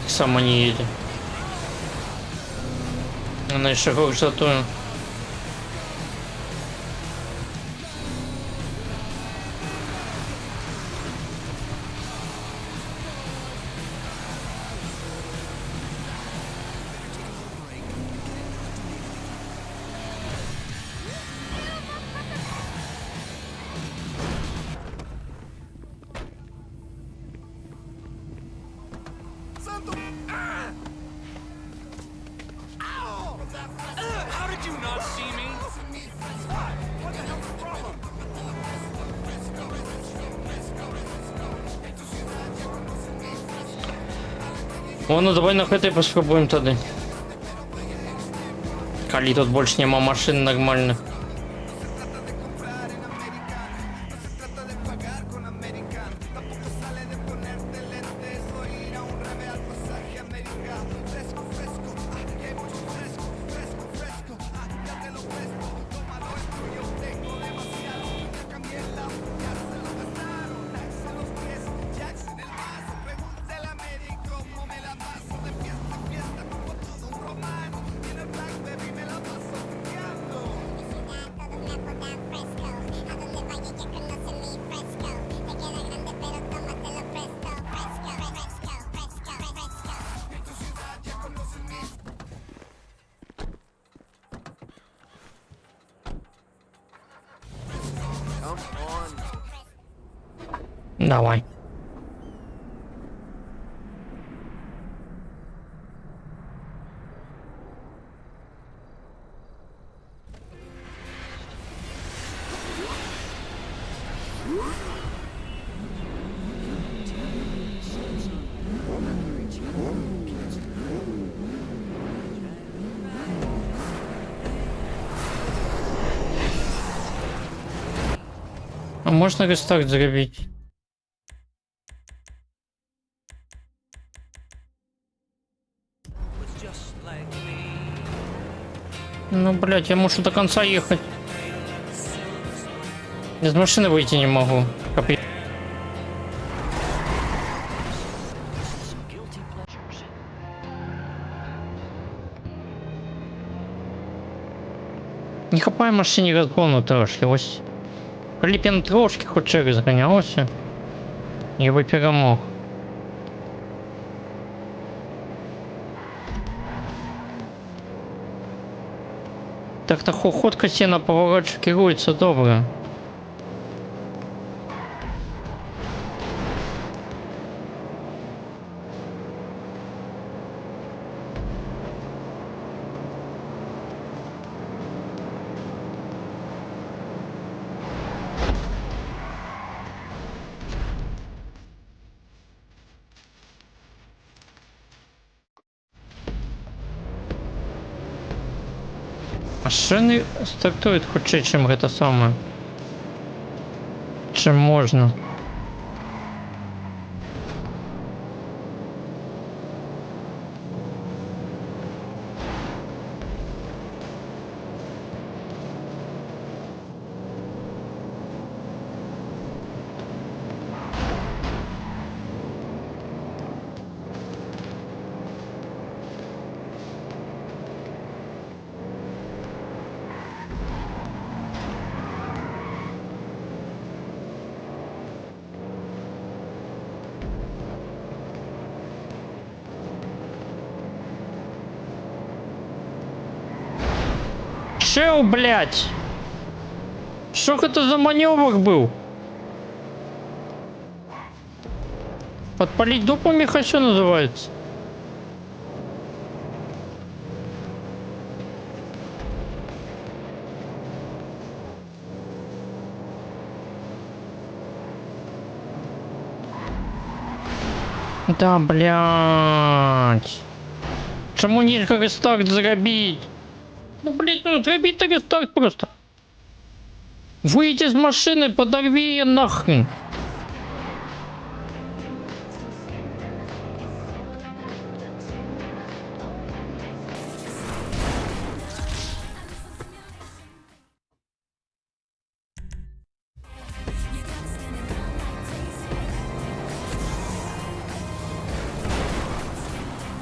Сама не едет. Она еще хуже зато. How did you not see me? What the hell's the problem? О, ну давай на ХТ поспробуем тогда. Коли тут больше нема машин нормальных. Давай. можно рестарт зробити? Ну, блядь, я мушу до конца ехать. Из машины выйти не могу. Капец. Не хапай машині розгону трошки, ось. Коли б я трошки хоч розганявся, я би перемог. Так та ходка сіна поворот керується добре. Машини стартують хоче, чим це саме. Чим можна. Чел, блядь! Что это за маневр был? Подпалить дупами хочу называется. Да, блядь. Чему нельзя рестарт зробить? Ну, блядь, ну зробіть рестарт просто. Выйди из машины, подорви ее нахрен.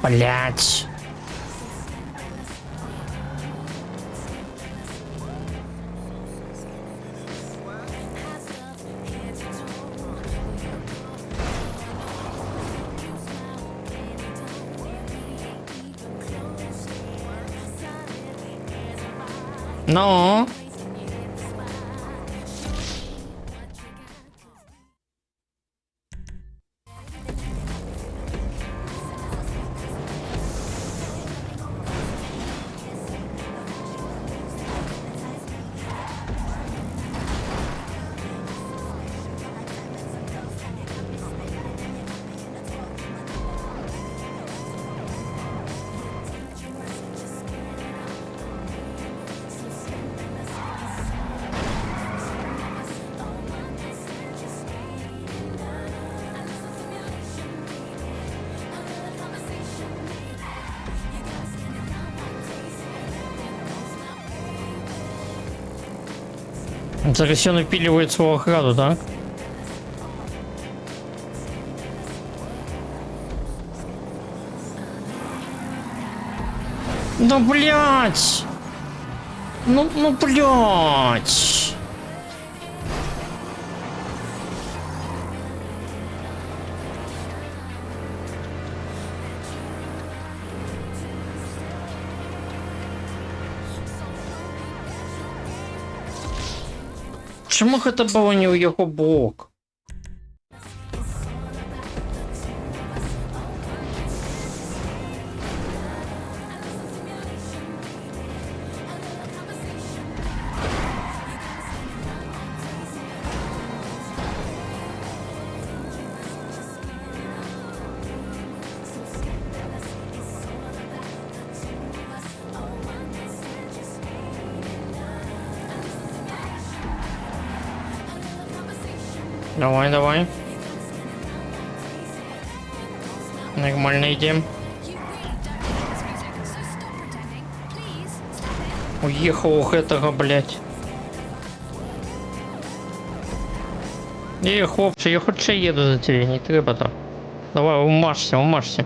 Блять. Ну? Зараз все напиливает свою охрану, так? Ну, блядь! Ну, блядь! Чому це було не у його бок? Давай, давай. Нормально идем. Уехал ох этого, блядь. Хлопче, я хоч ще їду за тебе, не треба там. Давай, умажься, умажься.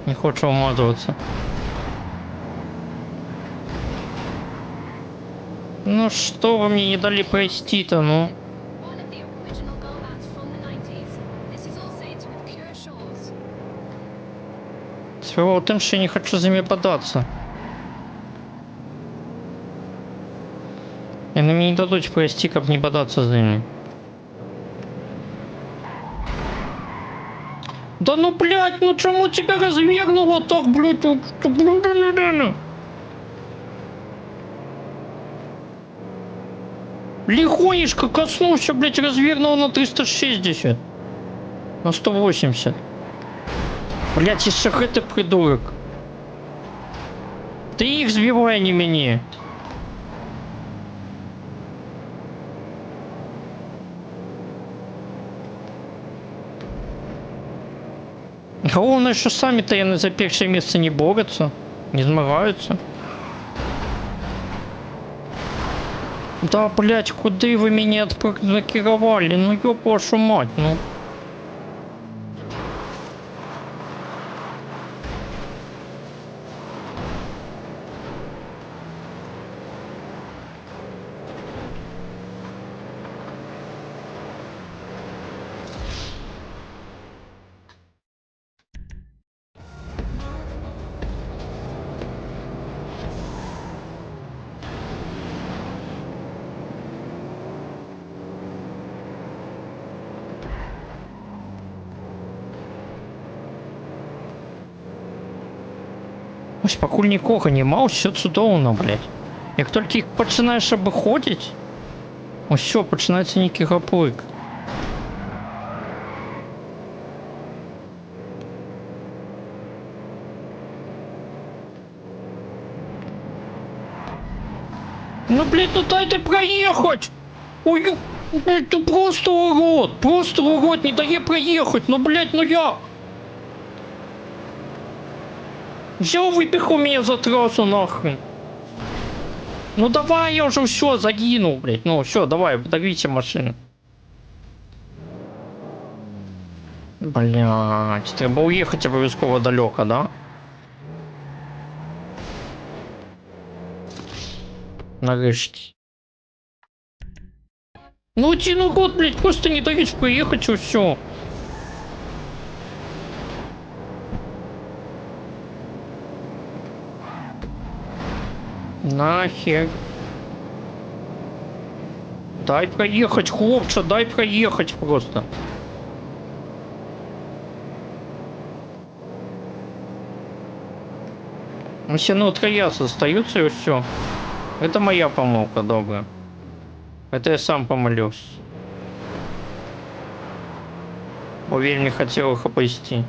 Не хочу умазываться. Ну что вы мне не дали пройти-то, ну? Справа в том, что я не хочу за ними податься. И на мне не дадут пройти, как не податься за ними. Да ну блядь, ну чему тебя развернуло так, блядь, легонечко коснулся, блядь, развернул на 360. На 180. Блядь, еще это придурок. Ты их сбивай, не меня. Головне, що самі-то я за перше місце не борються, не змагаються. Да, блядь, куди ви мене откировали? Ну ёб вашу мать, ну. Ось покуль нікого нема, все чудовно, блядь. Як тільки їх починаєш обиходити, ось все, починається некий гаплик. Ну, блядь, ну дайте проехать! Ой, блядь, ну просто урод, не дає проехать, ну, блядь, ну я... Взял, выпихал меня за трассу нахрен. Ну давай, я уже все загинул, блядь. Ну все, давай, подогрейте машину. Блядь, треба уехать обов'язково далеко, да? Нарешті. Ну один урод, блядь, просто не дают проехать и все. Нахер. Дай проехать, хлопче, дай проехать просто. Ну все на трояс остаются и все. Это моя помолвка, добрая. Это я сам помолился. Уверен, не хотел их опасти.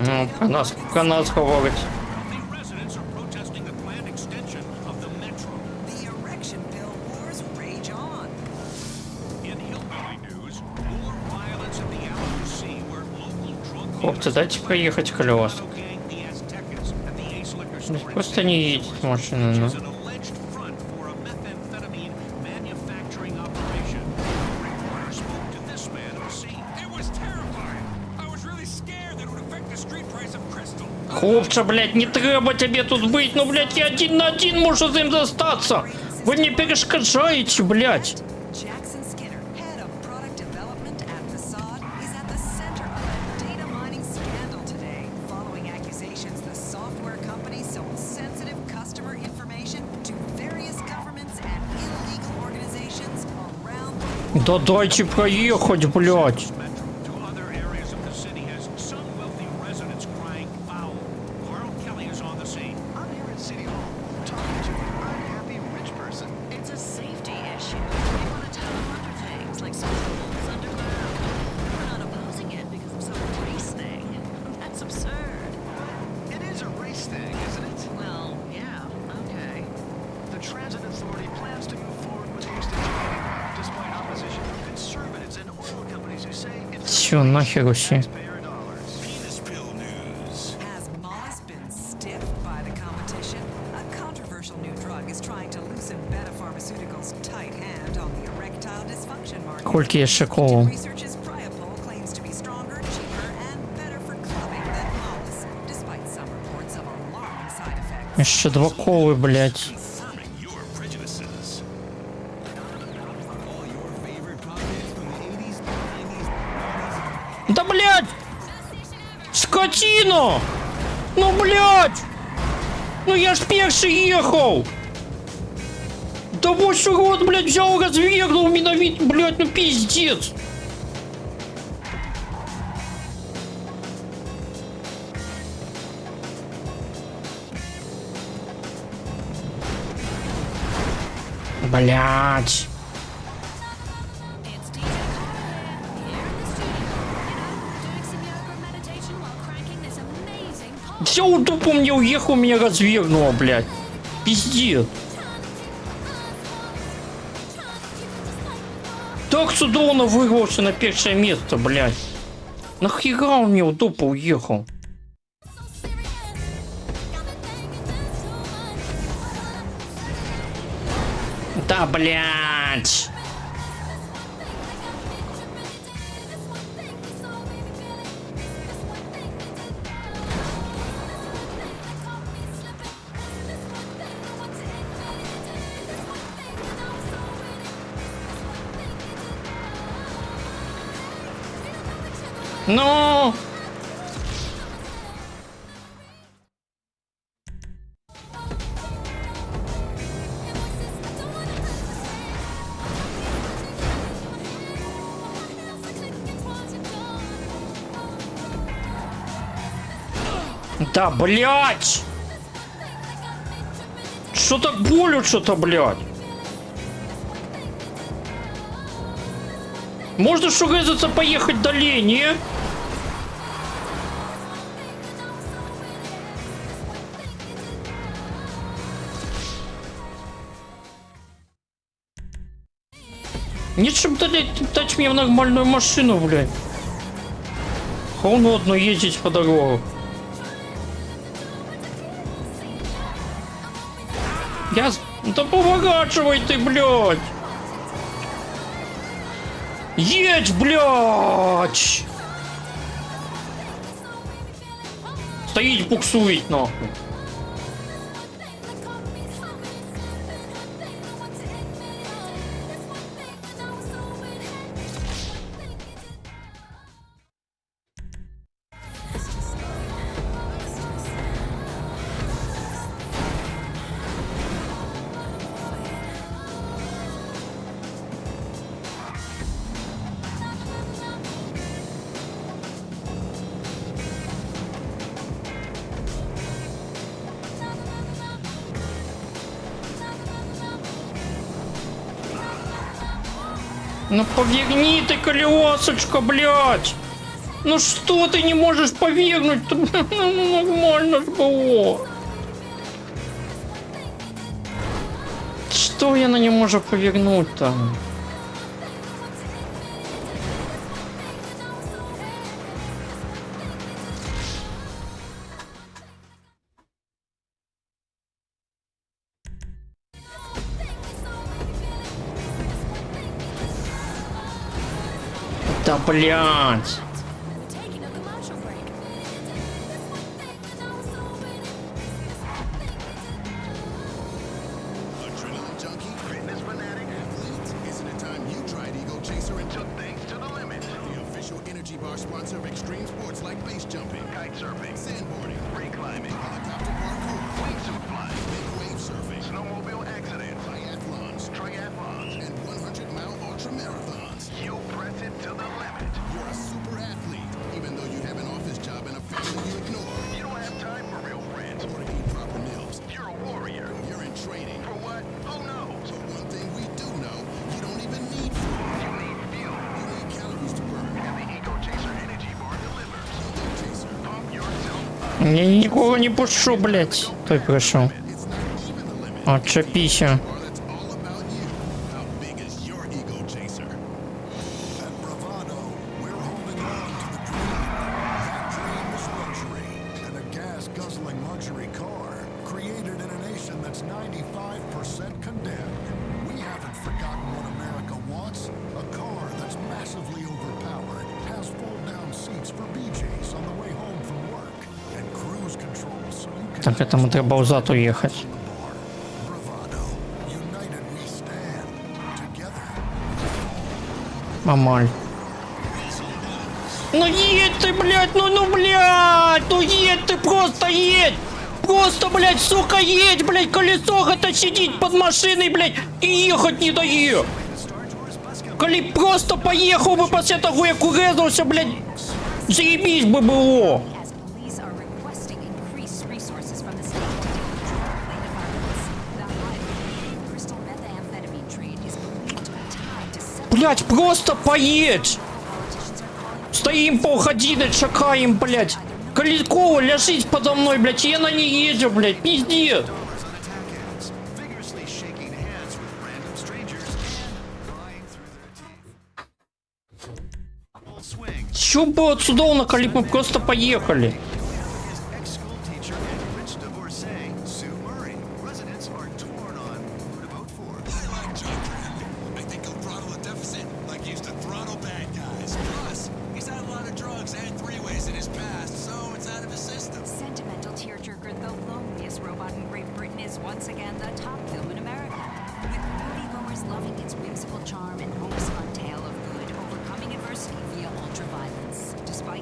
Ну, про нас говорить. Хлопцы, дайте проехать колес. Просто не едет машина, ну. Хлопче, блядь, не треба тебе тут быть, ну, блядь, я один на один можу з ним застаться. Вы мне перешкоджаете, блядь. Да дайте проехать, блядь. It's a safety issue. They want to tell them other things, like schools underground. We're not opposing it because of some race thing. That's absurd. It is a race thing, isn't it? Well, yeah, okay. The Transit Authority plans to move forward with the extension despite opposition from conservatives and oil companies who say it's Все, нахер вообще. Has Moss been stiffed by the competition? A controversial new drug is trying to loosen Beta Pharmaceuticals' tight hand on the erectile dysfunction market. Сколько я шоколов. Research's Priapol claims to be stronger, cheaper, and better for clubbing than Moss, despite some reports of alarming side effects. Еще 2 колы, блядь. Да, блядь! Скотина! Ну, блядь! Ну я ж перший ехал! Да вот что вот, блядь, взял, развергнул меня, блядь, ну пиздец! Блядь! Взял тупо мне уехал, меня развергнуло, блядь. Пиздец. Так судовно вырвался на первое место, блядь. Нахера он мне тупо уехал? Да, блядь. Ну. Да, блядь! Что так болит, что-то, блядь? Можно, что говорится, поехать далее, не? Нет, чтобы дать мне в нормальную машину, блядь. Холодно ездить по дорогам. Я... Да поворачивай ты, блядь! Едь, блядь! Стоит, буксует, нахуй. Ну поверни ты, колесочка, блядь! Ну что ты не можешь повернуть-то? Ну нормально было. Что я на не могу повернуть-то? Да, блядь. Adrenaline junkie, fitness fanatic, athletes, isn't it time you tried Ego Chaser and took things to the limit? The official energy bar sponsor of extreme sports like base jumping, kite surfing, sandboarding, free climbing, helicopter parkour, wingsuit flying, big wave surfing, snowmobile accidents, biathlons, triathlons, and 100-mile ultra marathons. Я никого не пущу, блядь. Той пришел. Отчепися. Gas-guzzling luxury car created in a nation that's 95% condemned. We haven't forgotten what America wants. A car that's massively overpowered, has fold-down seats for BJ's on the way home from work, and cruise control so you can... Так, это мы треба взад уехать. Мамаль. Ну едь ты, блядь, блядь, ну едь ты, просто едь! Просто, блядь, сука, едь, блядь, колесо это сидеть под машиной, блядь, и ехать не дає. Коли просто поехал бы после того, як урезался, блядь, заебись бы было. Блядь, просто поедь! Стоим полгодины, чекаем, блядь. Калькова ляжить подо мной, блядь, и я на ней езжу, блядь, пиздец. Чё было отсюда на Калип, мы просто поехали.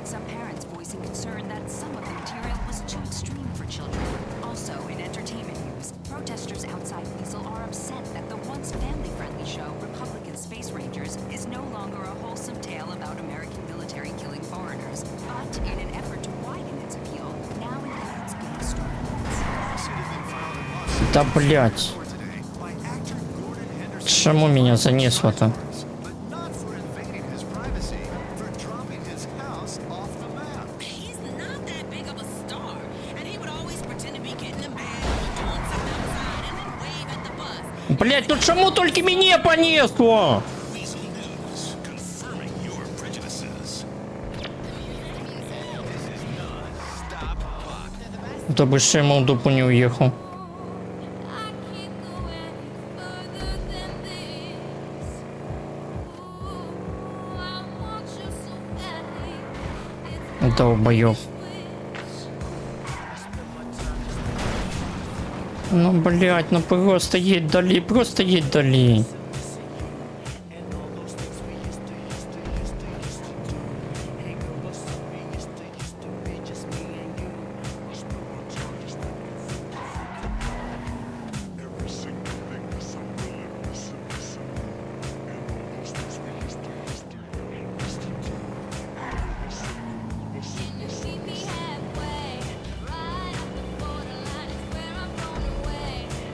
Some parents voicing concern that some of the material was too extreme for children. Also, in entertainment news, protesters outside Weasel are upset that the once family-friendly show Republican Space Rangers is no longer a wholesome tale about American military killing foreigners, but in an effort to widen its appeal, now includes gay storylines. Да блять. Чему меня занесло-то? Блять, ну чему только меня понесло? Да бы ще ему в дупу не уехал. Долбоёб. Ну, блядь, ну просто едь дали, просто едь дали.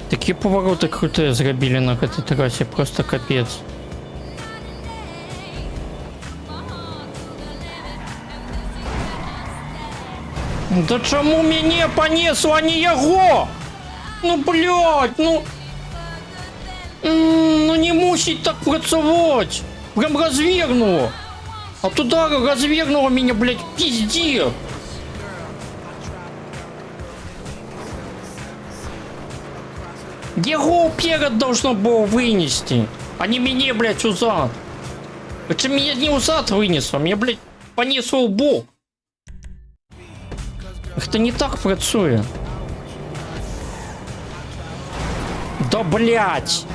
Такие повороты крутые зробили на этой трассе, просто капец. Да чему меня понесло, а не его? Ну, блядь, ну не мусить так працевать. Прям развернуло. От удара развернуло меня, блядь, пиздец. Его вперед должно было вынести, а не меня, блядь, узад. Это меня не узад вынесло, меня, блядь, понесло в бок. Это не так працує. Да, блядь.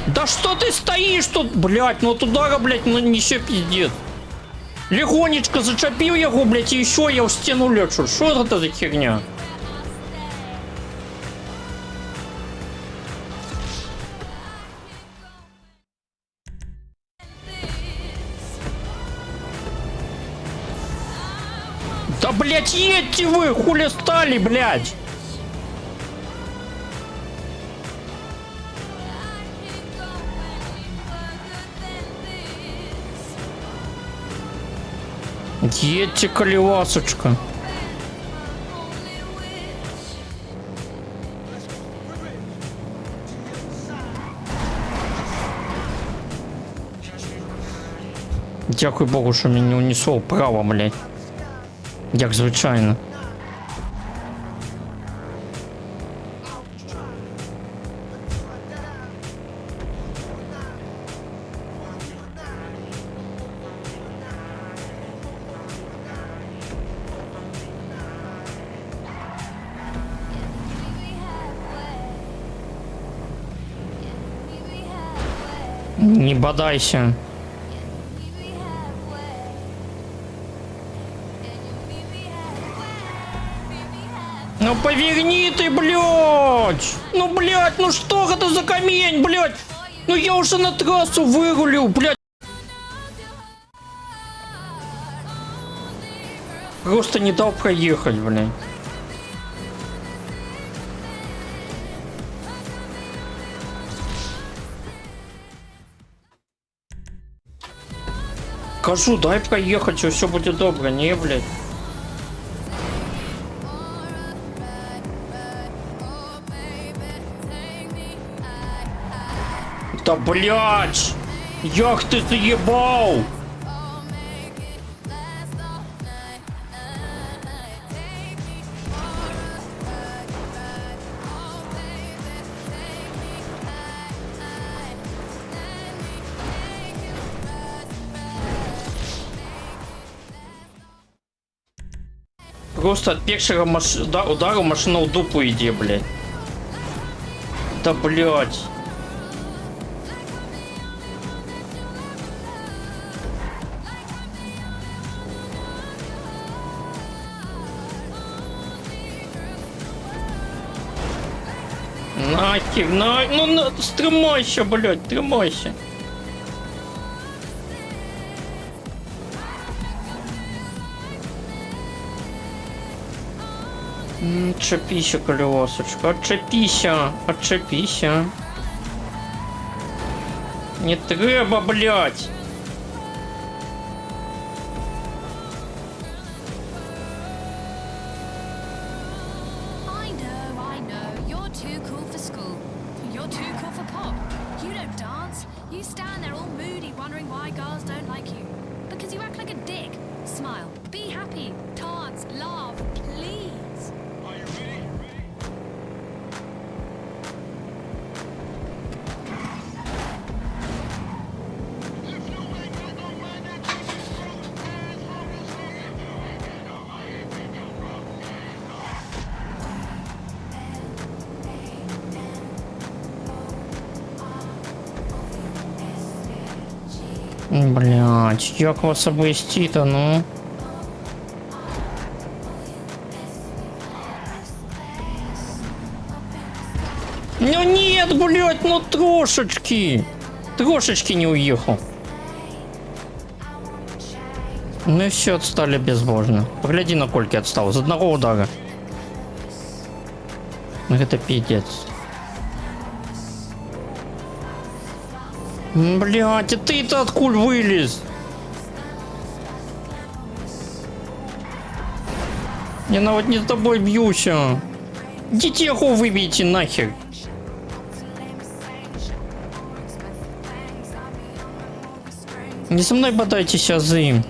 Да что ты стоишь тут, блядь, ну от удара, блядь, ну несе пиздец. Легонечко зачепил его, блядь, и еще я в стену лечу. Что это за херня? Да, блядь, едьте вы, хули стали, блядь. Едьте, колевасочка. Дякую Богу, що мені не унесло вправо, блядь. Як звичайно. Не бодайся. Ну поверни ты, блядь! Ну, блядь, ну что это за камень, блядь? Ну я уже на трассу вырулил, блядь! Просто не дал проехать, блядь. Кажу, дай проехать, и все будет добро, не, блядь. Да, блядь! Як ты заебал! Просто от первого удара машина в дупу иди, блядь. Да, блядь. Нахер, ну, стримайся, блядь, стримайся. Отчепися, колесочка, отчепися, отчепися. Не треба, блядь. I know, you're too cool for school. You're too cool for pop. You don't dance. You stand there all moody, wondering why girls don't like you. Because you act like a dick. Smile, be happy, dance, laugh, please. Are you ready? Блядь, як вас обвести-то, ну? Ну нет, блядь, ну трошечки. Трошечки не уехал. Ну и все, отстали безбожно. Погляди, на кольки отстал. С одного удара. Ну это пиздец. Блядь, а ты-то откуда вылез? Я навіть не с тобой бьюсь. Детеху выбейте нахер. Не со мной бодайтесь, азы.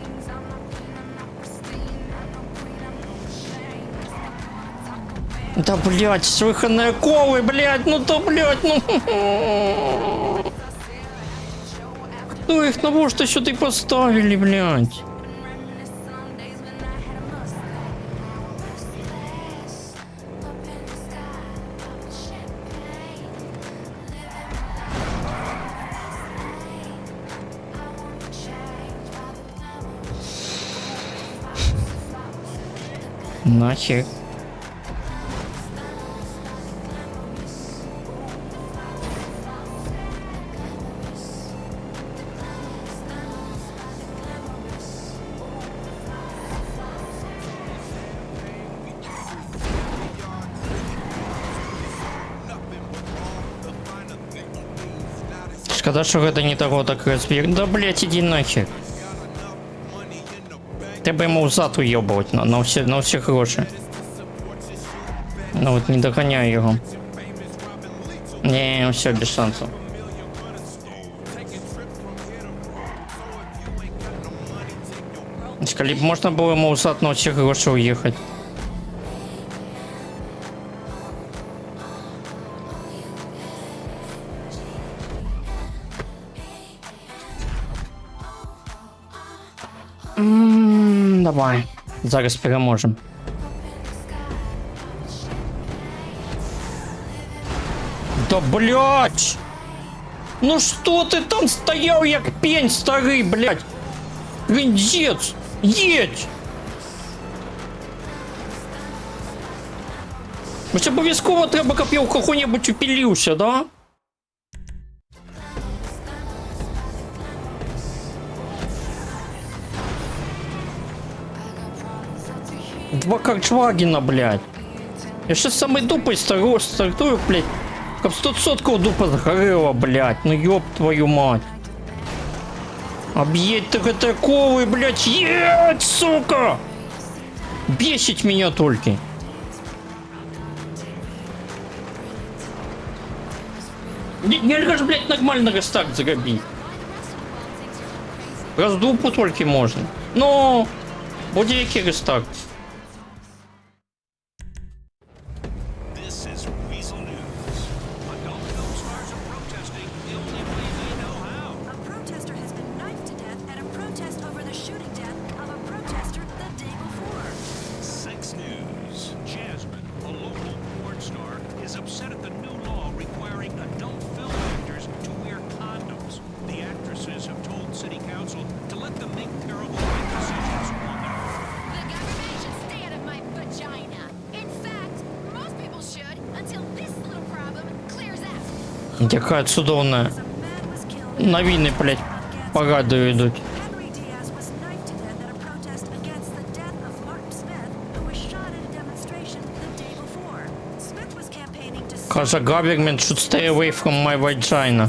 Да, блядь, слыханные ковы, блядь, ну то, блядь, ну... Кто их на во что сюда поставили, блядь? Нахер. Шкода, что это не того так разбег. Да, блять, иди нахер. Треба йому взад уйобувати на всі гроші. Ну от не доганяю його. Не, все, без шансів. Коли б можна було йому взад на всі гроші уїхати. Давай. Зараз переможемо. Да блять! Ну что ты там стоял, як пень старый, блять? Гриндец! Едь! Ось обов'язково треба, щоб я в кого-небудь упілився, да? Два Карчвагена, блядь. Я сейчас самой дупой стартую, блядь. Как 100% дупа сгорела, блядь. Ну ёб твою мать. Объедь ты такого, блядь. Едь, сука! Бесить меня только. Нельзя же, блядь, нормально рестарт загубить. Раздупу только можно. Но... Буде який рестарт. Яка цудовна. На війни, блядь, порадою йдуть. Каже, government should stay away from my vagina.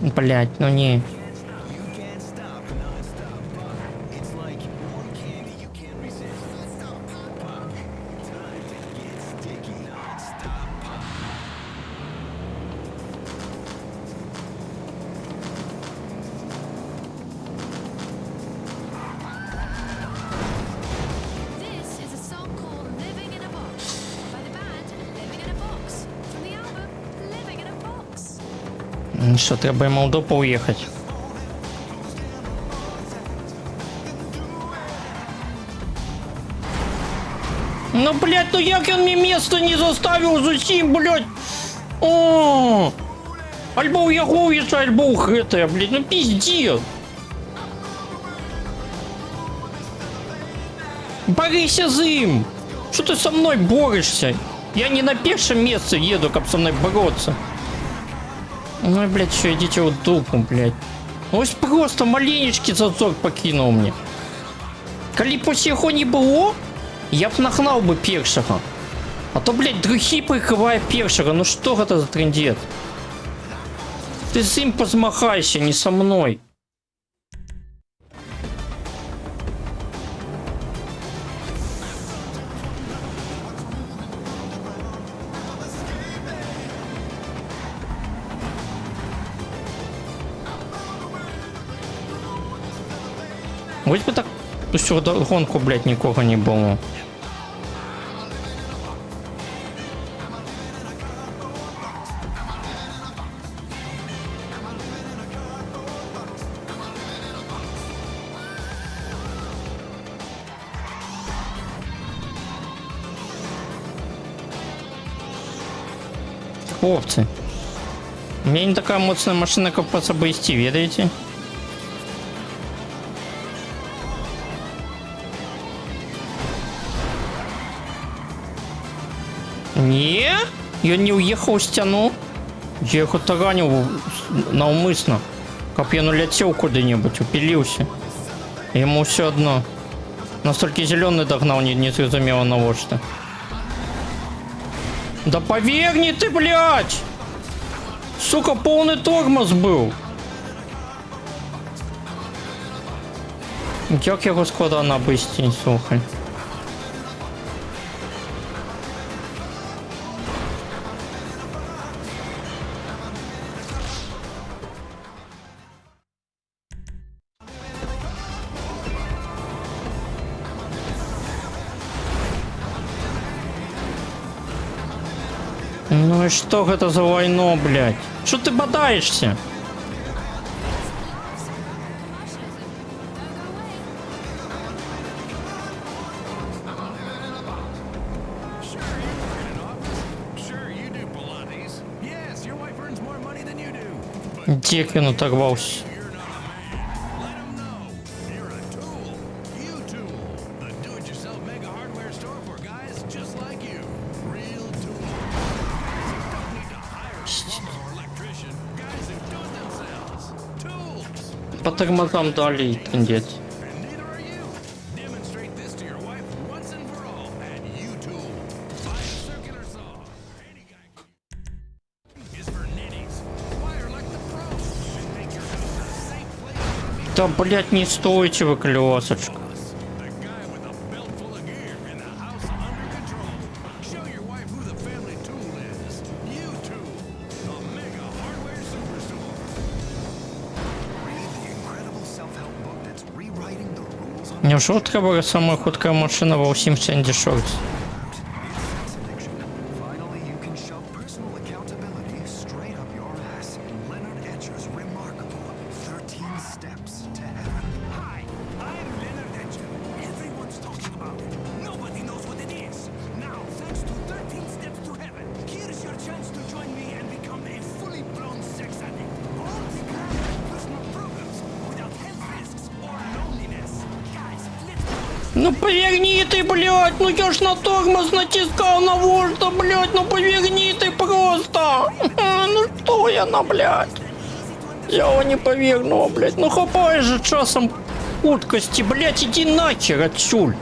Блядь, ну не. Що, треба і Молдову уїхати. Ну, блядь, ну як він мені місто не заставив зусім, блядь. О! Альбо у його уїжджає, альбо у хитає, блядь, ну пиздец. Борися з ним. Що ти со мною борешся? Я не на першем місці їду, щоб со мною боротися. Ну, блядь, что, идите в дупу, блядь. Ось просто маленечкий зазор покинул мне. Коли б його не було, я б нагнав би першого. А то, блядь, другий прикриває першого. Ну что это за трындец? Ты с ним позмахайся, не со мной. Ось би так усю гонку, блядь, нікого не було. Хлопці, у мене не така моцна машина, як по собі йти, видите? Не, я не уехал в стену. Я их таранил навмысно. Как я налетел куда-нибудь, упилился. Ему все одно. Настолько зеленый догнал, не зрозумело на вот что. Да поверни ты, блядь! Сука, полный тормоз был. Як його складно обійти, слухай. Ну и что это за войно, блядь? Что ты бодаешься? Деквин оторвался. По тормозам дали, трындец. Да, блять, не стойте вы, колесочка. Невже треба сама хутка машина во всім Сенді Шортс? Ну поверни ты, блядь, ну я ж на тормоз натискал на вождь, блядь, ну поверни ты просто. Ну что я на, блядь? Я его не поверну, блядь, ну хапай же часом уткости, блядь, иди нахер отсюль.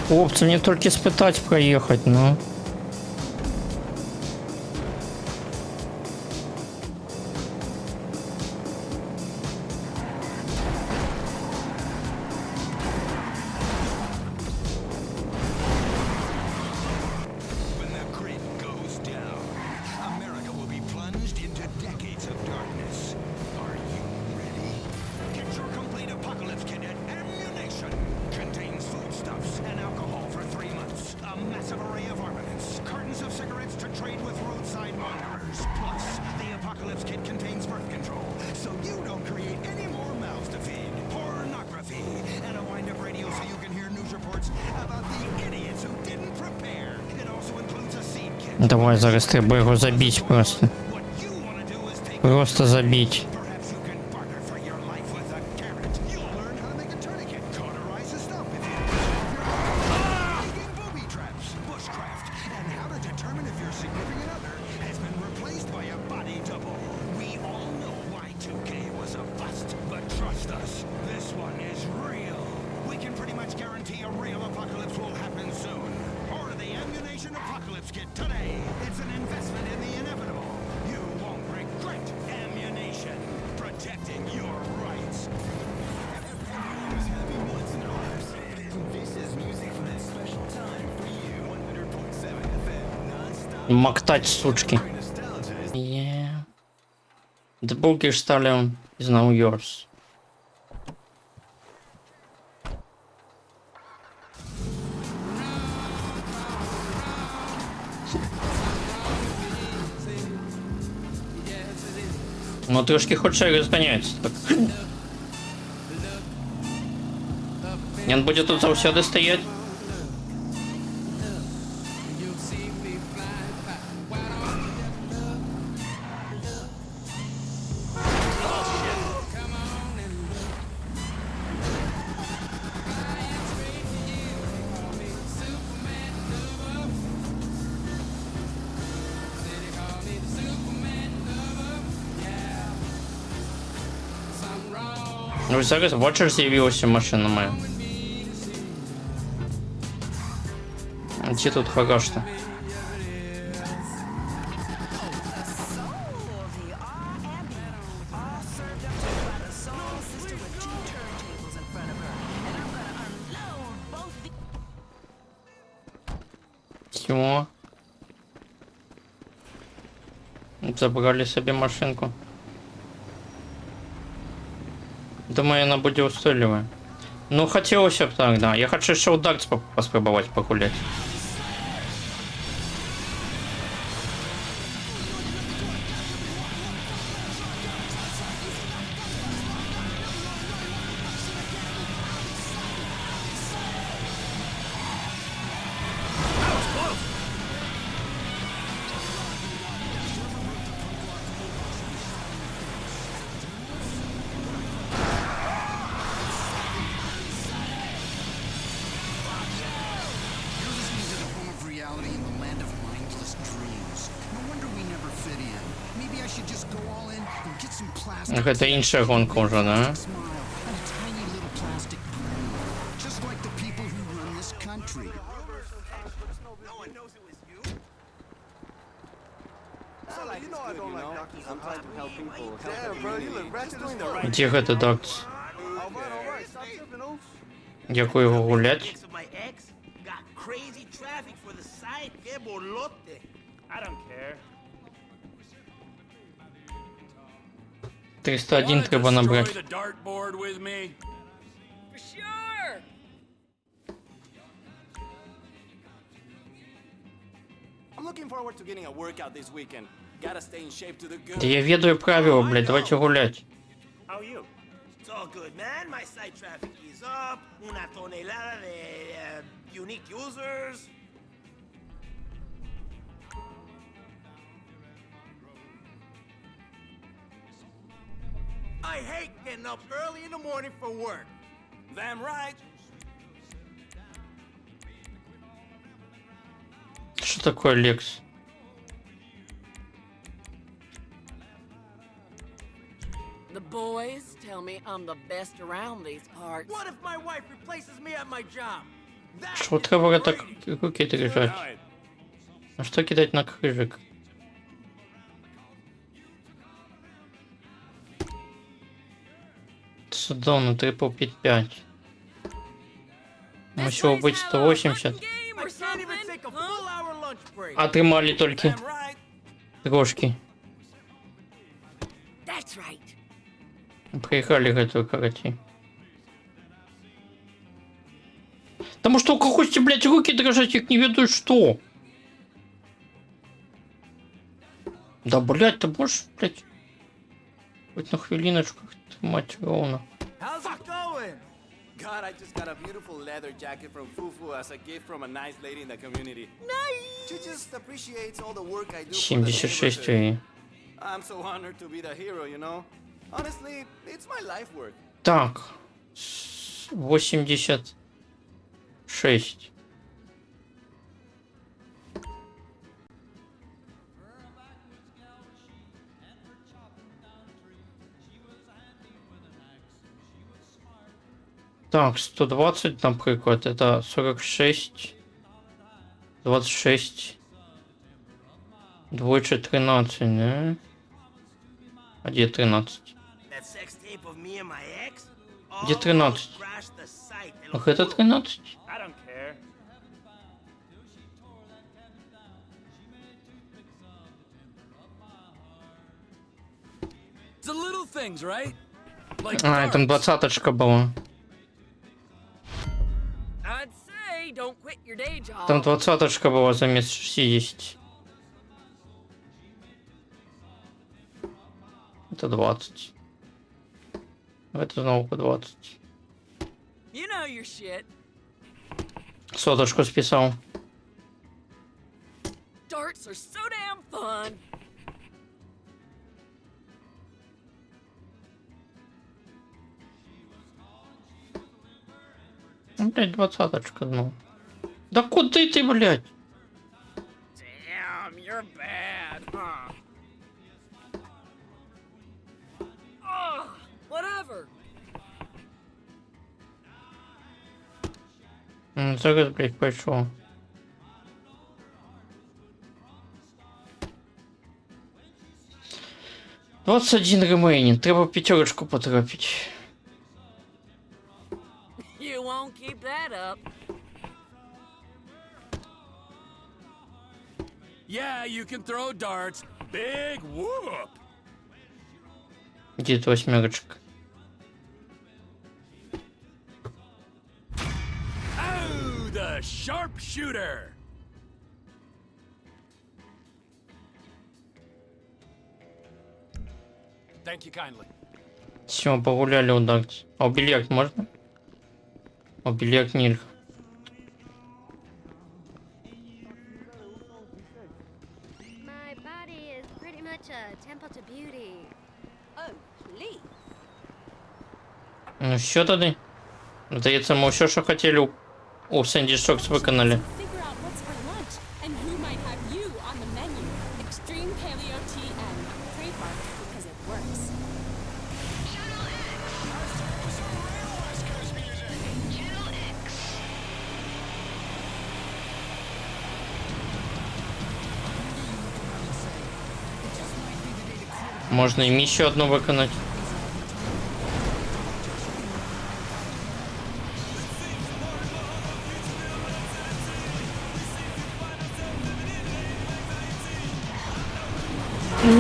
Хлопцы, мне только испытать проехать, ну. Давай зараз треба його забити просто. Просто забить. Мактать, сучки. Yeah. The Bulkish Stallion is now yours. Ну трошки хоче розганяється так. Він буде тут завсюди стоять. Ви зараз бачиш, з'явилася машина моя. Чи тут хорошо? Все. Забрали себе машинку. Думаю, она будет устойчивая. Ну, хотелось бы так, да. Я хочу еще ударить попробовать погулять. Это іншая гонка уже, да? Где это Дакс? Як його гулять? I don't care. 301 треба набрать. The dartboard with me? For sure! I'm looking forward to getting a workout this weekend. Gotta stay in shape to the good. Да я ведаю правила, блядь, давайте гулять. How are you? It's all good, man. My site traffic is up. Una tonelada de unique users. I hate getting up early in the morning for work. Damn right. Что такое Лекс? The boys tell me I'm the best around these parts. What if my wife replaces me at my job? Что треба так руки держать? А что кидать на крыжик? Судон, трипл 5-5. Мусило быть 180. Отримали только трошки. Приехали готовы, короче. Потому что хотите, блядь, руки дрожать, их не ведут что. Да, блядь, ты можешь, блядь, хоть на хвилиночку, мать ровно. How's it going? God, I just got a beautiful leather jacket from Fufu as a gift from a nice lady in the community. Nice! She just appreciates all the work I do. 76 и... I'm so honored to be the hero, you know? Honestly, it's my life work. Так. 86. Так, 120, наприклад, это 46, 26, двойче 13, не? А где 13? Где 13? Ах, это 13? I don't care. It's the little things, right? Like А, там 20-очка была. I'd say don't quit your day job. Там 20-очка была заместо 60. Это 20. Это снова по 20. You know your shit. Соточку списал. Darts are so damn fun. Ну, блядь, 20-очка, ну. Да куда ты, блядь? Damn, you're bad, huh? Ugh, whatever. Зараз, блядь, пошел. «21 ремейнинг. Треба пятерочку поторопить. You won't keep that up. Yeah, you can throw darts. Big whoop. Где-то восьмерочка. Oh, the sharpshooter. Thank you kindly. Все, погуляли у Дакс. А у бильярд можно? У бильярд нельзя. My body is pretty much a temple to beauty. Oh, please. Ну що тоді? Здається, ми все, що хотіли у Сенді Шокс виконали. Figure out what's for lunch and who might have you on the menu. Extreme paleo tea and trademark because it works. Можна і місію одну виконати.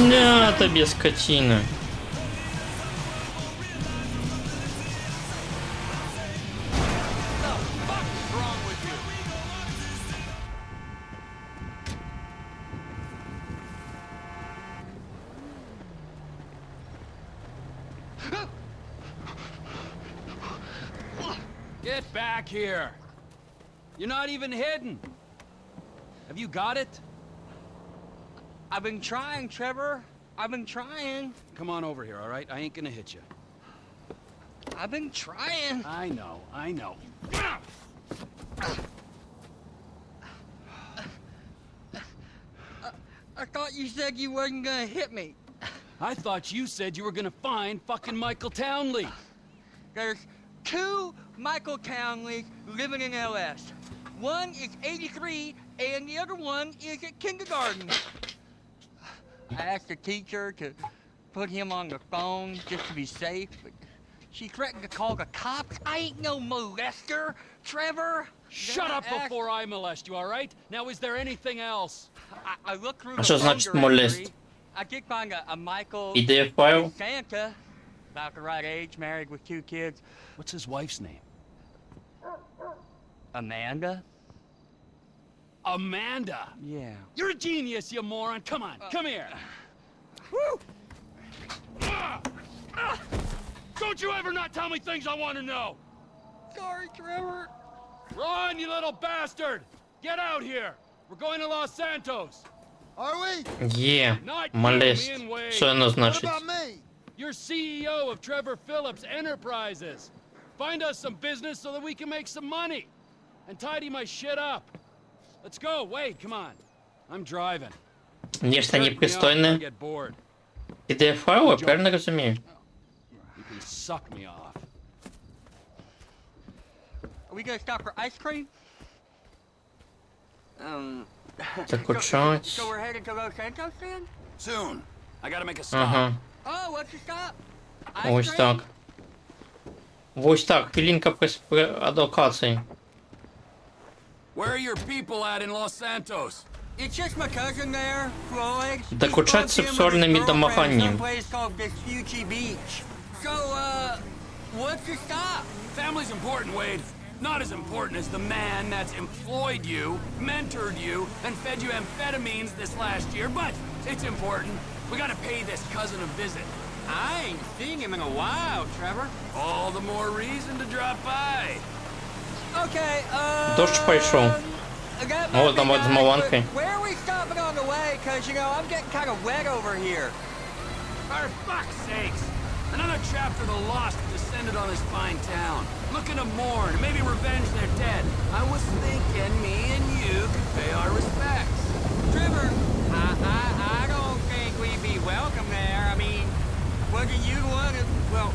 На тобі, скотина. Get back here. You're not even hidden. Have you got it? I've been trying, Trevor. I've been trying. Come on over here, all right? I ain't gonna hit you. I've been trying. I know, I know. I thought you said you wasn't gonna hit me. I thought you said you were gonna find fucking Michael Townley. There's two Michael Townleys living in LS. One is 83, and the other one is at kindergarten. I asked the teacher to put him on the phone just to be safe, but she threatened to call the cops. I ain't no molester, Trevor. Shut up before I molest you, all right? Now, is there anything else? I looked through А the що phone значить directory. молест? I did find a Michael PDF file? Santa, about the right age, married with 2 kids. What's his wife's name? Amanda? Amanda? Yeah. You're a genius, you moron. Come on, come here. Woo! Don't you ever not tell me things I want to know. Sorry, Trevor. Run, you little bastard. Get out here. We're going to Los Santos. Are we? Є. Not you, Молест. me and Wade. Що воно What значить? about me? You're CEO of Trevor Phillips Enterprises. Find us some business so that we can make some money. And tidy my shit up. Let's go, Wade, come on. I'm driving. Нечто Jerk me off if I непристойне. get bored. PDF файл, я правильно розумію? You can suck me off. Are we gonna stop for ice cream? Закучать. So we're headed to Los Santos then? Soon. I gotta make a stop. Ага. Oh, what's the stop? Ось так. Ось так, хвилинка адвокації. Where are your people at in Los Santos? It's just my cousin there, Floyd. Докучать сексуальними домаганнями. Place called Vespucci Beach. So, what's the stop? Family's important, Wade. Not as important as the man that's employed you, mentored you, and fed you amphetamines this last year, but it's important. We gotta pay this cousin a visit. I ain't seen him in a while, Trevor. All the more reason to drop by. Okay, Дощ пішов. О, там от з Маланкою. Where are we stopping on the way? Cause, you know, I'm getting kind of wet over here. For fuck's sakes! Another chapter of the lost descended on this fine town. Looking to mourn, maybe revenge their dead. I was thinking me and you could pay our respects. Trevor, I don't think we'd be welcome there. I mean, wasn't you the one who, well,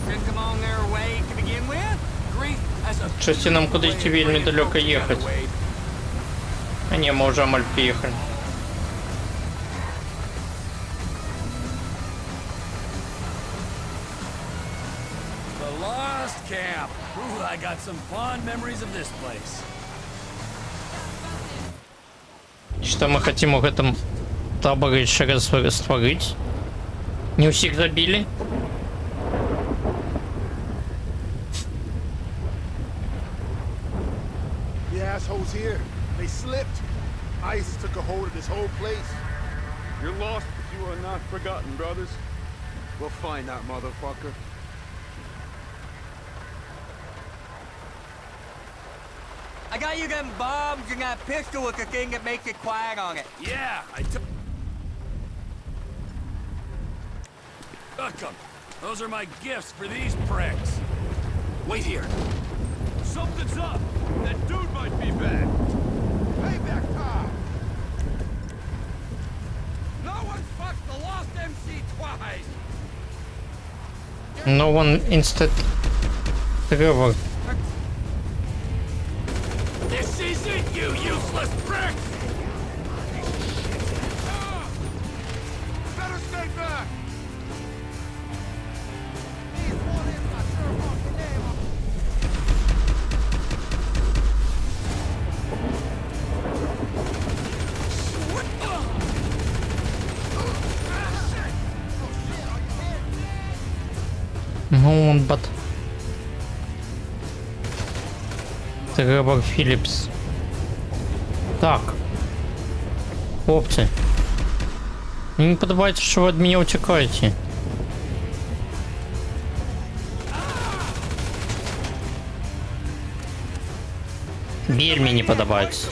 sent them on their way to begin with? Grief has a Чи Щось нам кудись вельми далеко ехать. А не, мы уже амаль приехали. The Lost Camp. Ooh, I got some fond memories of this place. Что мы хотим в этом таборе еще раз растворить? Не у всех забили? The assholes here. They slipped. Ice took a hold of this whole place. You're lost, but you are not forgotten, brothers. We'll find that motherfucker. I got you them bombs and that pistol with the thing that makes it quiet on it. Yeah, I took them. Those are my gifts for these pricks. Wait here. Something's up. That dude might be back. Payback time. No one fucked the Lost MC twice. No one instead Trevor. This is it, you useless prick! Better stay back. No one but Тревор Філіпс. Так. Хлопці. Мені не подобається, що ви від мене утікаєте. Вельми не подобається.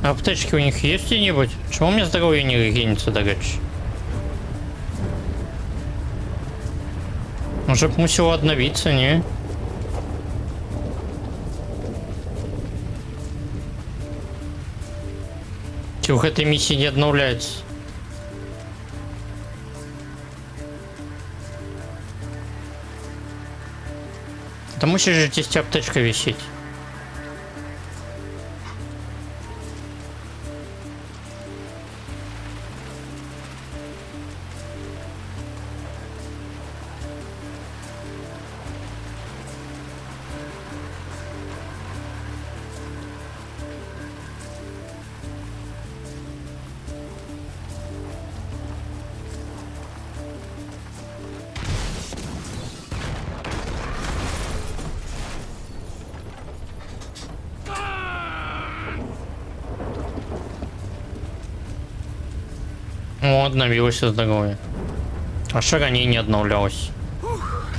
Аптечки у них есть где-нибудь? Чего у меня здоровье не регенится, дорогой? Уже б мусило обновиться, не? Чего этой миссии не обновляется? Да мусишь же здесь аптечка висеть. О, обновилось здоровье. А что ранее не обновлялось?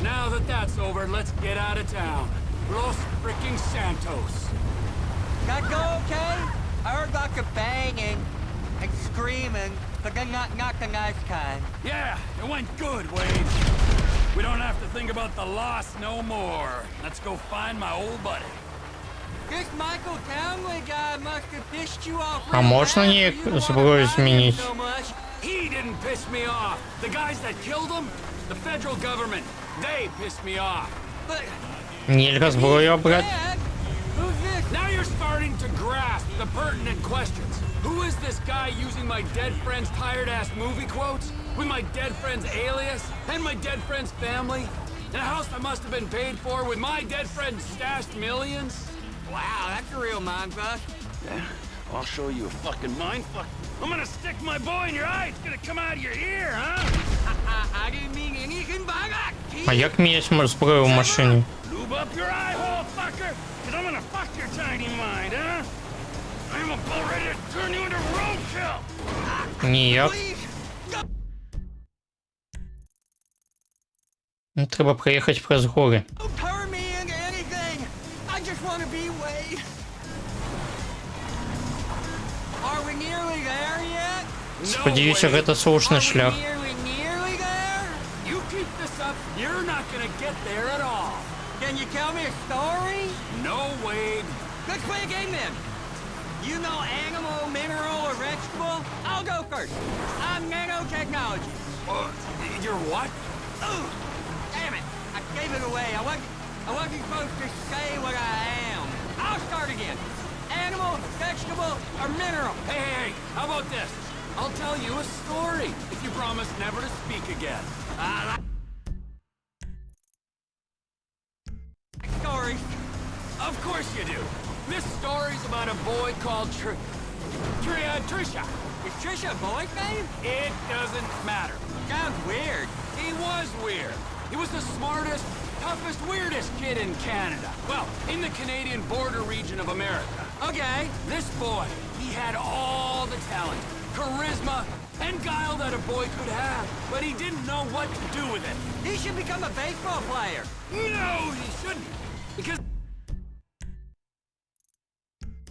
Now that that's over, let's get out of town. Los freaking Santos. That go okay? I heard lots of banging and screaming, but then not the nice kind. Yeah, it went good, Wade. We don't have to think about the loss no more. Let's go find my old buddy. This Michael Townley guy must have pissed you off. А можно не сброю изменить? He didn't piss me off. The guys that killed him, the federal government, they pissed me off. But Нельзя сброю брать. now you're starting to grasp the pertinent questions. Who is this guy using my dead friend's tired-ass movie quotes? With my dead friend's alias? And my dead friend's family? And a house that must have been paid for with my dead friend's stashed millions? Wow, that's a real mindfuck. Yeah, I'll show you a fucking mindfuck. I'm gonna stick my boy in your eye. It's gonna come out of your ear, huh? I didn't mean anything by that. А як міняти зброю в машині? Lube up your eye hole, fucker! Cause I'm gonna fuck your tiny mind, huh? I'm about ready to turn you into roadkill! Ніяк. Ну, треба проїхати через гори. Turn me into anything. I just want to be Wade. Are we nearly there yet? Сподіваюся, це слушний шлях. Nearly there? You keep this up, you're not gonna get there at all. Can you tell me a story? No, Wade. Let's play a game then. You know animal, mineral, or vegetable? I'll go first. I'm nanotechnology. You're what? Ooh, damn it! I gave it away. I wasn't supposed to say what I am. I'll start again. Animal, vegetable, or mineral? Hey, how about this? I'll tell you a story if you promise never to speak again. Story. Of course you do. This story's about a boy called Trisha. Is Trisha a boy's name? It doesn't matter. Sounds weird. He was weird. He was the smartest, toughest, weirdest kid in Canada. Well, in the Canadian border region of America. Okay. This boy, he had all the talent, charisma, and guile that a boy could have, but he didn't know what to do with it. He should become a baseball player. No, he shouldn't. Because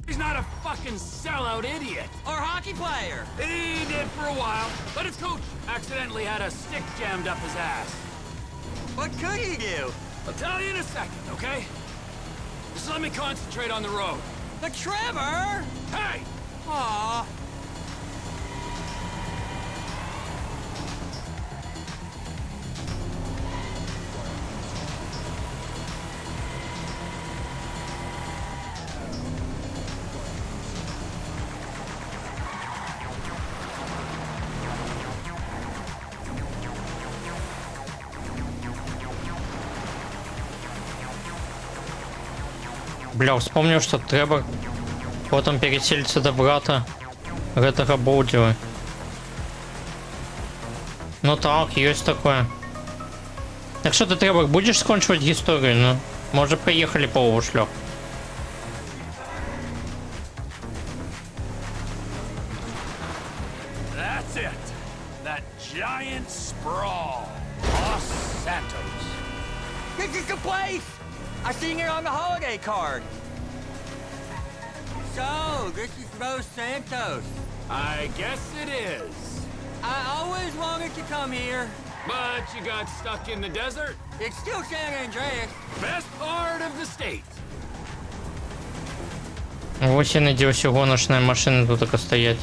he's not a fucking sellout idiot. Or hockey player. He did for a while, but his coach accidentally had a stick jammed up his ass. What could he do? I'll tell you in a second, okay? Just let me concentrate on the road. But Trevor! Hey! Aw. Бля, вспомнил, что треба потом переселиться до брата гэтага Болдзера. Ну так, есть такое. Так что ты, Тревор, будешь скончивать историю? Ну, может, приехали по шлях. That's it. That giant sprawl. Los Santos. This is the place! I seen it on the holiday card. So, this is Los Santos. I guess it is. I always wanted to come here. But you got stuck in the desert? It's still San Andreas. Best part of the state. Вот я надеюсь, гоночная машина тут только стоять.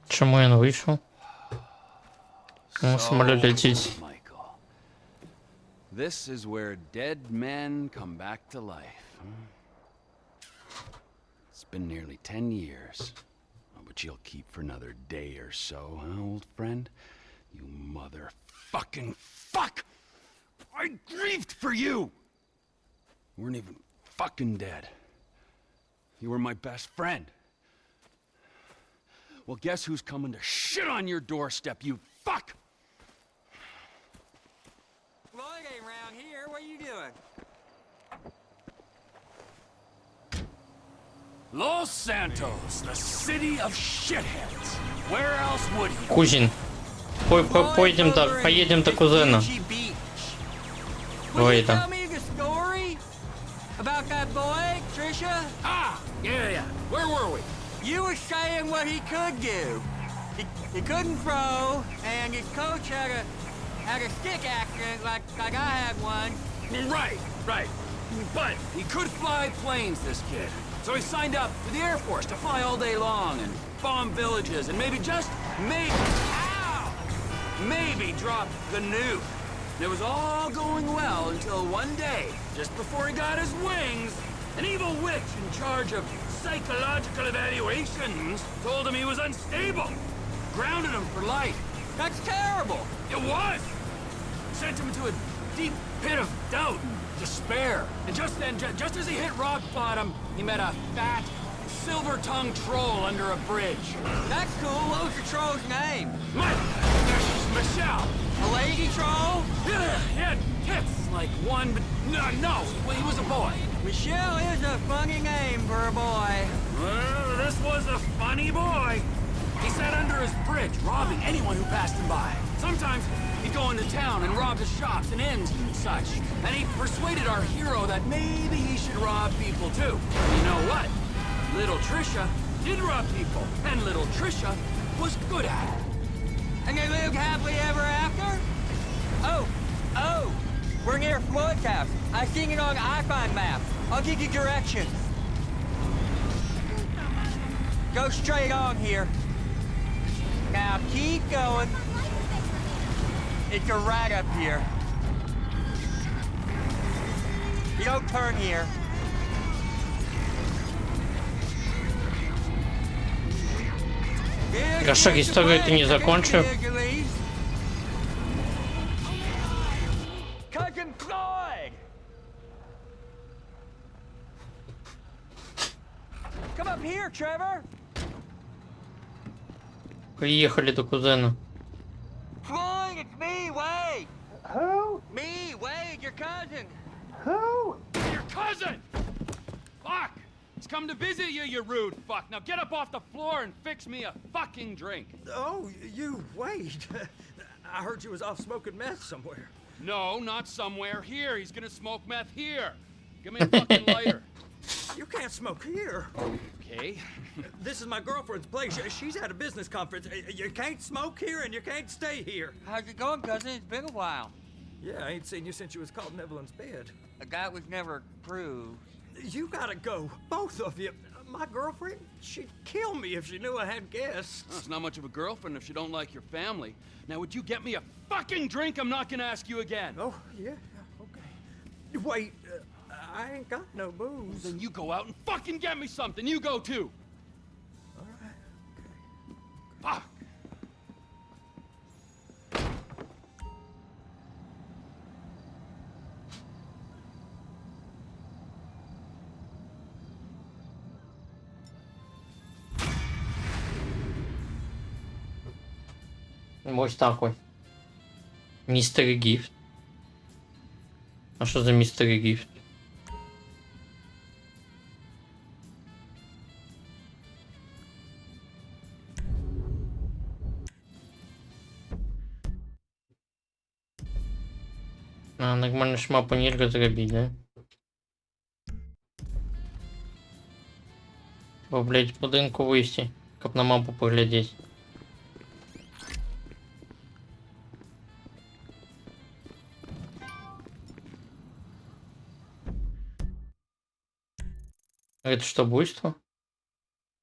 Чому я не вийшов? Самоліт летить. Michael, this is where dead men come back to life. It's been nearly 10 years, but you'll keep for another day or so, huh, old friend? You motherfucking fuck! I grieved for you! You weren't even fucking dead. You were my best friend. Well, guess who's coming to shit on your doorstep, you fuck! Lloyd ain't around here. What are you doing? Los Santos, the city of shitheads. Where else would he? Кузин. Поедем до кузена. Will you tell me the story about that boy, Trisha? Ah, yeah. Where were we? You were saying what he could do. He couldn't throw, and his coach had a stick accident like I had one. Right. But he could fly planes, this kid. So he signed up for the Air Force to fly all day long and bomb villages and maybe maybe drop the nuke. It was all going well until one day, just before he got his wings, an evil witch in charge of psychological evaluations told him he was unstable. Grounded him for life. That's terrible! It was! Sent him into a deep pit of doubt and despair. And just then, just as he hit rock bottom, he met a fat, silver-tongued troll under a bridge. That's cool. What was the troll's name? Michelle. A lady troll? Yeah, he had tits like one, but no, he was a boy. Michelle is a funny name for a boy. Well, this was a funny boy. He sat under his bridge, robbing anyone who passed him by. Sometimes he'd go into town and rob the shops and inns and such. And he persuaded our hero that maybe he should rob people too. You know what? Little Trisha did rob people, and little Trisha was good at it. And they lived happily ever after? Oh, we're near Floyd's house. I seen it on iPhone maps. I'll give you directions. Go straight on here. Now keep going. It's a right up here. You don't turn here. Гашек, историю ты не закончил. Cousin Floyd! Come up here, Trevor! Приехали до кузена. Floyd, it's me, Wade! Who? Me, Wade, your cousin! Who? Your cousin! Fuck! He's come to visit you, you rude fuck. Now get up off the floor and fix me a fucking drink. Oh, you, Wade. I heard you was off smoking meth somewhere. No, not somewhere. Here. He's gonna smoke meth here. Give me a fucking lighter. You can't smoke here. Okay. This is my girlfriend's place. She's at a business conference. You can't smoke here and you can't stay here. How's it going, cousin? It's been a while. Yeah, I ain't seen you since you was caught in Evelyn's bed. That was never proved. You gotta go, both of you. My girlfriend, she'd kill me if she knew I had guests. Well, it's not much of a girlfriend if you don't like your family. Now, would you get me a fucking drink? I'm not gonna ask you again. Oh, yeah, okay. Wait, I ain't got no booze. Well, then you go out and fucking get me something. You go too. All right, okay. Fuck. Ось такой. Мистер Гифт. А что за мистер Гифт? А, нормально шмапу нельзя зробить, да? Треба, блядь, в будинку вийти, щоб на мапу поглядеть. Это что, буйство?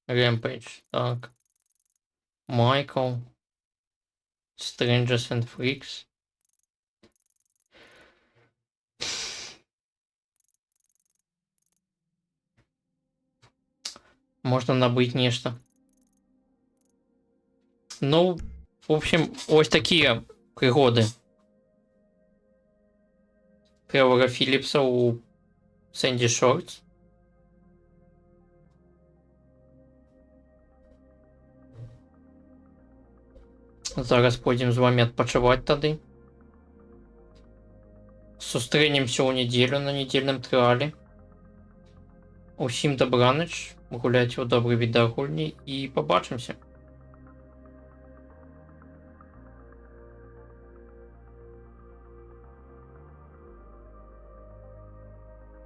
Рэмпейдж. Так. Майкл. Strangers and Freaks. Можна набыть нечто. Ну, в общем, ось такие пригоды Тревора Філіпса у Сэнді Шортс. Зараз пойдем з вами адпачываць тады. Сустрэнемся ў нядзелю на нядзельным трыале. Усім дабраныч, гуляйце ў добрай відеагульні і пабачымся.